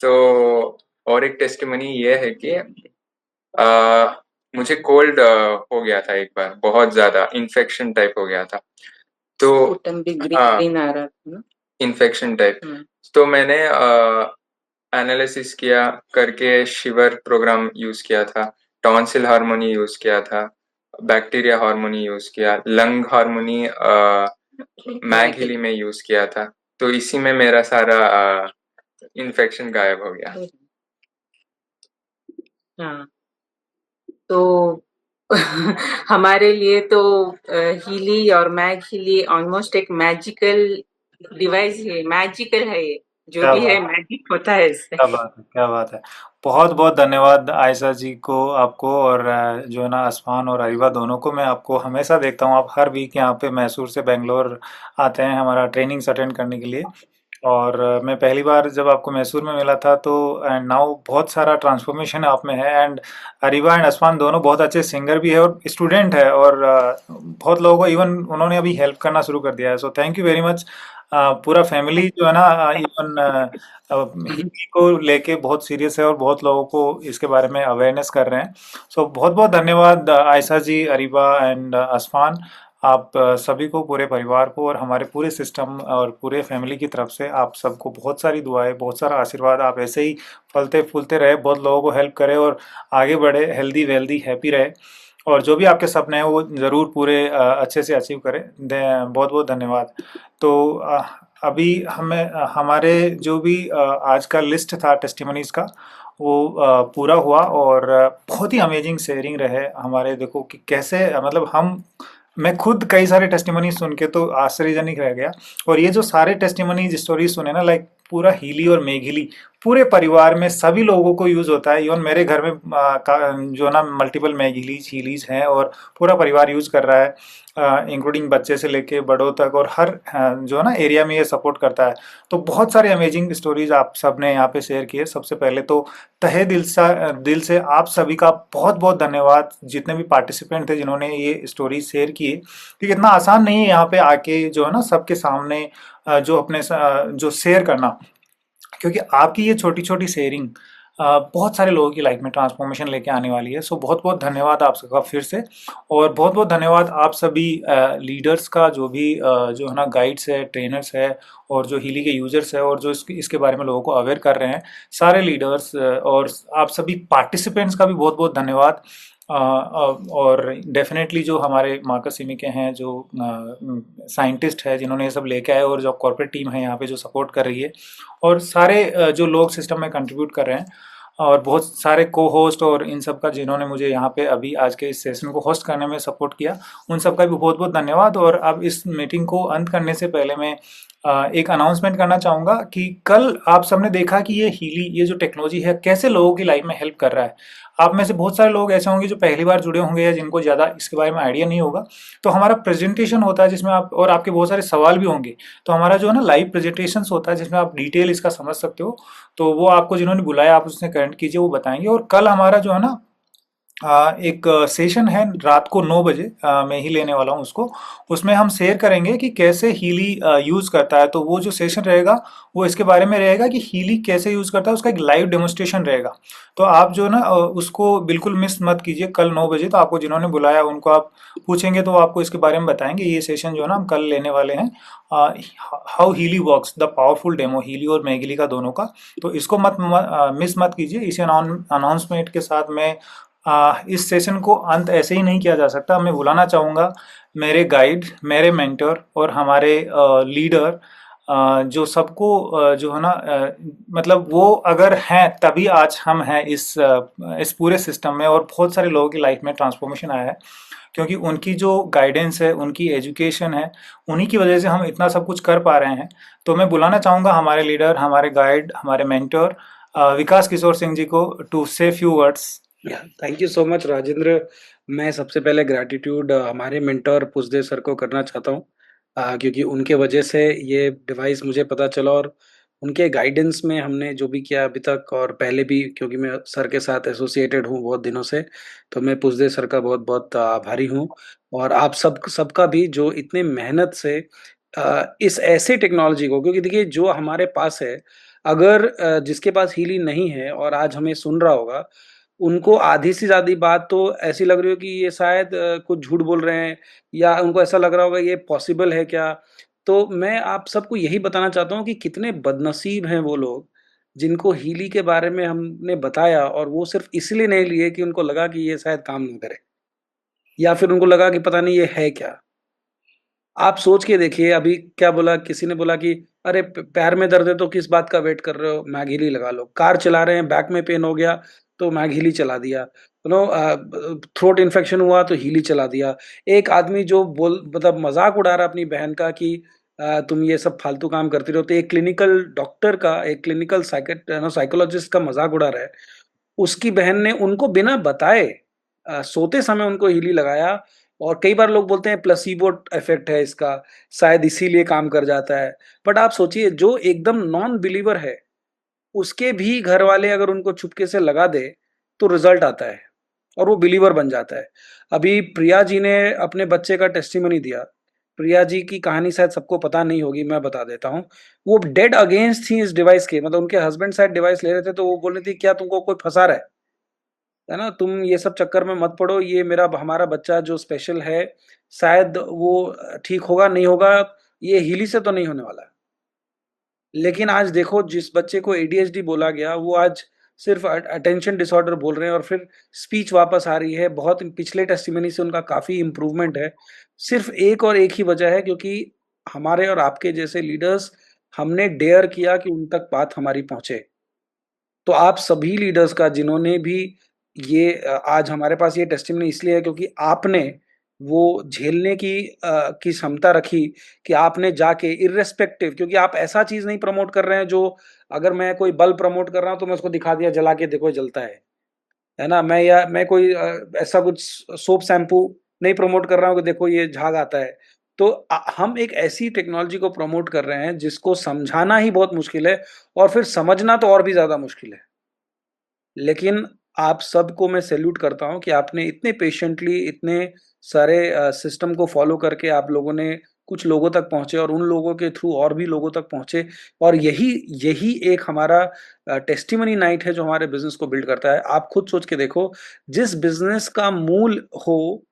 [SPEAKER 15] तो और एक टेस्टिमनी ये है कि मुझे कोल्ड हो गया था एक बार, बहुत ज़्यादा इन्फेक्शन टाइप हो गया था। तो
[SPEAKER 14] स्पुटम भी ग्रीन
[SPEAKER 15] हाँ,
[SPEAKER 14] ग्रीन आ रहा था ना।
[SPEAKER 15] Infection type. तो मैंने एनालिसिस किया करके शिवर प्रोग्राम यूज किया था, टॉन्सिल हार्मोनी यूज किया था, बैक्टीरिया हार्मोनी यूज किया, लंग हार्मोनी मैग हिली में यूज किया था। तो इसी में मेरा सारा इन्फेक्शन गायब हो गया।
[SPEAKER 14] हाँ, तो हमारे लिए तो हीली और मैग हीली ऑलमोस्ट एक मैजिकल डिवाइस है, मैजिकल है ये, जो
[SPEAKER 1] क्या
[SPEAKER 14] भी है
[SPEAKER 1] बात
[SPEAKER 14] मैजिक होता है इससे।
[SPEAKER 1] क्या बात है, क्या बात है। बहुत बहुत धन्यवाद आयशा जी को, आपको, और जो है ना असफान और अरीबा दोनों को। मैं आपको हमेशा देखता हूँ, आप हर वीक यहाँ पे मैसूर से बेंगलोर आते हैं हमारा ट्रेनिंग्स अटेंड करने के लिए। और मैं पहली बार जब आपको मैसूर में मिला था, तो एंड नाउ बहुत सारा ट्रांसफॉर्मेशन आप में है। एंड अरीबा एंड असफान दोनों बहुत अच्छे सिंगर भी है और स्टूडेंट है, और बहुत लोगों को इवन उन्होंने अभी हेल्प करना शुरू कर दिया है। सो थैंक यू वेरी मच। पूरा फैमिली जो है ना, इवन हिंदी को लेके बहुत सीरियस है और बहुत लोगों को इसके बारे में अवेयरनेस कर रहे हैं। सो बहुत बहुत धन्यवाद आयशा जी, अरीबा एंड असफान। आप सभी को, पूरे परिवार को और हमारे पूरे सिस्टम और पूरे फैमिली की तरफ से आप सबको बहुत सारी दुआएं, बहुत सारा आशीर्वाद। आप ऐसे ही फलते फूलते रहे, बहुत लोगों को हेल्प करें और आगे बढ़े, हेल्दी वेल्दी हैप्पी रहे, और जो भी आपके सपने हैं वो ज़रूर पूरे अच्छे से अचीव करें। बहुत बहुत धन्यवाद। तो अभी हमें हमारे जो भी आज का लिस्ट था टेस्टिमनीज का, वो पूरा हुआ, और बहुत ही अमेजिंग शेयरिंग रहे हमारे। देखो कि कैसे मतलब मैं खुद कई सारे टेस्टिमनी सुन के तो आश्चर्यजनक रह गया। और ये जो सारे टेस्टिमनीज स्टोरी सुने ना, लाइक पूरा हीली और मेघिली पूरे परिवार में सभी लोगों को यूज होता है। इवन मेरे घर में जो ना मल्टीपल मेघिलीज हीलीज हैं, और पूरा परिवार यूज कर रहा है, इंक्लूडिंग बच्चे से लेके बड़ों तक, और हर जो है ना एरिया में ये सपोर्ट करता है। तो बहुत सारे अमेजिंग स्टोरीज आप सब ने यहाँ पे शेयर किए। सबसे पहले तो तहे दिल से आप सभी का बहुत बहुत धन्यवाद, जितने भी पार्टिसिपेंट थे जिन्होंने ये स्टोरी शेयर किए, क्योंकि इतना आसान नहीं है यहाँ पे आके जो है ना सबके सामने जो अपने जो शेयर करना, क्योंकि आपकी ये छोटी छोटी शेयरिंग बहुत सारे लोगों की लाइफ में ट्रांसफॉर्मेशन लेके आने वाली है। सो बहुत बहुत धन्यवाद आप सबका फिर से, और बहुत बहुत धन्यवाद आप सभी लीडर्स का, जो भी जो है ना गाइड्स है, ट्रेनर्स है, और जो हीली के यूजर्स है, और जो इसके बारे में लोगों को अवेयर कर रहे हैं, सारे लीडर्स, और आप सभी पार्टिसिपेंट्स का भी बहुत बहुत धन्यवाद। और डेफिनेटली जो हमारे मार्कस सिमी के हैं, जो साइंटिस्ट है जिन्होंने ये सब लेके आए, और जो कॉर्पोरेट टीम है यहाँ पे जो सपोर्ट कर रही है, और सारे जो लोग सिस्टम में कंट्रीब्यूट कर रहे हैं, और बहुत सारे को होस्ट और इन सब का जिन्होंने मुझे यहाँ पे अभी आज के इस सेशन को होस्ट करने में सपोर्ट किया, उन सब का भी बहुत बहुत धन्यवाद। और अब इस मीटिंग को अंत करने से पहले मैं एक अनाउंसमेंट करना चाहूँगा कि कल आप सबने देखा कि ये जो टेक्नोलॉजी है कैसे लोगों की लाइफ में हेल्प कर रहा है। आप में से बहुत सारे लोग ऐसे होंगे जो पहली बार जुड़े होंगे, या जिनको ज़्यादा इसके बारे में आइडिया नहीं होगा। तो हमारा प्रेजेंटेशन होता है जिसमें आप, और आपके बहुत सारे सवाल भी होंगे, तो हमारा जो है ना लाइव प्रेजेंटेशन होता है जिसमें आप डिटेल इसका समझ सकते हो। तो वो आपको जिन्होंने बुलाया, आप उससे कनेक्ट कीजिए, वो बताएंगे। और कल हमारा जो है ना एक सेशन है रात को 9 बजे, मैं ही लेने वाला हूँ उसको। उसमें हम शेयर करेंगे कि कैसे हीली यूज़ करता है। तो वो जो सेशन रहेगा वो इसके बारे में रहेगा कि हीली कैसे यूज़ करता है, उसका एक लाइव डेमोन्स्ट्रेशन रहेगा। तो आप जो ना उसको बिल्कुल मिस मत कीजिए। कल 9 बजे तो आपको जिन्होंने बुलाया उनको आप पूछेंगे तो वो आपको इसके बारे में बताएंगे। ये सेशन जो है ना हम कल लेने वाले हैं, how Healy works, the powerful demo, Healy और मैगिली का दोनों का। तो इसको मिस मत कीजिए। इसी अनाउंसमेंट के साथ मैं इस सेशन को अंत ऐसे ही नहीं किया जा सकता। मैं बुलाना चाहूँगा मेरे गाइड, मेरे मेंटर और हमारे लीडर, जो सबको जो है ना मतलब वो अगर हैं तभी आज हम हैं इस पूरे सिस्टम में, और बहुत सारे लोगों की लाइफ में ट्रांसफॉर्मेशन आया है क्योंकि उनकी जो गाइडेंस है, उनकी एजुकेशन है, उन्हीं की वजह से हम इतना सब कुछ कर पा रहे हैं। तो मैं बुलाना चाहूँगा हमारे लीडर, हमारे गाइड, हमारे मेंटर विकास किशोर सिंह जी को टू से few words.
[SPEAKER 16] Thank you so much Rajendra. मैं सबसे पहले ग्रैटिट्यूड हमारे मेंटर पुष्देव सर को करना चाहता हूँ, क्योंकि उनके वजह से ये डिवाइस मुझे पता चला और उनके गाइडेंस में हमने जो भी किया अभी तक और पहले भी, क्योंकि मैं सर के साथ एसोसिएटेड हूँ बहुत दिनों से, तो मैं पुष्देव सर का बहुत बहुत आभारी हूँ। और आप सबका भी जो इतने मेहनत से इस ऐसे टेक्नोलॉजी को, क्योंकि देखिए जो हमारे पास है, अगर जिसके पास हीली नहीं है और आज हमें सुन रहा होगा, उनको आधी से ज़्यादा बात तो ऐसी लग रही हो कि ये शायद कुछ झूठ बोल रहे हैं, या उनको ऐसा लग रहा होगा ये पॉसिबल है क्या? तो मैं आप सबको यही बताना चाहता हूँ कि कितने बदनसीब हैं वो लोग, जिनको हीली के बारे में हमने बताया और वो सिर्फ़ इसलिए नहीं लिए कि उनको लगा कि ये शायद काम ना करे, या फिर उनको लगा कि पता नहीं ये है क्या? आप सोच के देखिए, अभी क्या बोला, किसी ने बोला कि अरे पैर में दर्द है तो किस बात का वेट कर रहे हो, मैगीली लगा लो। कार चला रहे हैं, बैक में पेन हो गया तो मैगीली चला दिया। थ्रोट इन्फेक्शन हुआ तो हीली चला दिया। एक आदमी जो बोल मतलब मजाक उड़ा रहा अपनी बहन का कि तुम ये सब फालतू काम करती रहो, तो एक क्लिनिकल डॉक्टर का, एक क्लिनिकल साइकोलॉजिस्ट का मजाक उड़ा रहा है। उसकी बहन ने उनको बिना बताए सोते समय उनको हीली लगाया। और कई बार लोग बोलते हैं प्लेसिबो इफेक्ट है इसका, शायद इसीलिए काम कर जाता है। बट आप सोचिए, जो एकदम नॉन बिलीवर है, उसके भी घर वाले अगर उनको चुपके से लगा दे तो रिजल्ट आता है और वो बिलीवर बन जाता है। अभी प्रिया जी ने अपने बच्चे का टेस्टिमनी दिया। प्रिया जी की कहानी शायद सबको पता नहीं होगी, मैं बता देता हूँ। वो डेड अगेंस्ट थी इस डिवाइस के, मतलब उनके हस्बैंड शायद डिवाइस ले रहे थे तो वो बोल रही थी क्या तुमको कोई फंसा रहा है ना, तुम ये सब चक्कर में मत पड़ो, ये हमारा बच्चा जो स्पेशल है, शायद वो ठीक होगा नहीं होगा, ये हीली से तो नहीं होने वाला। लेकिन आज देखो, जिस बच्चे को एडीएचडी बोला गया वो आज सिर्फ अटेंशन डिसऑर्डर बोल रहे हैं और फिर स्पीच वापस आ रही है। बहुत पिछले टेस्टिमनी से उनका काफी इंप्रूवमेंट है। सिर्फ एक और एक ही वजह है, क्योंकि हमारे और आपके जैसे लीडर्स, हमने डेयर किया कि उन तक बात हमारी पहुंचे। तो आप सभी लीडर्स का, जिन्होंने भी ये आज हमारे पास ये टेस्टिमनी इसलिए है क्योंकि आपने वो झेलने की क्षमता रखी, कि आपने जाके इर्रेस्पेक्टिव, क्योंकि आप ऐसा चीज नहीं प्रमोट कर रहे हैं जो, अगर मैं कोई बल्ब प्रमोट कर रहा हूं तो मैं उसको दिखा दिया जला के देखो ये जलता है ना। मैं कोई ऐसा कुछ सोप शैम्पू नहीं प्रमोट कर रहा हूँ कि देखो ये झाग आता है। तो हम एक ऐसी टेक्नोलॉजी को प्रमोट कर रहे हैं जिसको समझाना ही बहुत मुश्किल है, और फिर समझना तो और भी ज्यादा मुश्किल है। लेकिन आप सबको मैं सैल्यूट करता हूँ कि आपने इतने पेशेंटली, इतने सारे सिस्टम को फॉलो करके आप लोगों ने कुछ लोगों तक पहुँचे और उन लोगों के थ्रू और भी लोगों तक पहुँचे। और यही यही एक हमारा टेस्टिमनी नाइट है जो हमारे बिज़नेस को बिल्ड करता है। आप खुद सोच के देखो, जिस बिज़नेस का मूल हो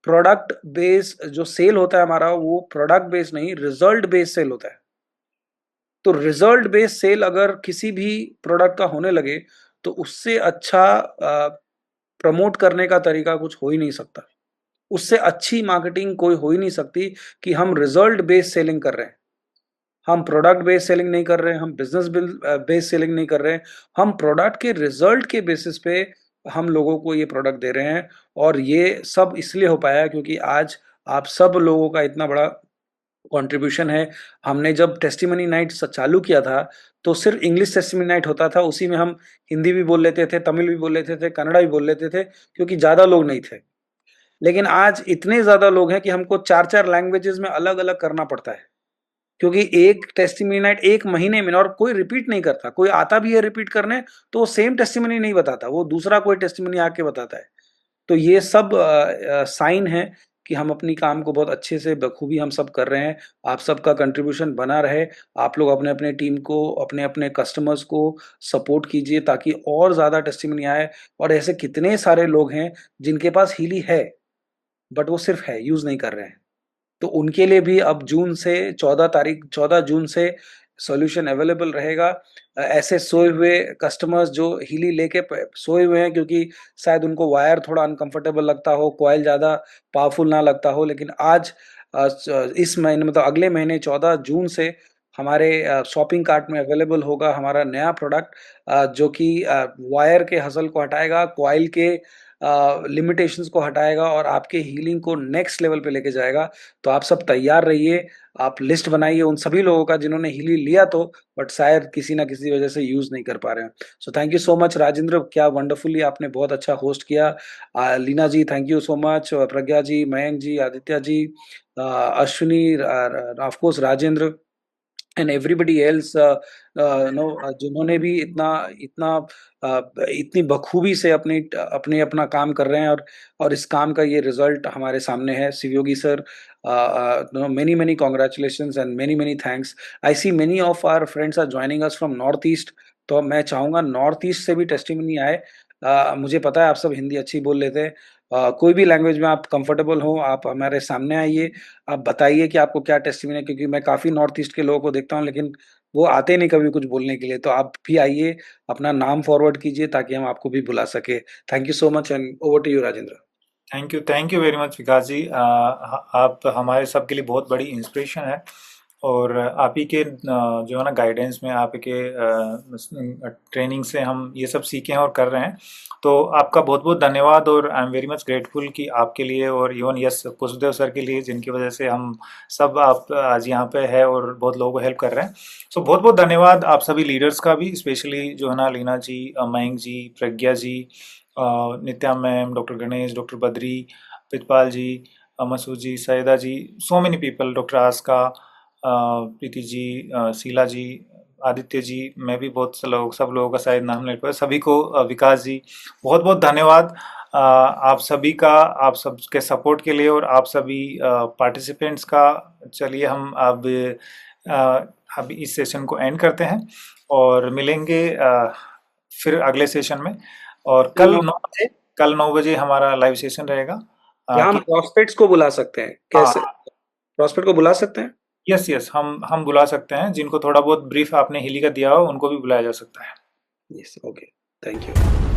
[SPEAKER 16] प्रोडक्ट बेस, जो सेल होता है हमारा, वो प्रोडक्ट बेस नहीं, रिजल्ट बेस सेल होता है। तो रिजल्ट बेस्ड सेल अगर किसी भी प्रोडक्ट का होने लगे तो उससे अच्छा प्रमोट करने का तरीका कुछ हो ही नहीं सकता। उससे अच्छी मार्केटिंग कोई हो ही नहीं सकती कि हम रिजल्ट बेस्ड सेलिंग कर रहे हैं। हम प्रोडक्ट बेस्ड सेलिंग नहीं कर रहे हैं, हम बिजनेस बेस्ड सेलिंग नहीं कर रहे हैं, हम प्रोडक्ट के रिजल्ट के बेसिस पे हम लोगों को ये प्रोडक्ट दे रहे हैं। और ये सब इसलिए हो पाया क्योंकि आज आप सब लोगों का इतना बड़ा कंट्रीब्यूशन है। हमने जब टेस्टिमनी नाइट चालू किया था तो सिर्फ इंग्लिश टेस्टिमनी नाइट होता था, उसी में हम हिंदी भी बोल लेते थे, तमिल भी बोल लेते थे, कन्नड़ा भी बोल लेते थे, क्योंकि ज़्यादा लोग नहीं थे। लेकिन आज इतने ज़्यादा लोग हैं कि हमको 4-4 लैंग्वेजेस में अलग-अलग करना पड़ता है, क्योंकि एक टेस्टिमनी नाइट 1 महीने में, और कोई रिपीट नहीं करता। कोई आता भी है रिपीट करने तो वो सेम टेस्टिमनी नहीं बताता, वो दूसरा कोई टेस्टिमनी आके बताता है। तो ये सब साइन है कि हम अपनी काम को बहुत अच्छे से बखूबी हम सब कर रहे हैं। आप सबका कंट्रीब्यूशन बना रहे। आप लोग अपने-अपने टीम को, अपने-अपने कस्टमर्स को सपोर्ट कीजिए ताकि और ज़्यादा टेस्टिमनी आए। और ऐसे कितने सारे लोग हैं जिनके पास हीली है, बट वो सिर्फ है, यूज़ नहीं कर रहे हैं। तो उनके लिए भी अब जून से 14 जून से सॉल्यूशन अवेलेबल रहेगा। ऐसे सोए हुए कस्टमर्स जो हीली लेके सोए हुए हैं क्योंकि शायद उनको वायर थोड़ा अनकंफर्टेबल लगता हो, कॉइल ज़्यादा पावरफुल ना लगता हो, लेकिन आज इस महीने मतलब अगले महीने 14 जून से हमारे शॉपिंग कार्ट में अवेलेबल होगा हमारा नया प्रोडक्ट, जो कि वायर के हसल को हटाएगा, कॉइल के लिमिटेशंस को हटाएगा और आपके हीलिंग को नेक्स्ट लेवल पे लेके जाएगा। तो आप सब तैयार रहिए, आप लिस्ट बनाइए उन सभी लोगों का जिन्होंने हीली लिया तो बट शायद किसी ना किसी वजह से यूज़ नहीं कर पा रहे हैं। So thank you so much Rajendra, क्या वंडरफुली आपने बहुत अच्छा होस्ट किया। Leena ji thank you so much, Pragya ji, Mayank ji, Aditya ji, Ashwini, of course Rajendra and everybody else no, जिन्होंने भी इतनी बखूबी से अपना काम कर रहे हैं और इस काम का ये रिजल्ट हमारे सामने है। Shivyogi sir, many congratulations and many thanks. I see many of our friends are joining us from north east, तो मैं चाहूँगा नॉर्थ ईस्ट से भी टेस्टिमनी आए। मुझे पता है आप सब हिंदी अच्छी बोल लेते हैं। कोई भी लैंग्वेज में आप कंफर्टेबल हो, आप हमारे सामने आइए, आप बताइए कि आपको क्या टेस्टिमनी है, क्योंकि मैं काफ़ी नॉर्थ ईस्ट के लोगों को देखता हूँ लेकिन वो आते नहीं कभी कुछ बोलने के लिए। तो आप भी आइए, अपना नाम फॉरवर्ड कीजिए ताकि हम आपको भी बुला सके। Thank you so much and over to you Rajendra.
[SPEAKER 1] Thank you very much Vikas ji. आप हमारे सब के लिए बहुत बड़ी इंस्पिरेशन है और आप ही के जो है ना गाइडेंस में, आप ही के ट्रेनिंग से हम ये सब सीखे हैं और कर रहे हैं। तो आपका बहुत बहुत धन्यवाद और I am very much grateful कि आपके लिए और इवन यस पुष्पदेव सर के लिए, जिनकी वजह से हम सब आप आज यहाँ पे है और बहुत लोगों को हेल्प कर रहे हैं। सो बहुत बहुत धन्यवाद आप सभी लीडर्स का भी, स्पेशली जो है ना Leena ji, Mayank ji, Pragya ji, Nitya ma'am, doctor Ganesh, doctor Badri, Pritpal ji, Masood ji, Saida ji, so many people, doctor Aska, Preeti ji, Sheela ji, Aditya ji, मैं भी बहुत से लोग, सब लोगों का शायद नाम नहीं पता, सभी को, विकास जी, बहुत बहुत धन्यवाद आप सभी का, आप सबके सपोर्ट के लिए और आप सभी पार्टिसिपेंट्स का। चलिए हम अब इस सेशन को एंड करते हैं और मिलेंगे फिर अगले सेशन में। और कल 9 बजे हमारा लाइव सेशन रहेगा।
[SPEAKER 16] क्या हम प्रॉस्पेक्ट्स को बुला सकते हैं? कैसे प्रॉस्पेक्ट को बुला सकते हैं?
[SPEAKER 1] यस हम बुला सकते हैं। जिनको थोड़ा बहुत ब्रीफ आपने हिली का दिया हो उनको भी बुलाया जा सकता है।
[SPEAKER 16] Yes, okay, thank you.